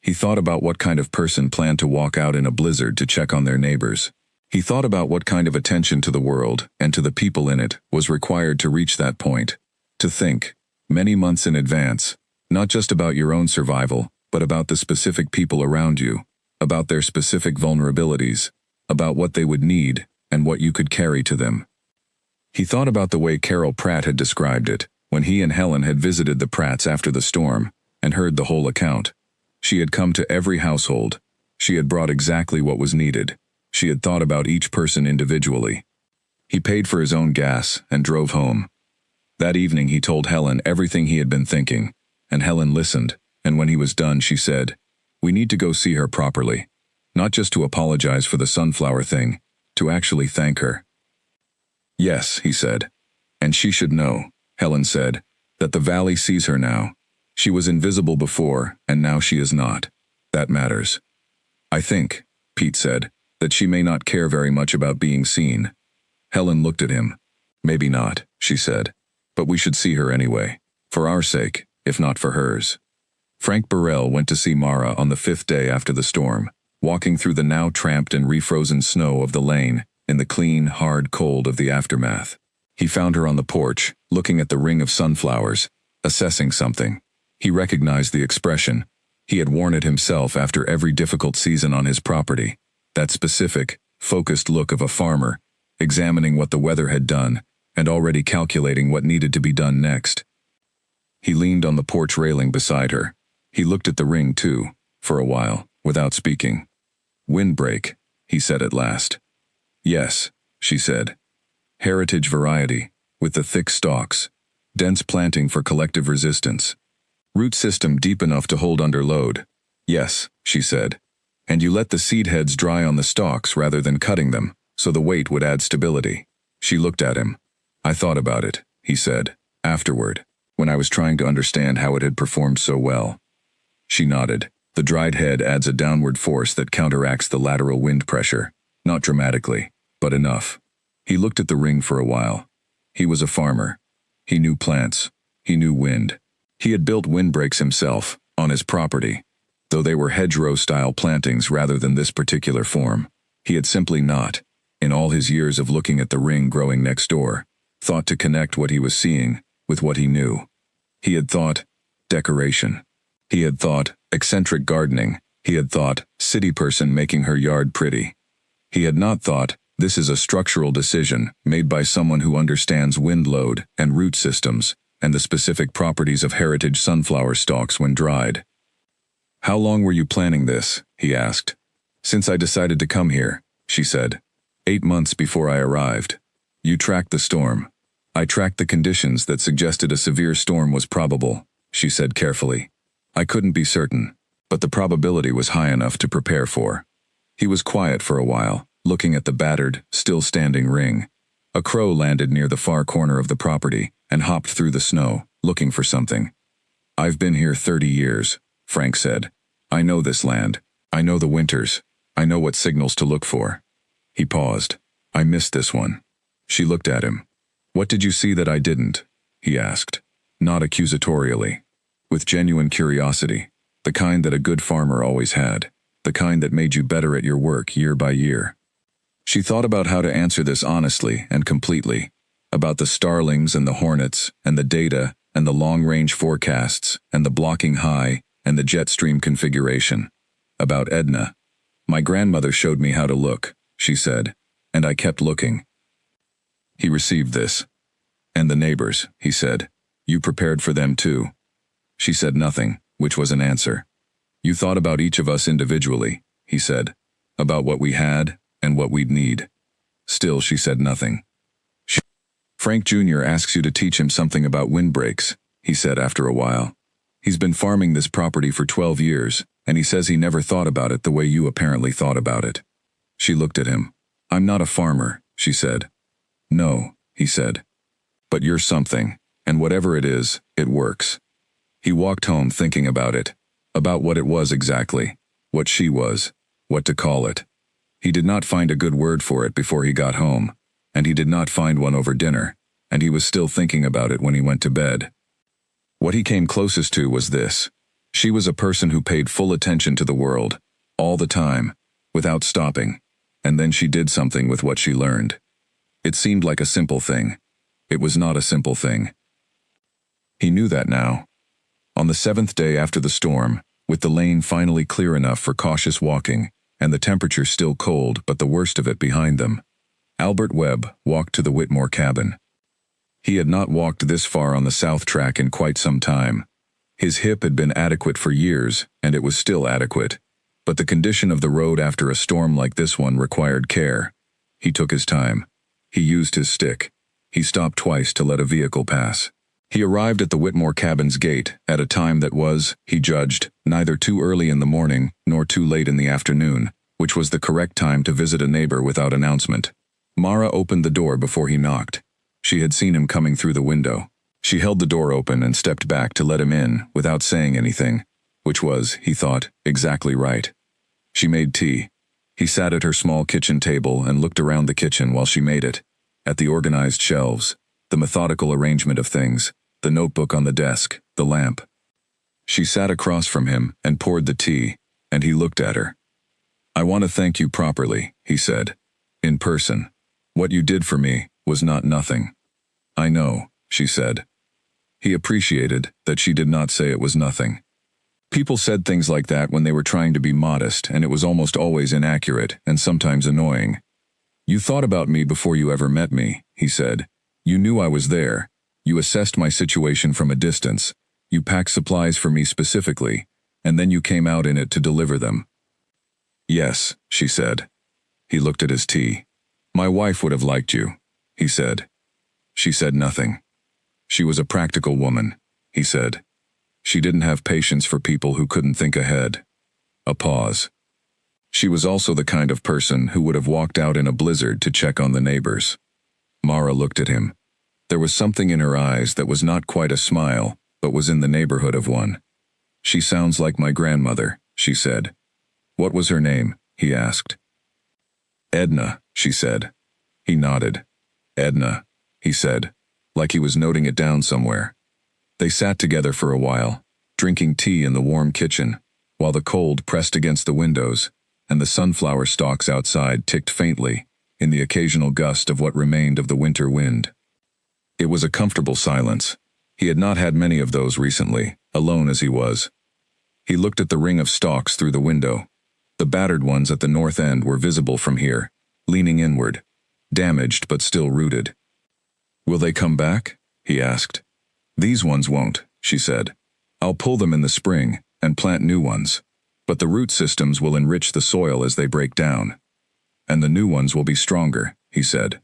He thought about what kind of person planned to walk out in a blizzard to check on their neighbors. He thought about what kind of attention to the world and to the people in it was required to reach that point. To think, many months in advance, not just about your own survival, but about the specific people around you, about their specific vulnerabilities, about what they would need and what you could carry to them. He thought about the way Carol Pratt had described it, when he and Helen had visited the Pratts after the storm, and heard the whole account. She had come to every household. She had brought exactly what was needed. She had thought about each person individually. He paid for his own gas and drove home. That evening he told Helen everything he had been thinking, and Helen listened, and when he was done she said, "We need to go see her properly. Not just to apologize for the sunflower thing, to actually thank her." "Yes," he said. "And she should know," Helen said, "that the valley sees her now. She was invisible before, and now she is not. That matters." "I think," Pete said, "that she may not care very much about being seen." Helen looked at him. "Maybe not," she said. "But we should see her anyway. For our sake, if not for hers." Frank Burrell went to see Mara on the 5th day after the storm, walking through the now tramped and refrozen snow of the lane, in the clean, hard cold of the aftermath. He found her on the porch, looking at the ring of sunflowers, assessing something. He recognized the expression. He had worn it himself after every difficult season on his property. That specific, focused look of a farmer, examining what the weather had done, and already calculating what needed to be done next. He leaned on the porch railing beside her. He looked at the ring too, for a while, without speaking. "Windbreak," he said at last. "Yes," she said. "Heritage variety, with the thick stalks. Dense planting for collective resistance. Root system deep enough to hold under load." "Yes," she said. "And you let the seed heads dry on the stalks rather than cutting them, so the weight would add stability." She looked at him. "I thought about it," he said, afterward, when I was trying to understand how it had performed so well. She nodded. The dried head adds a downward force that counteracts the lateral wind pressure. Not dramatically, but enough. He looked at the ring for a while. He was a farmer. He knew plants. He knew wind. He had built windbreaks himself, on his property. Though they were hedgerow-style plantings rather than this particular form, he had simply not, in all his years of looking at the ring growing next door, thought to connect what he was seeing with what he knew. He had thought, decoration. He had thought, eccentric gardening. He had thought, city person making her yard pretty. He had not thought, this is a structural decision made by someone who understands wind load and root systems and the specific properties of heritage sunflower stalks when dried. "How long were you planning this?" he asked. "Since I decided to come here," she said. 8 months before I arrived. You tracked the storm. I tracked the conditions that suggested a severe storm was probable, she said carefully. I couldn't be certain, but the probability was high enough to prepare for. He was quiet for a while, looking at the battered, still-standing ring. A crow landed near the far corner of the property and hopped through the snow, looking for something. "I've been here 30 years, Frank said. "I know this land. I know the winters. I know what signals to look for." He paused. "I missed this one." She looked at him. "What did you see that I didn't?" he asked. Not accusatorially. With genuine curiosity, the kind that a good farmer always had. the kind that made you better at your work year by year. She thought about how to answer this honestly and completely, about the Starlings and the Hornets, and the data, and the long-range forecasts, and the blocking high, and the jet stream configuration. About Edna. My grandmother showed me how to look, she said, and I kept looking. He received this. And the neighbors, he said. You prepared for them too. She said nothing, which was an answer. You thought about each of us individually, he said, about what we had and what we'd need. Still, she said nothing. Frank Jr. asks you to teach him something about windbreaks, he said after a while. He's been farming this property for 12 years, and he says he never thought about it the way you apparently thought about it. She looked at him. I'm not a farmer, she said. No, he said. But you're something, and whatever it is, it works. He walked home thinking about it, about what it was exactly, what she was, what to call it. He did not find a good word for it before he got home, and he did not find one over dinner, and he was still thinking about it when he went to bed. What he came closest to was this. She was a person who paid full attention to the world, all the time, without stopping, and then she did something with what she learned. It seemed like a simple thing. It was not a simple thing. He knew that now. On the 7th day after the storm, with the lane finally clear enough for cautious walking, and the temperature still cold but the worst of it behind them, Albert Webb walked to the Whitmore cabin. He had not walked this far on the South Track in quite some time. His hip had been adequate for years, and it was still adequate. But the condition of the road after a storm like this one required care. He took his time. He used his stick. He stopped twice to let a vehicle pass. He arrived at the Whitmore cabin's gate at a time that was, he judged, neither too early in the morning nor too late in the afternoon, which was the correct time to visit a neighbor without announcement. Mara opened the door before he knocked. She had seen him coming through the window. She held the door open and stepped back to let him in without saying anything, which was, he thought, exactly right. She made tea. He sat at her small kitchen table and looked around the kitchen while she made it, at the organized shelves, the methodical arrangement of things, the notebook on the desk, the lamp. She sat across from him and poured the tea, and he looked at her. I want to thank you properly, he said, in person. What you did for me was not nothing. I know, she said. He appreciated that she did not say it was nothing. People said things like that when they were trying to be modest, and it was almost always inaccurate and sometimes annoying. You thought about me before you ever met me, he said. You knew I was there. You assessed my situation from a distance. You packed supplies for me specifically, and then you came out in it to deliver them. Yes, she said. He looked at his tea. My wife would have liked you, he said. She said nothing. She was a practical woman, he said. She didn't have patience for people who couldn't think ahead. A pause. She was also the kind of person who would have walked out in a blizzard to check on the neighbors. Mara looked at him. There was something in her eyes that was not quite a smile, but was in the neighborhood of one. She sounds like my grandmother, she said. What was her name? He asked. Edna, she said. He nodded. Edna, he said, like he was noting it down somewhere. They sat together for a while, drinking tea in the warm kitchen, while the cold pressed against the windows, and the sunflower stalks outside ticked faintly, in the occasional gust of what remained of the winter wind. It was a comfortable silence. He had not had many of those recently, alone as he was. He looked at the ring of stalks through the window. The battered ones at the north end were visible from here, leaning inward, damaged but still rooted. Will they come back? He asked. These ones won't, she said. I'll pull them in the spring and plant new ones, but the root systems will enrich the soil as they break down. And the new ones will be stronger, he said.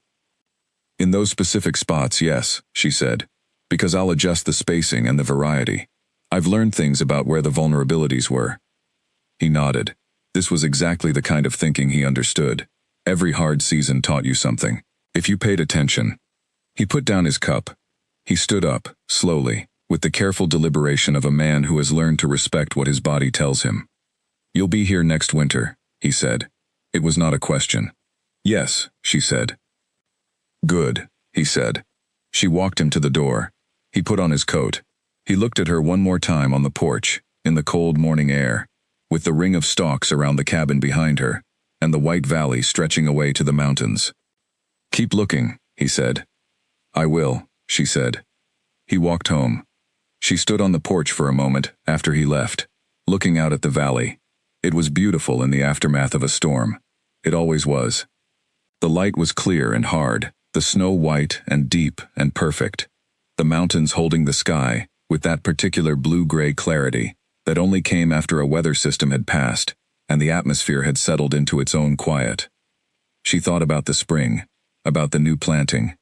In those specific spots, yes, she said, because I'll adjust the spacing and the variety. I've learned things about where the vulnerabilities were. He nodded. This was exactly the kind of thinking he understood. Every hard season taught you something, if you paid attention. He put down his cup. He stood up, slowly, with the careful deliberation of a man who has learned to respect what his body tells him. You'll be here next winter, he said. It was not a question. Yes, she said. Good, he said. She walked him to the door. He put on his coat. He looked at her one more time on the porch, in the cold morning air. with the ring of stalks around the cabin behind her, and the white valley stretching away to the mountains. "Keep looking," he said. "I will," she said. He walked home. She stood on the porch for a moment after he left, looking out at the valley. It was beautiful in the aftermath of a storm. It always was. The light was clear and hard, the snow white and deep and perfect. The mountains holding the sky, with that particular blue-gray clarity that only came after a weather system had passed, and the atmosphere had settled into its own quiet. She thought about the spring, about the new planting,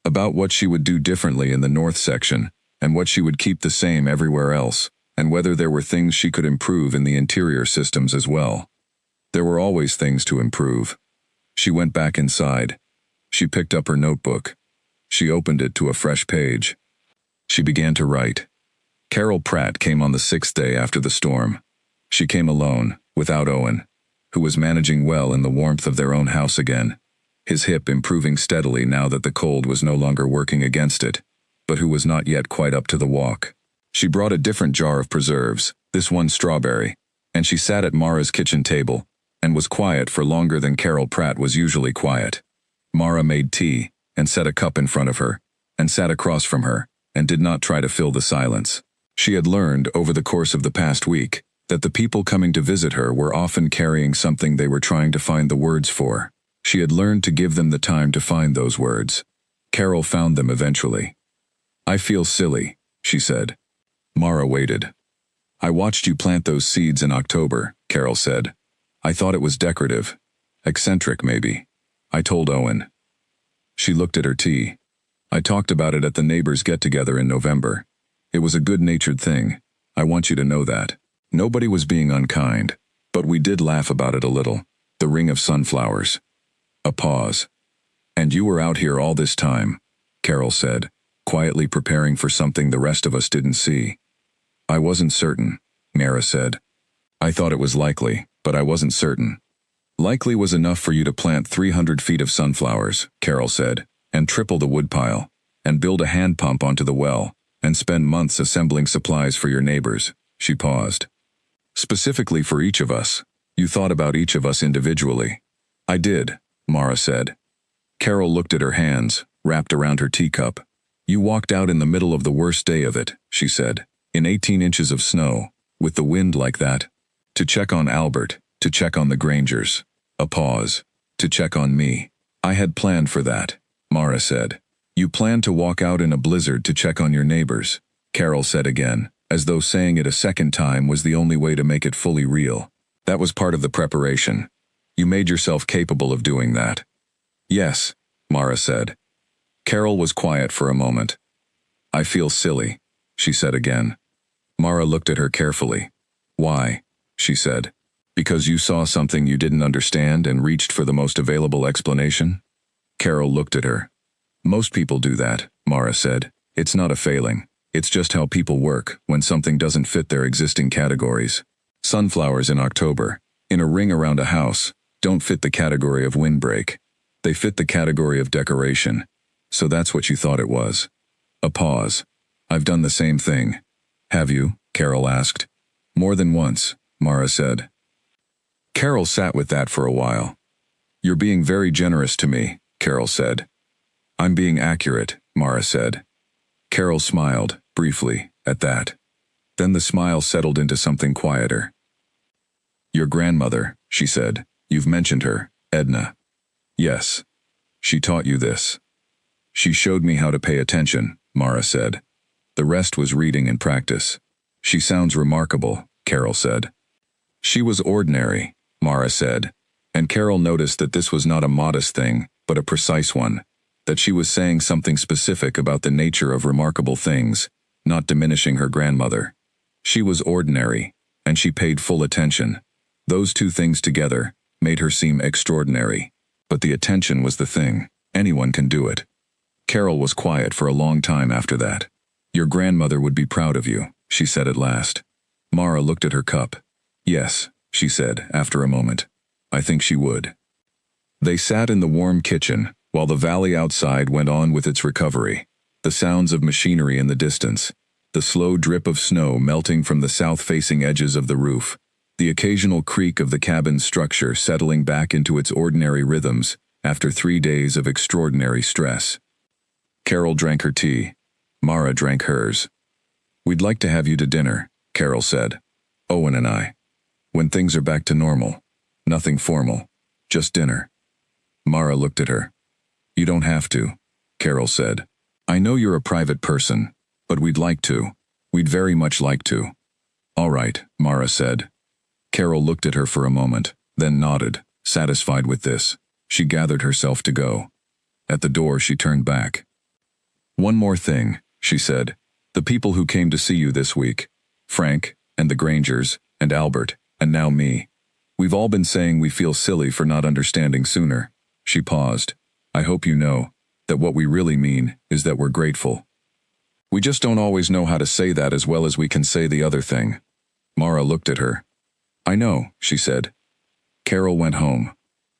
about what she would do differently in the north section, and what she would keep the same everywhere else, and whether there were things she could improve in the interior systems as well. There were always things to improve. She went back inside. She picked up her notebook. She opened it to a fresh page. She began to write. Carol Pratt came on the 6th day after the storm. She came alone, without Owen, who was managing well in the warmth of their own house again, his hip improving steadily now that the cold was no longer working against it, but who was not yet quite up to the walk. She brought a different jar of preserves, this one strawberry, and she sat at Mara's kitchen table, and was quiet for longer than Carol Pratt was usually quiet. Mara made tea, and set a cup in front of her, and sat across from her, and did not try to fill the silence. She had learned, over the course of the past week, that the people coming to visit her were often carrying something they were trying to find the words for. She had learned to give them the time to find those words. Carol found them eventually. "I feel silly," she said. Mara waited. "I watched you plant those seeds in October," Carol said. "I thought it was decorative. Eccentric, maybe. I told Owen." She looked at her tea. "I talked about it at the neighbors' get-together in November. It was a good-natured thing. I want you to know that. Nobody was being unkind, but we did laugh about it a little. The ring of sunflowers." A pause. "And you were out here all this time," Carol said, quietly preparing for something the rest of us didn't see. "I wasn't certain," Mara said. "I thought it was likely, but I wasn't certain." "Likely was enough for you to plant 300 feet of sunflowers," Carol said, "and triple the woodpile, and build a hand pump onto the well, and spend months assembling supplies for your neighbors." She paused. "Specifically for each of us. You thought about each of us individually." "I did," Mara said. Carol looked at her hands, wrapped around her teacup. "You walked out in the middle of the worst day of it," she said, "in 18 inches of snow, with the wind like that, to check on Albert, to check on the Grangers." A pause. "To check on me. I had planned for that," Mara said. "You planned to walk out in a blizzard to check on your neighbors," Carol said again, as though saying it a second time was the only way to make it fully real. "That was part of the preparation. You made yourself capable of doing that." "Yes," Mara said. Carol was quiet for a moment. "I feel silly," she said again. Mara looked at her carefully. "Why?" she said. "Because you saw something you didn't understand and reached for the most available explanation?" Carol looked at her. "Most people do that," Mara said. "It's not a failing. It's just how people work when something doesn't fit their existing categories. Sunflowers in October, in a ring around a house, don't fit the category of windbreak. They fit the category of decoration. So that's what you thought it was." A pause. "I've done the same thing." "Have you?" Carol asked. "More than once," Mara said. Carol sat with that for a while. "You're being very generous to me," Carol said. "I'm being accurate," Mara said. Carol smiled, briefly, at that. Then the smile settled into something quieter. "Your grandmother," she said. "You've mentioned her, Edna." "Yes. She taught you this." "She showed me how to pay attention," Mara said. "The rest was reading and practice." "She sounds remarkable," Carol said. "She was ordinary," Mara said, and Carol noticed that this was not a modest thing, but a precise one, that she was saying something specific about the nature of remarkable things, not diminishing her grandmother. She was ordinary, and she paid full attention. Those two things together made her seem extraordinary, but the attention was the thing. Anyone can do it. Carol was quiet for a long time after that. "Your grandmother would be proud of you," she said at last. Mara looked at her cup. "Yes," she said after a moment. "I think she would." They sat in the warm kitchen, while the valley outside went on with its recovery, the sounds of machinery in the distance, the slow drip of snow melting from the south-facing edges of the roof, the occasional creak of the cabin's structure settling back into its ordinary rhythms after 3 days of extraordinary stress. Carol drank her tea. Mara drank hers. "We'd like to have you to dinner," Carol said. "Owen and I. When things are back to normal. Nothing formal. Just dinner." Mara looked at her. "You don't have to," Carol said. "I know you're a private person, but we'd like to. We'd very much like to." "All right," Mara said. Carol looked at her for a moment, then nodded, satisfied with this. She gathered herself to go. At the door she turned back. "One more thing," she said. "The people who came to see you this week, Frank, and the Grangers, and Albert, and now me. We've all been saying we feel silly for not understanding sooner." She paused. "I hope you know that what we really mean is that we're grateful. We just don't always know how to say that as well as we can say the other thing." Mara looked at her. "I know," she said. Carol went home.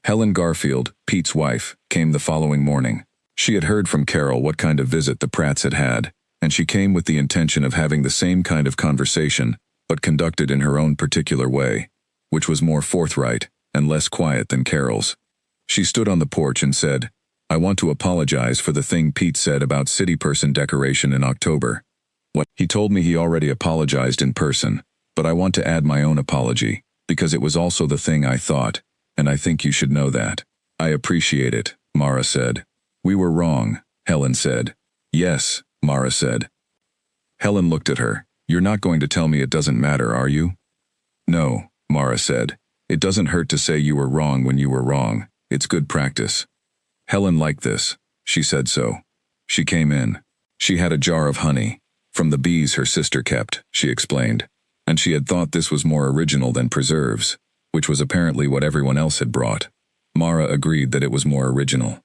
Helen Garfield, Pete's wife, came the following morning. She had heard from Carol what kind of visit the Pratts had had, and she came with the intention of having the same kind of conversation, but conducted in her own particular way, which was more forthright and less quiet than Carol's. She stood on the porch and said, "I want to apologize for the thing Pete said about city person decoration in October. He told me he already apologized in person, but I want to add my own apology, because it was also the thing I thought, and I think you should know that." "I appreciate it," Mara said. "We were wrong," Helen said. "Yes," Mara said. Helen looked at her. "You're not going to tell me it doesn't matter, are you?" "No," Mara said. "It doesn't hurt to say you were wrong when you were wrong. It's good practice." Helen liked this. She said so. She came in. She had a jar of honey, from the bees her sister kept, she explained, and she had thought this was more original than preserves, which was apparently what everyone else had brought. Mara agreed that it was more original.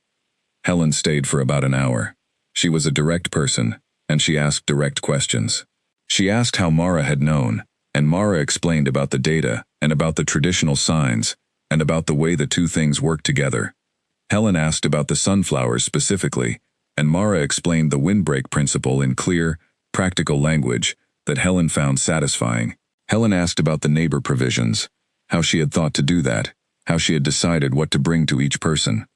Helen stayed for about an hour. She was a direct person, and she asked direct questions. She asked how Mara had known, and Mara explained about the data, and about the traditional signs, and about the way the two things work together. Helen asked about the sunflowers specifically, and Mara explained the windbreak principle in clear, practical language that Helen found satisfying. Helen asked about the neighbor provisions, how she had thought to do that, how she had decided what to bring to each person.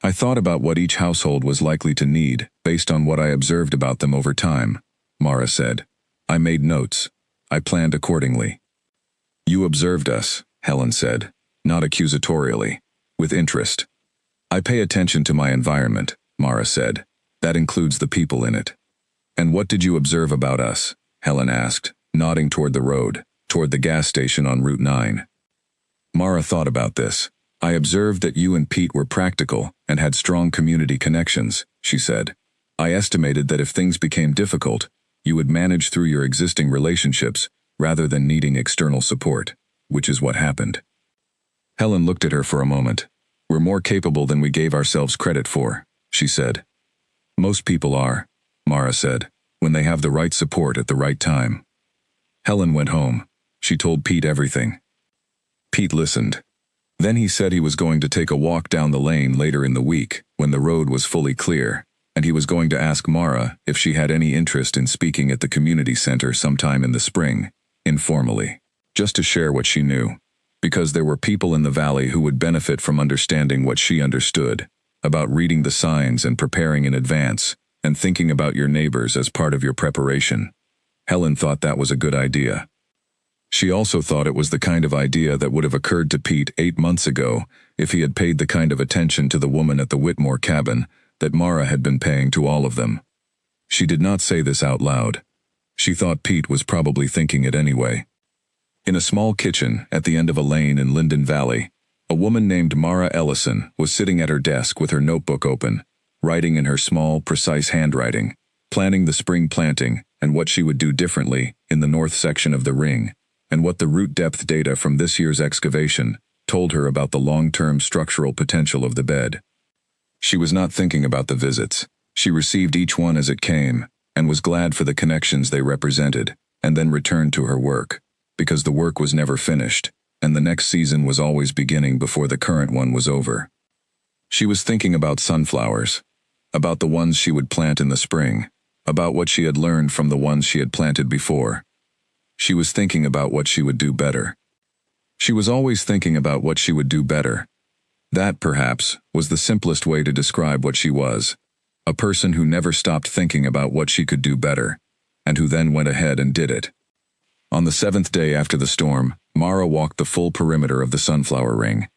"I thought about what each household was likely to need, based on what I observed about them over time," Mara said. "I made notes. I planned accordingly." "You observed us," Helen said, not accusatorially, with interest. "I pay attention to my environment," Mara said. "That includes the people in it." "And what did you observe about us?" Helen asked, nodding toward the road, toward the gas station on Route 9. Mara thought about this. "I observed that you and Pete were practical and had strong community connections," she said. "I estimated that if things became difficult, you would manage through your existing relationships rather than needing external support, which is what happened." Helen looked at her for a moment. "We're more capable than we gave ourselves credit for," she said. "Most people are," Mara said, "when they have the right support at the right time." Helen went home. She told Pete everything. Pete listened. Then he said he was going to take a walk down the lane later in the week, when the road was fully clear, and he was going to ask Mara if she had any interest in speaking at the community center sometime in the spring, informally, just to share what she knew, because there were people in the valley who would benefit from understanding what she understood, about reading the signs and preparing in advance, and thinking about your neighbors as part of your preparation. Helen thought that was a good idea. She also thought it was the kind of idea that would have occurred to Pete 8 months ago if he had paid the kind of attention to the woman at the Whitmore cabin that Mara had been paying to all of them. She did not say this out loud. She thought Pete was probably thinking it anyway. In a small kitchen at the end of a lane in Linden Valley, a woman named Mara Ellison was sitting at her desk with her notebook open, writing in her small, precise handwriting, planning the spring planting and what she would do differently in the north section of the ring, and what the root depth data from this year's excavation told her about the long-term structural potential of the bed. She was not thinking about the visits. She received each one as it came, and was glad for the connections they represented, and then returned to her work, because the work was never finished, and the next season was always beginning before the current one was over. She was thinking about sunflowers, about the ones she would plant in the spring, about what she had learned from the ones she had planted before. She was thinking about what she would do better. She was always thinking about what she would do better. That, perhaps, was the simplest way to describe what she was. A person who never stopped thinking about what she could do better, and who then went ahead and did it. On the 7th day after the storm, Mara walked the full perimeter of the sunflower ring.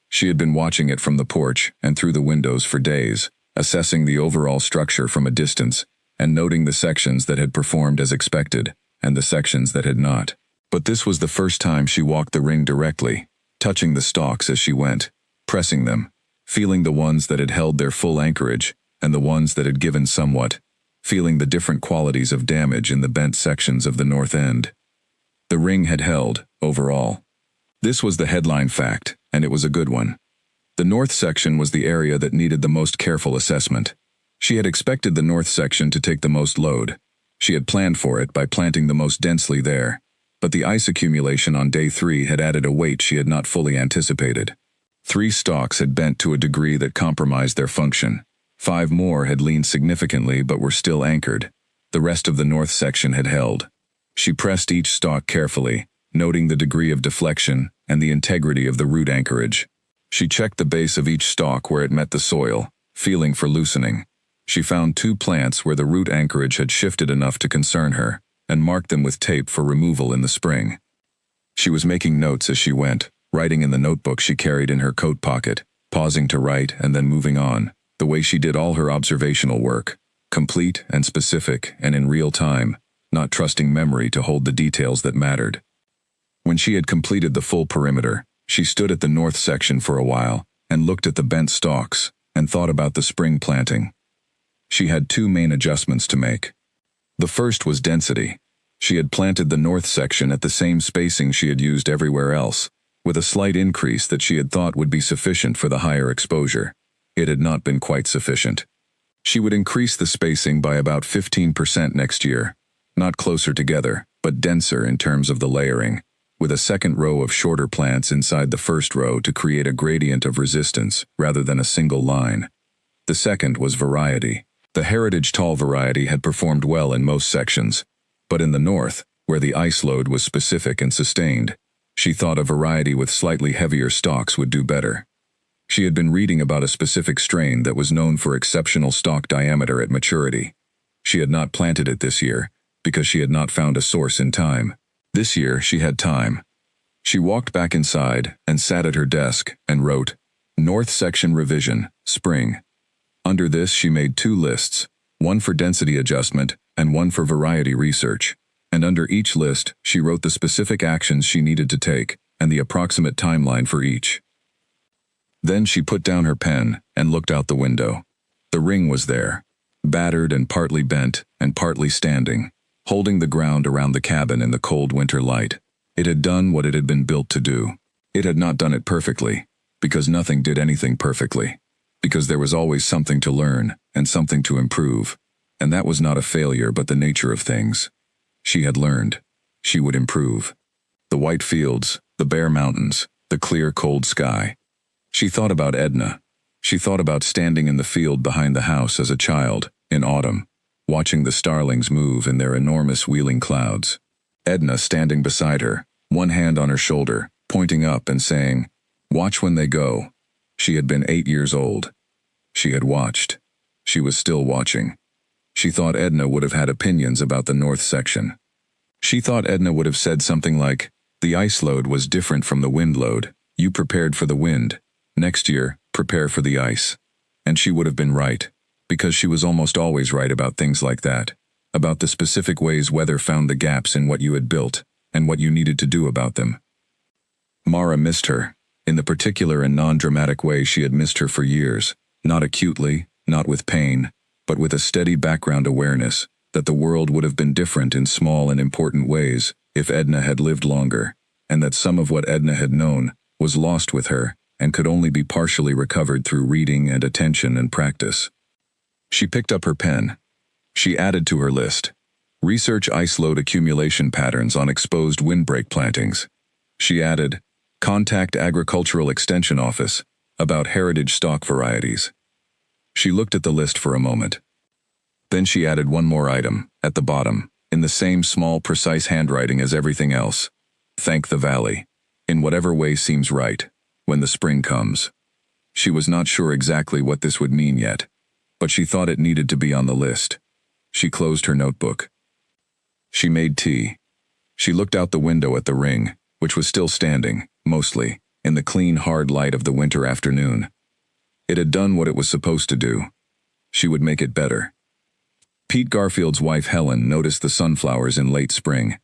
She had been watching it from the porch and through the windows for days, assessing the overall structure from a distance, and noting the sections that had performed as expected, and the sections that had not. But this was the first time she walked the ring directly, touching the stalks as she went, pressing them, feeling the ones that had held their full anchorage, and the ones that had given somewhat, feeling the different qualities of damage in the bent sections of the north end. The ring had held, overall. This was the headline fact, and it was a good one. The north section was the area that needed the most careful assessment. She had expected the north section to take the most load. She had planned for it by planting the most densely there. But the ice accumulation on day 3 had added a weight she had not fully anticipated. 3 stalks had bent to a degree that compromised their function. 5 more had leaned significantly but were still anchored. The rest of the north section had held. She pressed each stalk carefully, noting the degree of deflection and the integrity of the root anchorage. She checked the base of each stalk where it met the soil, feeling for loosening. She found 2 plants where the root anchorage had shifted enough to concern her, and marked them with tape for removal in the spring. She was making notes as she went, writing in the notebook she carried in her coat pocket, pausing to write and then moving on, the way she did all her observational work, complete and specific and in real time, not trusting memory to hold the details that mattered. When she had completed the full perimeter, she stood at the north section for a while and looked at the bent stalks and thought about the spring planting. She had 2 main adjustments to make. The first was density. She had planted the north section at the same spacing she had used everywhere else, with a slight increase that she had thought would be sufficient for the higher exposure. It had not been quite sufficient. She would increase the spacing by about 15% next year, not closer together, but denser in terms of the layering, with a second row of shorter plants inside the first row to create a gradient of resistance rather than a single line. The second was variety. The Heritage Tall variety had performed well in most sections, but in the north, where the ice load was specific and sustained, she thought a variety with slightly heavier stalks would do better. She had been reading about a specific strain that was known for exceptional stalk diameter at maturity. She had not planted it this year, because she had not found a source in time. This year she had time. She walked back inside and sat at her desk and wrote, North Section Revision, Spring. Under this she made 2 lists, one for density adjustment and one for variety research, and under each list she wrote the specific actions she needed to take and the approximate timeline for each. Then she put down her pen and looked out the window. The ring was there, battered and partly bent and partly standing, holding the ground around the cabin in the cold winter light. It had done what it had been built to do. It had not done it perfectly, because nothing did anything perfectly. Because there was always something to learn and something to improve, and that was not a failure but the nature of things. She had learned. She would improve. The white fields, the bare mountains, the clear cold sky. She thought about Edna. She thought about standing in the field behind the house as a child, in autumn, watching the starlings move in their enormous wheeling clouds. Edna standing beside her, one hand on her shoulder, pointing up and saying, "Watch when they go." She had been 8 years old. She had watched. She was still watching. She thought Edna would have had opinions about the north section. She thought Edna would have said something like, "The ice load was different from the wind load. You prepared for the wind. Next year, prepare for the ice." And she would have been right, because she was almost always right about things like that, about the specific ways weather found the gaps in what you had built, and what you needed to do about them. Mara missed her, in the particular and non-dramatic way she had missed her for years, not acutely, not with pain, but with a steady background awareness that the world would have been different in small and important ways if Edna had lived longer, and that some of what Edna had known was lost with her and could only be partially recovered through reading and attention and practice. She picked up her pen. She added to her list, "Research ice load accumulation patterns on exposed windbreak plantings." She added, "Contact Agricultural Extension Office about heritage stock varieties." She looked at the list for a moment. Then she added one more item, at the bottom, in the same small, precise handwriting as everything else. "Thank the Valley." in whatever way seems right, when the spring comes. She was not sure exactly what this would mean yet, but she thought it needed to be on the list. She closed her notebook. She made tea. She looked out the window at the ring, which was still standing, mostly, in the clean, hard light of the winter afternoon. It had done what it was supposed to do. She would make it better. Pete Garfield's wife Helen noticed the sunflowers in late spring.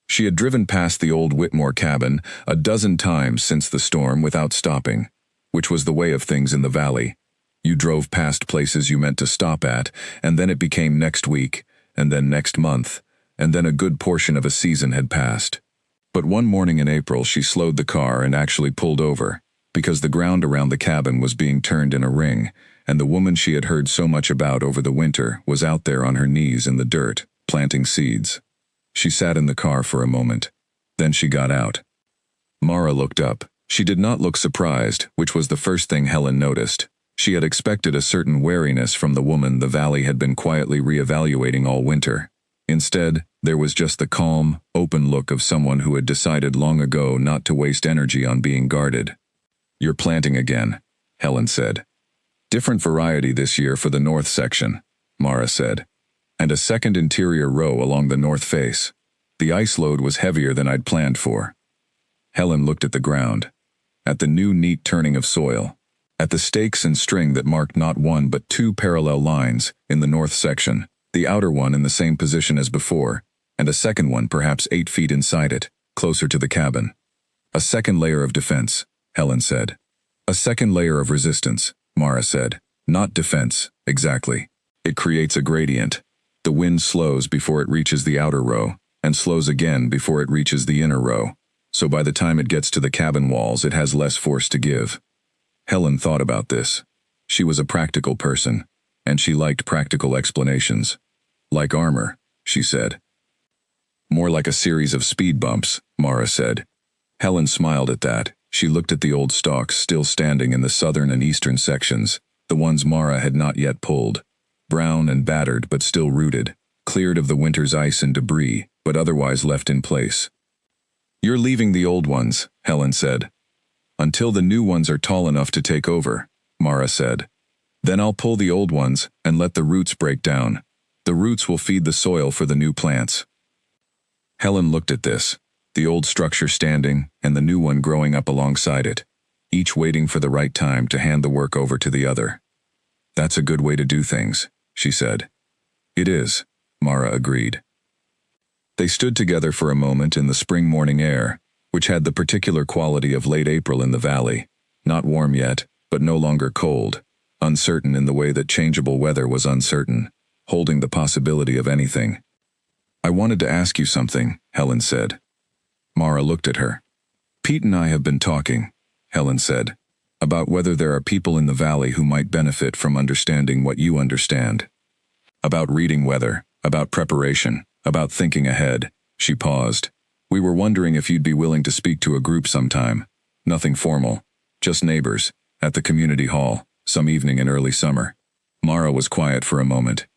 She had driven past the old Whitmore cabin a dozen times since the storm without stopping, which was the way of things in the valley. You drove past places you meant to stop at, and then it became next week, and then next month, and then a good portion of a season had passed. But one morning in April she slowed the car and actually pulled over, because the ground around the cabin was being turned in a ring, and the woman she had heard so much about over the winter was out there on her knees in the dirt, planting seeds. She sat in the car for a moment. Then she got out. Mara looked up. She did not look surprised, which was the first thing Helen noticed. She had expected a certain wariness from the woman the valley had been quietly reevaluating all winter. Instead, there was just the calm, open look of someone who had decided long ago not to waste energy on being guarded. "You're planting again," Helen said. "Different variety this year for the north section," Mara said. "And a second interior row along the north face. The ice load was heavier than I'd planned for." Helen looked at the ground, at the new neat turning of soil, at the stakes and string that marked not one but two parallel lines in the north section, the outer one in the same position as before, and a second one perhaps 8 feet inside it, closer to the cabin. "A second layer of defense," Helen said. "A second layer of resistance," Mara said. "Not defense, exactly. It creates a gradient. The wind slows before it reaches the outer row, and slows again before it reaches the inner row, so by the time it gets to the cabin walls it has less force to give." Helen thought about this. She was a practical person, and she liked practical explanations. "Like armor," she said. "More like a series of speed bumps," Mara said. Helen smiled at that. She looked at the old stalks still standing in the southern and eastern sections, the ones Mara had not yet pulled. Brown and battered but still rooted, cleared of the winter's ice and debris, but otherwise left in place. "You're leaving the old ones," Helen said. "Until the new ones are tall enough to take over," Mara said. "Then I'll pull the old ones and let the roots break down. The roots will feed the soil for the new plants." Helen looked at this, the old structure standing and the new one growing up alongside it, each waiting for the right time to hand the work over to the other. "That's a good way to do things," she said. "It is," Mara agreed. They stood together for a moment in the spring morning air, which had the particular quality of late April in the valley, not warm yet, but no longer cold, uncertain in the way that changeable weather was uncertain, holding the possibility of anything. "I wanted to ask you something," Helen said. Mara looked at her. "Pete and I have been talking," Helen said, "about whether there are people in the valley who might benefit from understanding what you understand. About reading weather, about preparation, about thinking ahead." She paused. "We were wondering if you'd be willing to speak to a group sometime. Nothing formal, just neighbors, at the community hall, some evening in early summer." Mara was quiet for a moment.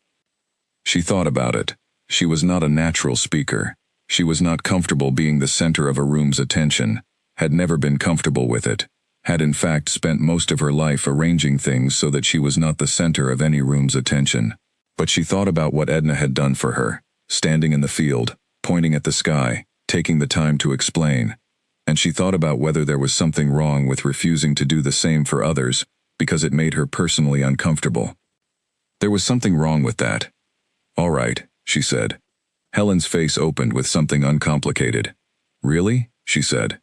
She thought about it. She was not a natural speaker. She was not comfortable being the center of a room's attention, had never been comfortable with it, had in fact spent most of her life arranging things so that she was not the center of any room's attention. But she thought about what Edna had done for her, standing in the field, pointing at the sky, taking the time to explain, and she thought about whether there was something wrong with refusing to do the same for others because it made her personally uncomfortable. There was something wrong with that. "All right," she said. Helen's face opened with something uncomplicated. "Really?" she said.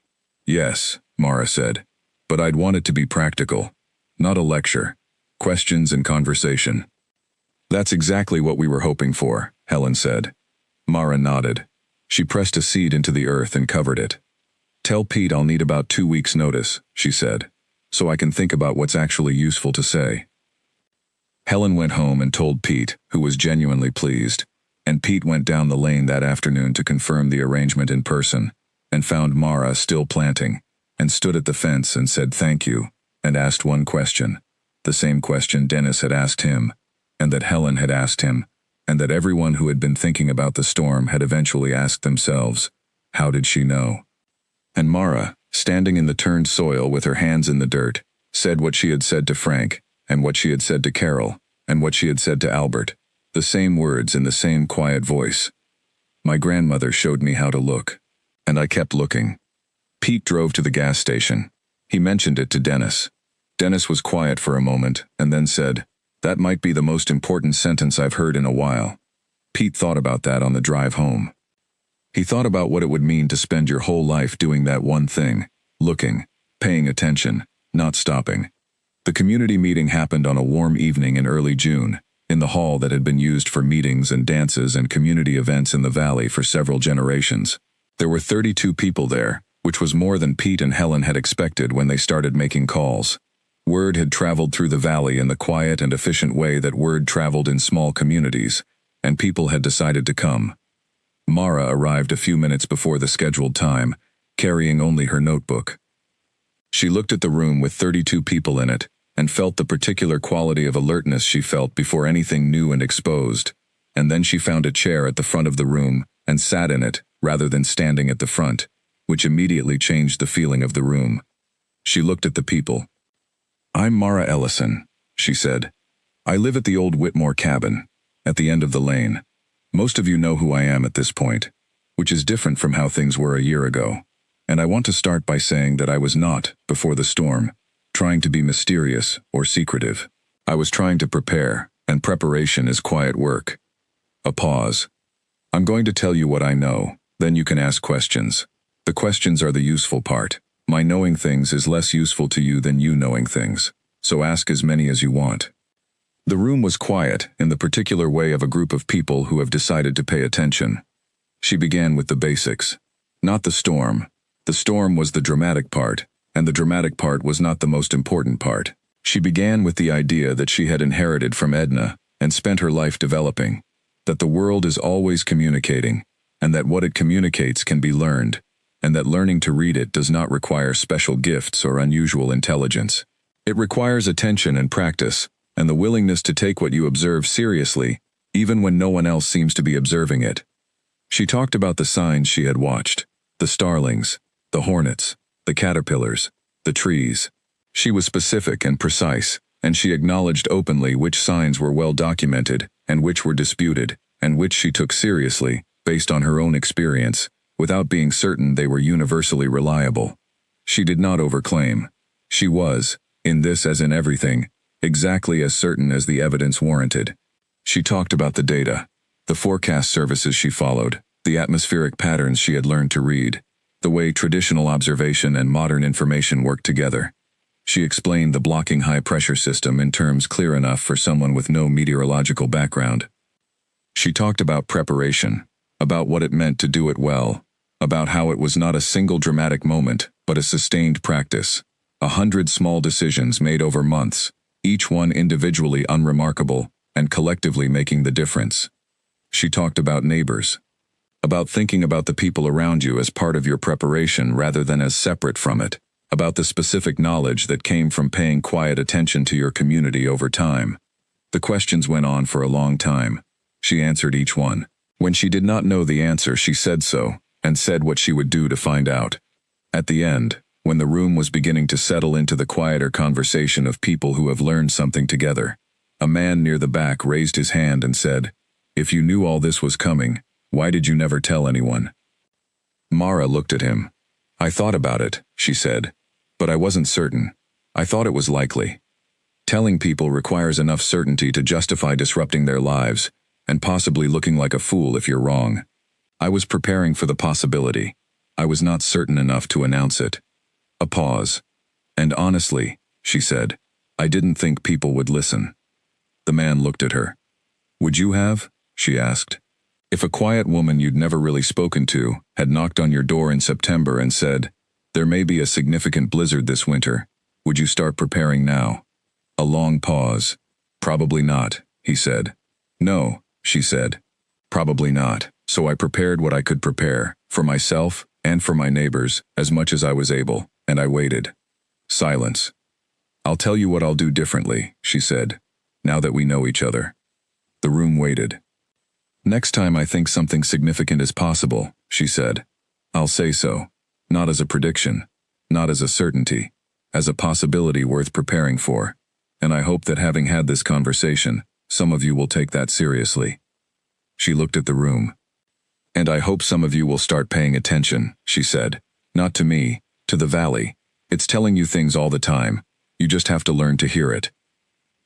"Yes," Mara said. "But I'd want it to be practical. Not a lecture. Questions and conversation." "That's exactly what we were hoping for," Helen said. Mara nodded. She pressed a seed into the earth and covered it. "Tell Pete I'll need about 2 weeks' notice," she said, "so I can think about what's actually useful to say." Helen went home and told Pete, who was genuinely pleased, and Pete went down the lane that afternoon to confirm the arrangement in person, and found Mara still planting, and stood at the fence and said thank you, and asked one question, the same question Dennis had asked him, and that Helen had asked him, and that everyone who had been thinking about the storm had eventually asked themselves, how did she know? And Mara, standing in the turned soil with her hands in the dirt, said what she had said to Frank, and what she had said to Carol, and what she had said to Albert, the same words in the same quiet voice. My grandmother showed me how to look, and I kept looking. Pete drove to the gas station. He mentioned it to Dennis. Dennis was quiet for a moment, and then said, "That might be the most important sentence I've heard in a while." Pete thought about that on the drive home. He thought about what it would mean to spend your whole life doing that one thing, looking, paying attention, not stopping. The community meeting happened on a warm evening in early June, in the hall that had been used for meetings and dances and community events in the valley for several generations. There were 32 people there, which was more than Pete and Helen had expected when they started making calls. Word had traveled through the valley in the quiet and efficient way that word traveled in small communities, and people had decided to come. Mara arrived a few minutes before the scheduled time, carrying only her notebook. She looked at the room with 32 people in it, and felt the particular quality of alertness she felt before anything new and exposed, and then she found a chair at the front of the room and sat in it, rather than standing at the front, which immediately changed the feeling of the room. She looked at the people. "I'm Mara Ellison," she said. "I live at the old Whitmore cabin, at the end of the lane. Most of you know who I am at this point, which is different from how things were a year ago. And I want to start by saying that I was not, before the storm, trying to be mysterious or secretive. I was trying to prepare, and preparation is quiet work." A pause. "I'm going to tell you what I know, then you can ask questions. The questions are the useful part. My knowing things is less useful to you than you knowing things, so ask as many as you want." The room was quiet, in the particular way of a group of people who have decided to pay attention. She began with the basics. Not the storm. The storm was the dramatic part, and the dramatic part was not the most important part. She began with the idea that she had inherited from Edna, and spent her life developing, that the world is always communicating, and that what it communicates can be learned, and that learning to read it does not require special gifts or unusual intelligence. It requires attention and practice, and the willingness to take what you observe seriously, even when no one else seems to be observing it. She talked about the signs she had watched, the starlings, the hornets, the caterpillars, the trees. She was specific and precise, and she acknowledged openly which signs were well documented, and which were disputed, and which she took seriously, based on her own experience, without being certain they were universally reliable. She did not overclaim. She was, in this as in everything, exactly as certain as the evidence warranted. She talked about the data, the forecast services she followed, the atmospheric patterns she had learned to read, the way traditional observation and modern information worked together. She explained the blocking high-pressure system in terms clear enough for someone with no meteorological background. She talked about preparation, about what it meant to do it well, about how it was not a single dramatic moment, but a sustained practice. 100 small decisions made over months, each one individually unremarkable, and collectively making the difference. She talked about neighbors, about thinking about the people around you as part of your preparation rather than as separate from it, about the specific knowledge that came from paying quiet attention to your community over time. The questions went on for a long time. She answered each one. When she did not know the answer, she said so, and said what she would do to find out. At the end, when the room was beginning to settle into the quieter conversation of people who have learned something together, a man near the back raised his hand and said, "If you knew all this was coming, why did you never tell anyone?" Mara looked at him. "I thought about it," she said, "but I wasn't certain. I thought it was likely. Telling people requires enough certainty to justify disrupting their lives, and possibly looking like a fool if you're wrong. I was preparing for the possibility. I was not certain enough to announce it." A pause. "And honestly," she said, "I didn't think people would listen." The man looked at her. "Would you have?" she asked. "If a quiet woman you'd never really spoken to had knocked on your door in September and said, 'There may be a significant blizzard this winter, would you start preparing now?" A long pause. "Probably not," he said. "No," she said. "Probably not. So I prepared what I could prepare, for myself and for my neighbors, as much as I was able, and I waited." Silence. "I'll tell you what I'll do differently," she said, "now that we know each other." The room waited. "Next time I think something significant is possible," she said, "I'll say so. Not as a prediction. not as a certainty, as a possibility worth preparing for. And I hope that having had this conversation, some of you will take that seriously. She looked at the room. And I hope some of you will start paying attention, she said. Not to me, to the valley. It's telling you things all the time. You just have to learn to hear it.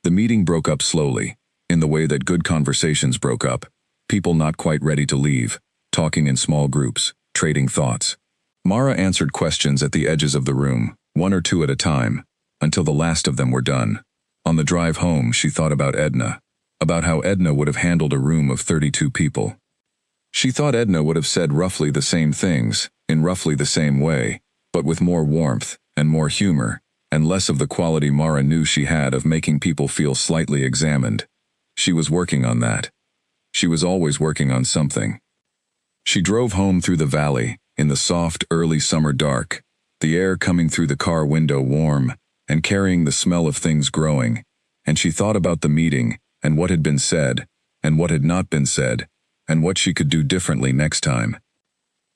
The meeting broke up slowly, in the way that good conversations broke up, people not quite ready to leave, talking in small groups, trading thoughts. Mara answered questions at the edges of the room, one or two at a time, until the last of them were done. On the drive home, she thought about Edna, about how Edna would have handled a room of 32 people. She thought Edna would have said roughly the same things, in roughly the same way, but with more warmth and more humor, and less of the quality Mara knew she had of making people feel slightly examined. She was working on that. She was always working on something. She drove home through the valley, in the soft, early summer dark, the air coming through the car window warm, and carrying the smell of things growing, and she thought about the meeting, and what had been said, and what had not been said, and what she could do differently next time.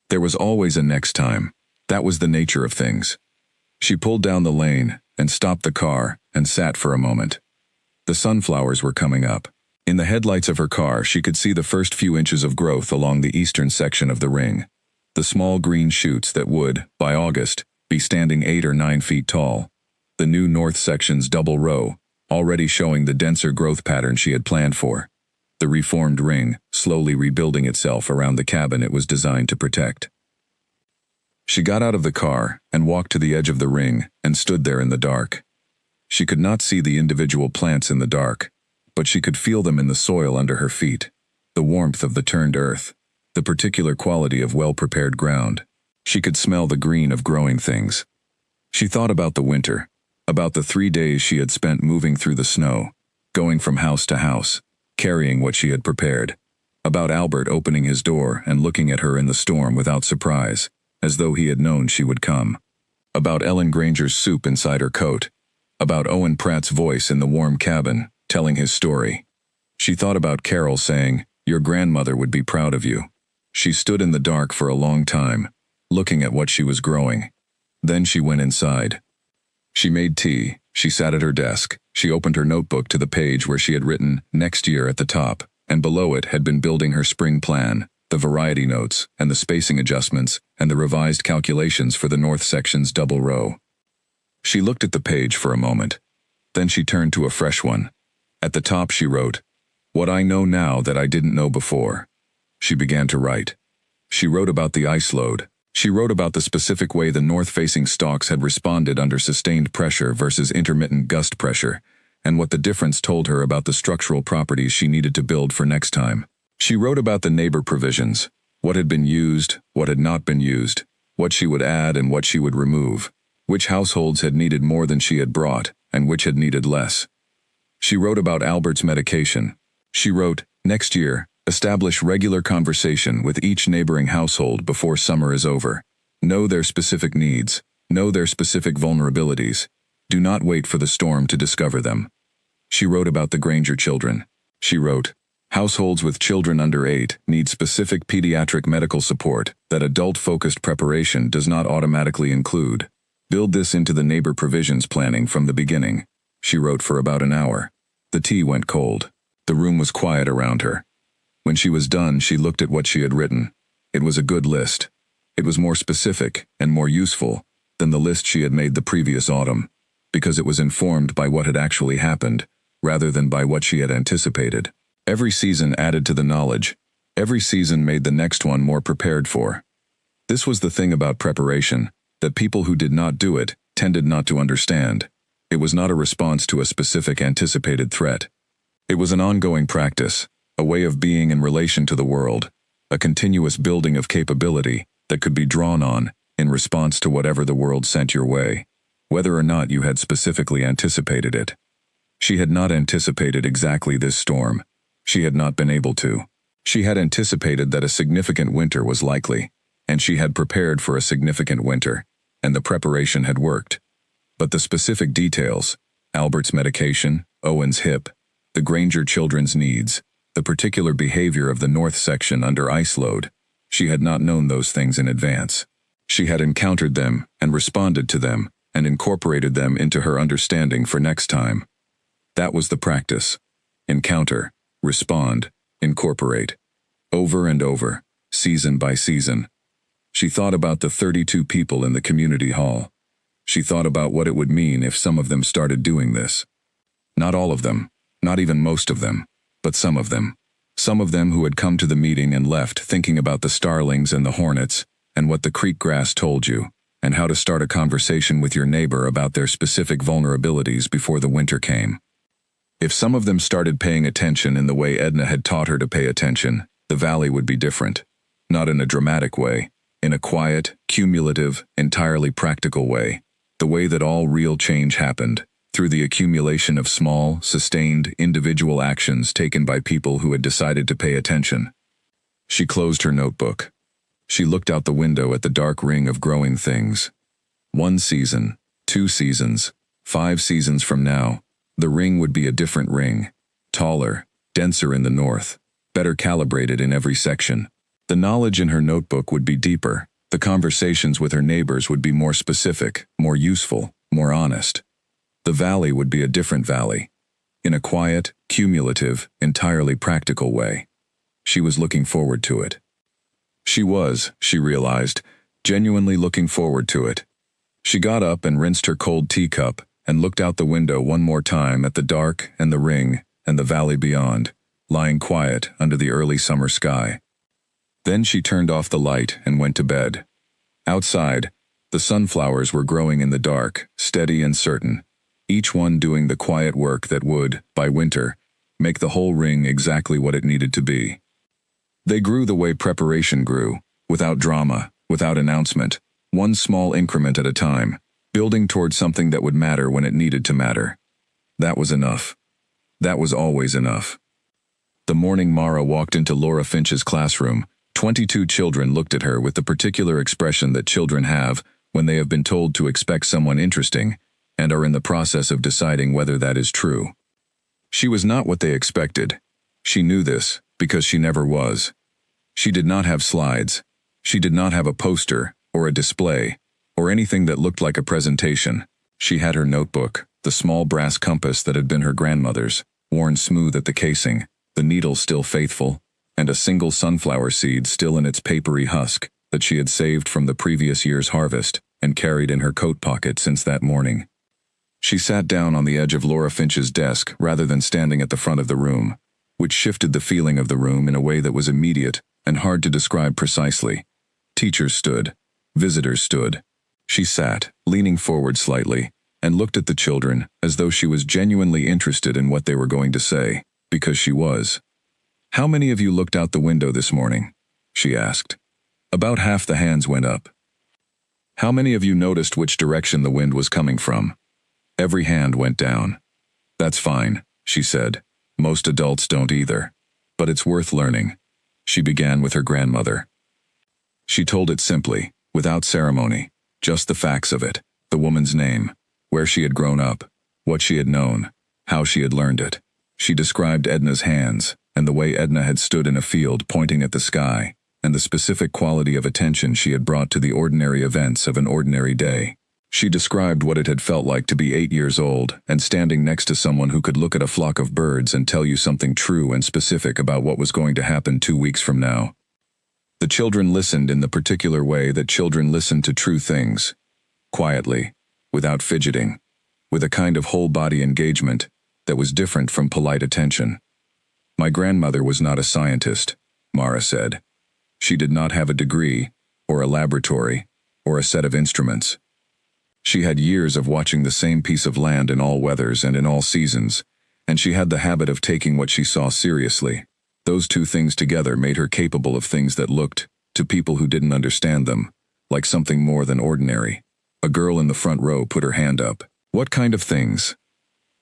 There was always a next time. That was the nature of things. She pulled down the lane, and stopped the car, and sat for a moment. The sunflowers were coming up. In the headlights of her car, she could see the first few inches of growth along the eastern section of the ring. The small green shoots that would, by August, be standing 8 or 9 feet tall. The new north section's double row, already showing the denser growth pattern she had planned for. The reformed ring, slowly rebuilding itself around the cabin it was designed to protect. She got out of the car and walked to the edge of the ring and stood there in the dark. She could not see the individual plants in the dark, but she could feel them in the soil under her feet, the warmth of the turned earth, the particular quality of well-prepared ground. She could smell the green of growing things. She thought about the winter, about the 3 days she had spent moving through the snow, going from house to house, carrying what she had prepared, about Albert opening his door and looking at her in the storm without surprise, as though he had known she would come, about Ellen Granger's soup inside her coat, about Owen Pratt's voice in the warm cabin, telling his story. She thought about Carol saying, "Your grandmother would be proud of you." She stood in the dark for a long time, looking at what she was growing. Then she went inside. She made tea, she sat at her desk, she opened her notebook to the page where she had written "next year" at the top, and below it had been building her spring plan, the variety notes, and the spacing adjustments, and the revised calculations for the north section's double row. She looked at the page for a moment. Then she turned to a fresh one. At the top she wrote, "What I know now that I didn't know before." She began to write. She wrote about the ice load. She wrote about the specific way the north-facing stalks had responded under sustained pressure versus intermittent gust pressure, and what the difference told her about the structural properties she needed to build for next time. She wrote about the neighbor provisions, what had been used, what had not been used, what she would add and what she would remove, which households had needed more than she had brought, and which had needed less. She wrote about Albert's medication. She wrote, "Next year, establish regular conversation with each neighboring household before summer is over. Know their specific needs. Know their specific vulnerabilities. Do not wait for the storm to discover them." She wrote about the Granger children. She wrote, "Households with children under 8 need specific pediatric medical support that adult-focused preparation does not automatically include. Build this into the neighbor provisions planning from the beginning." She wrote for about an hour. The tea went cold. The room was quiet around her. When she was done, she looked at what she had written. It was a good list. It was more specific and more useful than the list she had made the previous autumn, because it was informed by what had actually happened, rather than by what she had anticipated. Every season added to the knowledge. Every season made the next one more prepared for. This was the thing about preparation, that people who did not do it tended not to understand. It was not a response to a specific anticipated threat. It was an ongoing practice, a way of being in relation to the world, a continuous building of capability that could be drawn on in response to whatever the world sent your way, whether or not you had specifically anticipated it. She had not anticipated exactly this storm. She had not been able to. She had anticipated that a significant winter was likely, and she had prepared for a significant winter, and the preparation had worked. But the specific details, Albert's medication, Owen's hip, the Granger children's needs, the particular behavior of the north section under ice load, she had not known those things in advance. She had encountered them and responded to them and incorporated them into her understanding for next time. That was the practice. Encounter, respond, incorporate. Over and over, season by season. She thought about the 32 people in the community hall. She thought about what it would mean if some of them started doing this. Not all of them, not even most of them, but some of them. Some of them who had come to the meeting and left thinking about the starlings and the hornets, and what the creek grass told you, and how to start a conversation with your neighbor about their specific vulnerabilities before the winter came. If some of them started paying attention in the way Edna had taught her to pay attention, the valley would be different. Not in a dramatic way, in a quiet, cumulative, entirely practical way. The way that all real change happened, through the accumulation of small, sustained, individual actions taken by people who had decided to pay attention. She closed her notebook. She looked out the window at the dark ring of growing things. 1 season, 2 seasons, 5 seasons from now, the ring would be a different ring. Taller, denser in the north, better calibrated in every section. The knowledge in her notebook would be deeper. The conversations with her neighbors would be more specific, more useful, more honest. The valley would be a different valley. In a quiet, cumulative, entirely practical way. She was looking forward to it. She realized, genuinely looking forward to it. She got up and rinsed her cold teacup and looked out the window one more time at the dark and the ring and the valley beyond, lying quiet under the early summer sky. Then she turned off the light and went to bed. Outside, the sunflowers were growing in the dark, steady and certain, each one doing the quiet work that would, by winter, make the whole ring exactly what it needed to be. They grew the way preparation grew, without drama, without announcement, one small increment at a time, building toward something that would matter when it needed to matter. That was enough. That was always enough. The morning Mara walked into Laura Finch's classroom, 22 children looked at her with the particular expression that children have when they have been told to expect someone interesting and are in the process of deciding whether that is true. She was not what they expected. She knew this because she never was. She did not have slides. She did not have a poster or a display or anything that looked like a presentation. She had her notebook, the small brass compass that had been her grandmother's, worn smooth at the casing, the needle still faithful, and a single sunflower seed still in its papery husk that she had saved from the previous year's harvest and carried in her coat pocket since that morning. She sat down on the edge of Laura Finch's desk rather than standing at the front of the room, which shifted the feeling of the room in a way that was immediate and hard to describe precisely. Teachers stood. Visitors stood. She sat, leaning forward slightly, and looked at the children as though she was genuinely interested in what they were going to say, because she was. "How many of you looked out the window this morning?" she asked. About half the hands went up. "How many of you noticed which direction the wind was coming from?" Every hand went down. "That's fine," she said. "Most adults don't either. But it's worth learning." She began with her grandmother. She told it simply, without ceremony, just the facts of it, the woman's name, where she had grown up, what she had known, how she had learned it. She described Edna's hands, and the way Edna had stood in a field pointing at the sky, and the specific quality of attention she had brought to the ordinary events of an ordinary day. She described what it had felt like to be 8 years old and standing next to someone who could look at a flock of birds and tell you something true and specific about what was going to happen 2 weeks from now. The children listened in the particular way that children listen to true things, quietly, without fidgeting, with a kind of whole-body engagement that was different from polite attention. "My grandmother was not a scientist," Mara said. "She did not have a degree, or a laboratory, or a set of instruments. She had years of watching the same piece of land in all weathers and in all seasons, and she had the habit of taking what she saw seriously. Those two things together made her capable of things that looked, to people who didn't understand them, like something more than ordinary." A girl in the front row put her hand up. "What kind of things?"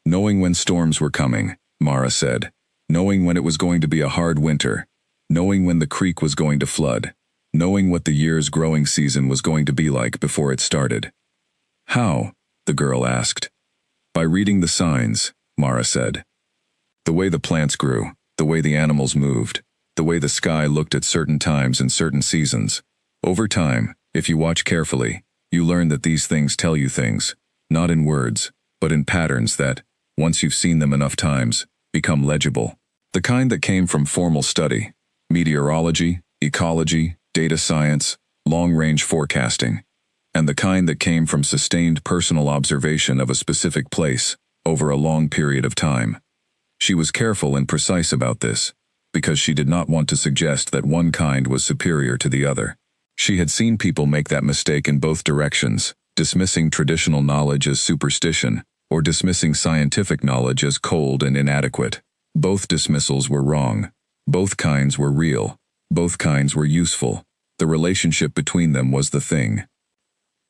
"Knowing when storms were coming," Mara said. "Knowing when it was going to be a hard winter. Knowing when the creek was going to flood. Knowing what the year's growing season was going to be like before it started." "How?" the girl asked. "By reading the signs," Mara said. "The way the plants grew, the way the animals moved, the way the sky looked at certain times and certain seasons. Over time, If you watch carefully, you learn that these things tell you things, not in words, but in patterns that, once you've seen them enough times, become legible. The kind that came from formal study, meteorology, ecology, data science, long-range forecasting, and the kind that came from sustained personal observation of a specific place over a long period of time. She was careful and precise about this, because she did not want to suggest that one kind was superior to the other. She had seen people make that mistake in both directions, dismissing traditional knowledge as superstition, or dismissing scientific knowledge as cold and inadequate. Both dismissals were wrong. Both kinds were real. Both kinds were useful. The relationship between them was the thing.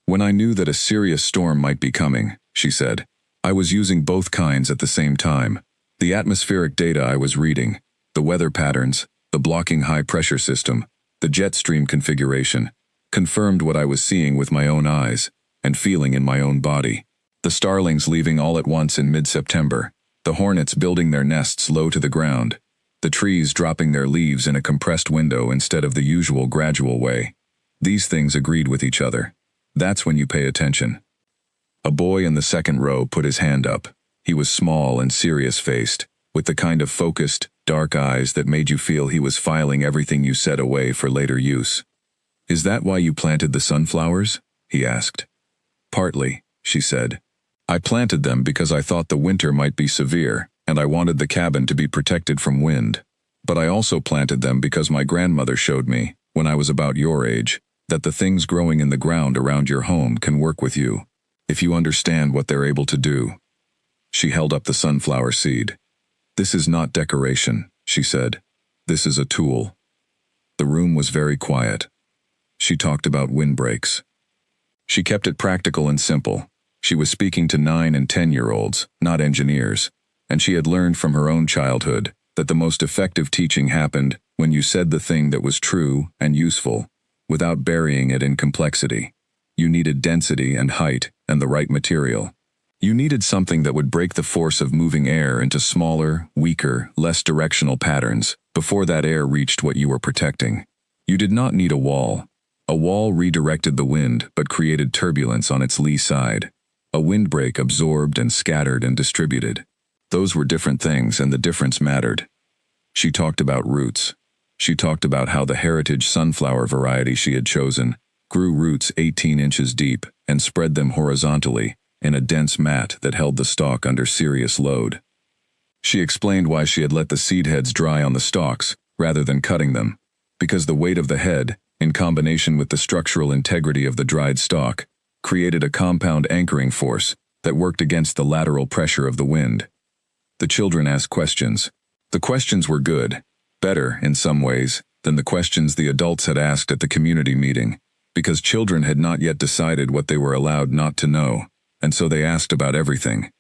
When I knew that a serious storm might be coming, she said, I was using both kinds at the same time. The atmospheric data I was reading, the weather patterns, the blocking high-pressure system, the jet stream configuration, confirmed what I was seeing with my own eyes and feeling in my own body. The starlings leaving all at once in mid-September, the hornets building their nests low to the ground, the trees dropping their leaves in a compressed window instead of the usual gradual way. These things agreed with each other. That's when you pay attention. A boy in the second row put his hand up. He was small and serious-faced, with the kind of focused, dark eyes that made you feel he was filing everything you said away for later use. Is that why you planted the sunflowers? He asked. Partly, she said. I planted them because I thought the winter might be severe, and I wanted the cabin to be protected from wind. But I also planted them because my grandmother showed me, when I was about your age, that the things growing in the ground around your home can work with you, if you understand what they're able to do. She held up the sunflower seed. This is not decoration, she said. This is a tool. The room was very quiet. She talked about windbreaks. She kept it practical and simple. She was speaking to 9- and 10-year-olds, not engineers, and she had learned from her own childhood that the most effective teaching happened when you said the thing that was true and useful, without burying it in complexity. You needed density and height and the right material. You needed something that would break the force of moving air into smaller, weaker, less directional patterns before that air reached what you were protecting. You did not need a wall. A wall redirected the wind but created turbulence on its lee side. A windbreak absorbed and scattered and distributed. Those were different things, and the difference mattered. She talked about roots. She talked about how the heritage sunflower variety she had chosen grew roots 18 inches deep and spread them horizontally in a dense mat that held the stalk under serious load. She explained why she had let the seed heads dry on the stalks rather than cutting them, because the weight of the head, in combination with the structural integrity of the dried stalk, created a compound anchoring force that worked against the lateral pressure of the wind. The children asked questions. The questions were good, better, in some ways, than the questions the adults had asked at the community meeting, because children had not yet decided what they were allowed not to know, and so they asked about everything.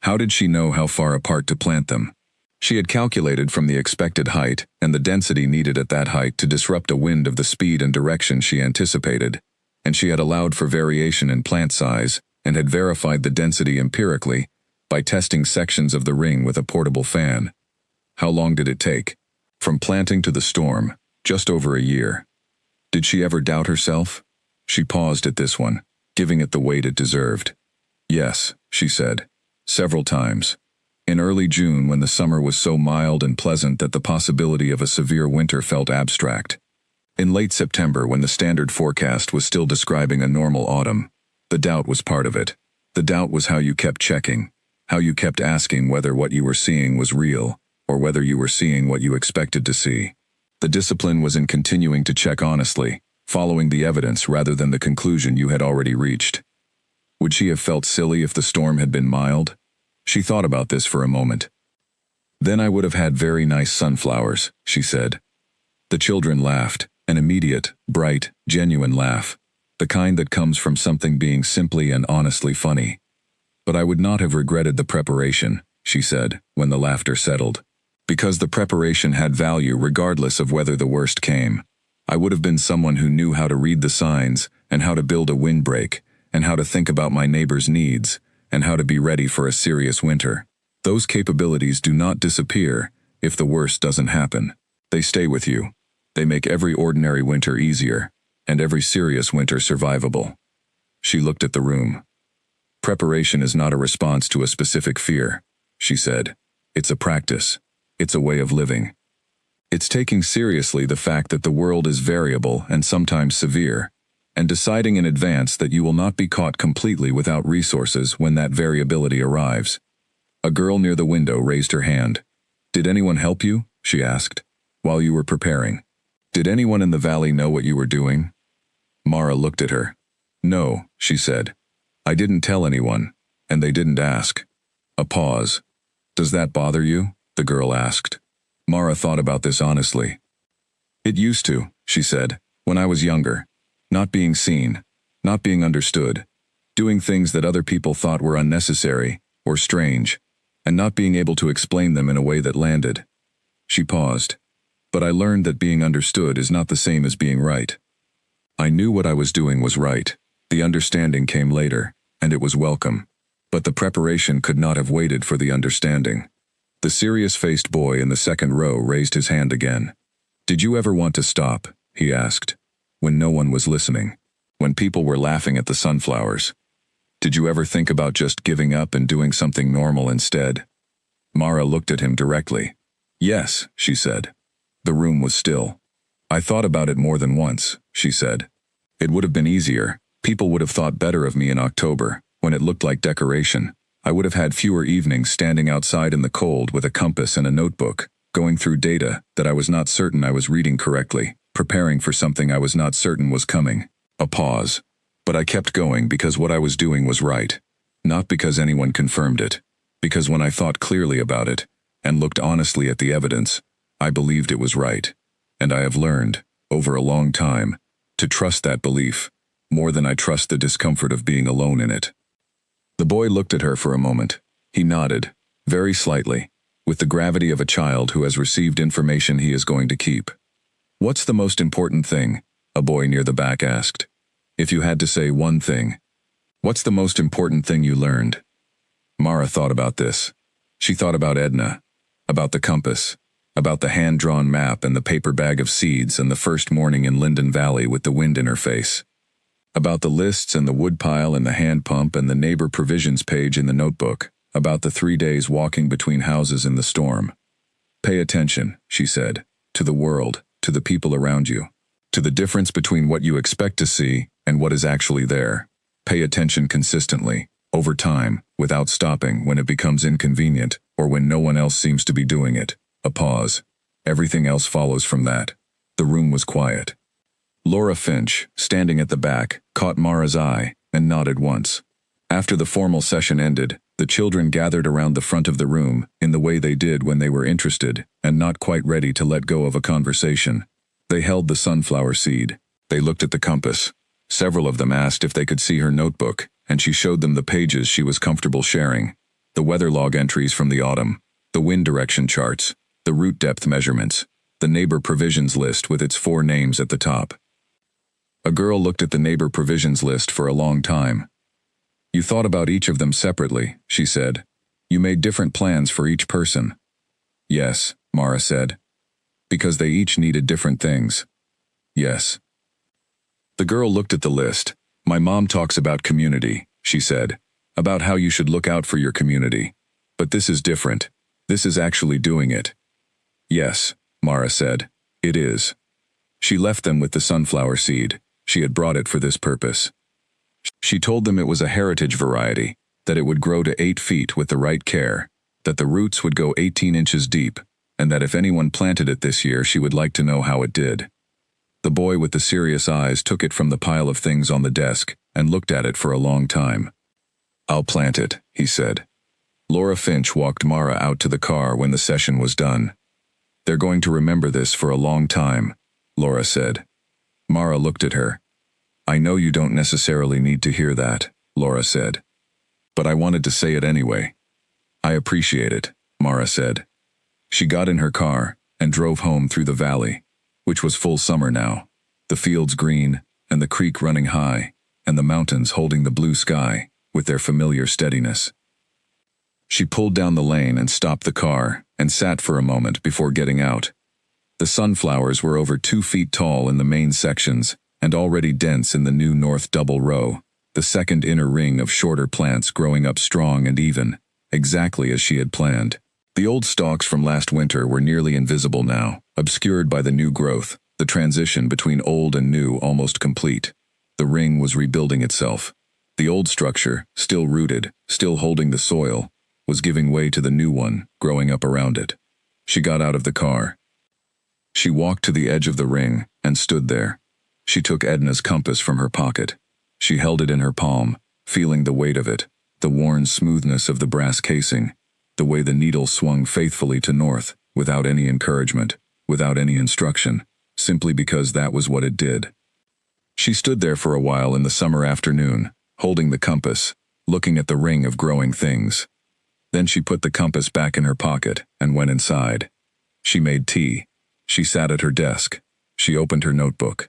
How did she know how far apart to plant them? She had calculated from the expected height and the density needed at that height to disrupt a wind of the speed and direction she anticipated, and she had allowed for variation in plant size and had verified the density empirically by testing sections of the ring with a portable fan. How long did it take? From planting to the storm, just over a year. Did she ever doubt herself? She paused at this one, giving it the weight it deserved. Yes, she said, several times. In early June, when the summer was so mild and pleasant that the possibility of a severe winter felt abstract. In late September, when the standard forecast was still describing a normal autumn. The doubt was part of it. The doubt was how you kept checking, how you kept asking whether what you were seeing was real, or whether you were seeing what you expected to see. The discipline was in continuing to check honestly, following the evidence rather than the conclusion you had already reached. Would she have felt silly if the storm had been mild? She thought about this for a moment. Then I would have had very nice sunflowers, she said. The children laughed, an immediate, bright, genuine laugh, the kind that comes from something being simply and honestly funny. But I would not have regretted the preparation, she said, when the laughter settled. Because the preparation had value regardless of whether the worst came. I would have been someone who knew how to read the signs, and how to build a windbreak, and how to think about my neighbor's needs, and how to be ready for a serious winter. Those capabilities do not disappear if the worst doesn't happen. They stay with you. They make every ordinary winter easier. and every serious winter survivable. She looked at the room. Preparation is not a response to a specific fear, she said. It's a practice. It's a way of living. It's taking seriously the fact that the world is variable and sometimes severe, and deciding in advance that you will not be caught completely without resources when that variability arrives. A girl near the window raised her hand. Did anyone help you? She asked. While you were preparing. Did anyone in the valley know what you were doing? Mara looked at her. No, she said. I didn't tell anyone, and they didn't ask. A pause. Does that bother you? The girl asked. Mara thought about this honestly. It used to, she said, when I was younger. Not being seen, not being understood, doing things that other people thought were unnecessary or strange, and not being able to explain them in a way that landed. She paused. But I learned that being understood is not the same as being right. I knew what I was doing was right. The understanding came later, and it was welcome. But the preparation could not have waited for the understanding. The serious-faced boy in the second row raised his hand again. Did you ever want to stop? He asked. When no one was listening. When people were laughing at the sunflowers. Did you ever think about just giving up and doing something normal instead? Mara looked at him directly. Yes, she said. The room was still. I thought about it more than once, she said. It would have been easier. People would have thought better of me in October, when it looked like decoration. I would have had fewer evenings standing outside in the cold with a compass and a notebook, going through data that I was not certain I was reading correctly, preparing for something I was not certain was coming. A pause. But I kept going because what I was doing was right. Not because anyone confirmed it. Because when I thought clearly about it, and looked honestly at the evidence, I believed it was right. And I have learned, over a long time, to trust that belief, more than I trust the discomfort of being alone in it. The boy looked at her for a moment. He nodded, very slightly, with the gravity of a child who has received information he is going to keep. What's the most important thing? A boy near the back asked. If you had to say one thing. What's the most important thing you learned? Mara thought about this. She thought about Edna, about the compass, about the hand-drawn map and the paper bag of seeds and the first morning in Linden Valley with the wind in her face. About the lists and the woodpile and the hand pump and the neighbor provisions page in the notebook, about the 3 days walking between houses in the storm. Pay attention, she said, to the world, to the people around you, to the difference between what you expect to see and what is actually there. Pay attention consistently, over time, without stopping when it becomes inconvenient or when no one else seems to be doing it. A pause. Everything else follows from that. The room was quiet. Laura Finch, standing at the back, caught Mara's eye and nodded once. After the formal session ended, the children gathered around the front of the room in the way they did when they were interested and not quite ready to let go of a conversation. They held the sunflower seed. They looked at the compass. Several of them asked if they could see her notebook, and she showed them the pages she was comfortable sharing. The weather log entries from the autumn, the wind direction charts, the root depth measurements, the neighbor provisions list with its 4 names at the top. A girl looked at the neighbor provisions list for a long time. You thought about each of them separately, she said. You made different plans for each person. Yes, Mara said. Because they each needed different things. Yes. The girl looked at the list. My mom talks about community, she said. About how you should look out for your community. But this is different. This is actually doing it. Yes, Mara said. It is. She left them with the sunflower seed. She had brought it for this purpose. She told them it was a heritage variety, that it would grow to 8 feet with the right care, that the roots would go 18 inches deep, and that if anyone planted it this year, she would like to know how it did. The boy with the serious eyes took it from the pile of things on the desk and looked at it for a long time. I'll plant it, he said. Laura Finch walked Mara out to the car when the session was done. They're going to remember this for a long time, Laura said. Mara looked at her. I know you don't necessarily need to hear that, Laura said. But I wanted to say it anyway. I appreciate it, Mara said. She got in her car and drove home through the valley, which was full summer now, the fields green and the creek running high and the mountains holding the blue sky with their familiar steadiness. She pulled down the lane and stopped the car and sat for a moment before getting out. The sunflowers were over 2 feet tall in the main sections, and already dense in the new north double row, the second inner ring of shorter plants growing up strong and even, exactly as she had planned. The old stalks from last winter were nearly invisible now, obscured by the new growth, the transition between old and new almost complete. The ring was rebuilding itself. The old structure, still rooted, still holding the soil, was giving way to the new one, growing up around it. She got out of the car. She walked to the edge of the ring and stood there. She took Edna's compass from her pocket. She held it in her palm, feeling the weight of it, the worn smoothness of the brass casing, the way the needle swung faithfully to north, without any encouragement, without any instruction, simply because that was what it did. She stood there for a while in the summer afternoon, holding the compass, looking at the ring of growing things. Then she put the compass back in her pocket and went inside. She made tea. She sat at her desk. She opened her notebook.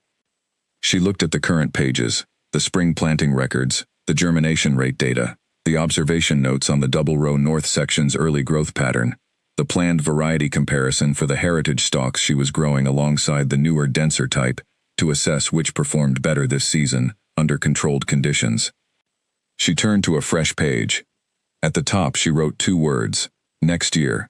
She looked at the current pages, the spring planting records, the germination rate data, the observation notes on the double-row north section's early growth pattern, the planned variety comparison for the heritage stalks she was growing alongside the newer, denser type to assess which performed better this season under controlled conditions. She turned to a fresh page. At the top she wrote 2 words, next year.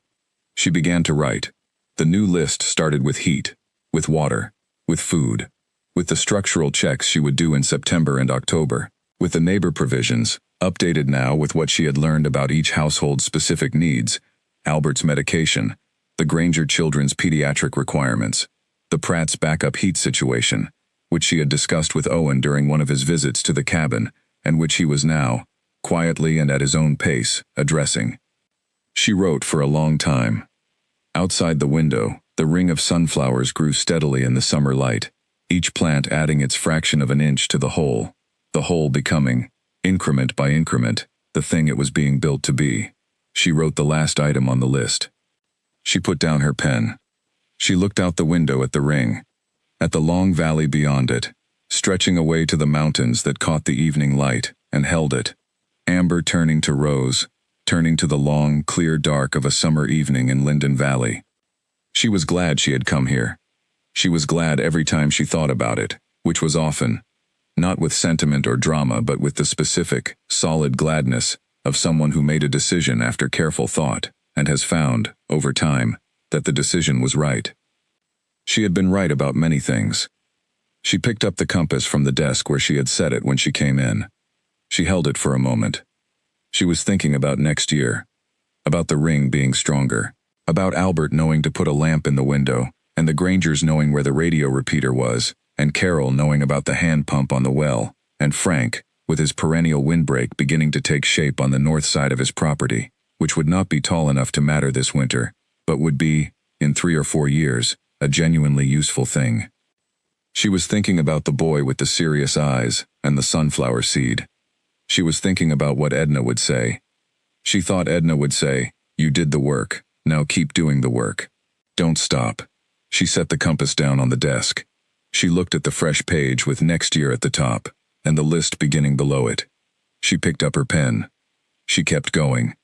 She began to write. The new list started with heat, with water, with food, with the structural checks she would do in September and October, with the neighbor provisions, updated now with what she had learned about each household's specific needs, Albert's medication, the Granger children's pediatric requirements, the Pratt's backup heat situation, which she had discussed with Owen during one of his visits to the cabin, and which he was now, quietly and at his own pace, addressing. She wrote for a long time. Outside the window, the ring of sunflowers grew steadily in the summer light, each plant adding its fraction of an inch to the whole becoming, increment by increment, the thing it was being built to be. She wrote the last item on the list. She put down her pen. She looked out the window at the ring, at the long valley beyond it, stretching away to the mountains that caught the evening light, and held it, amber turning to rose, turning to the long, clear dark of a summer evening in Linden Valley. She was glad she had come here. She was glad every time she thought about it, which was often, not with sentiment or drama but with the specific, solid gladness of someone who made a decision after careful thought and has found, over time, that the decision was right. She had been right about many things. She picked up the compass from the desk where she had set it when she came in. She held it for a moment. She was thinking about next year, about the ring being stronger, about Albert knowing to put a lamp in the window, and the Grangers knowing where the radio repeater was, and Carol knowing about the hand pump on the well, and Frank, with his perennial windbreak beginning to take shape on the north side of his property, which would not be tall enough to matter this winter, but would be, in 3 or 4 years, a genuinely useful thing. She was thinking about the boy with the serious eyes and the sunflower seed. She was thinking about what Edna would say. She thought Edna would say, "You did the work, now keep doing the work. Don't stop." She set the compass down on the desk. She looked at the fresh page with next year at the top, and the list beginning below it. She picked up her pen. She kept going.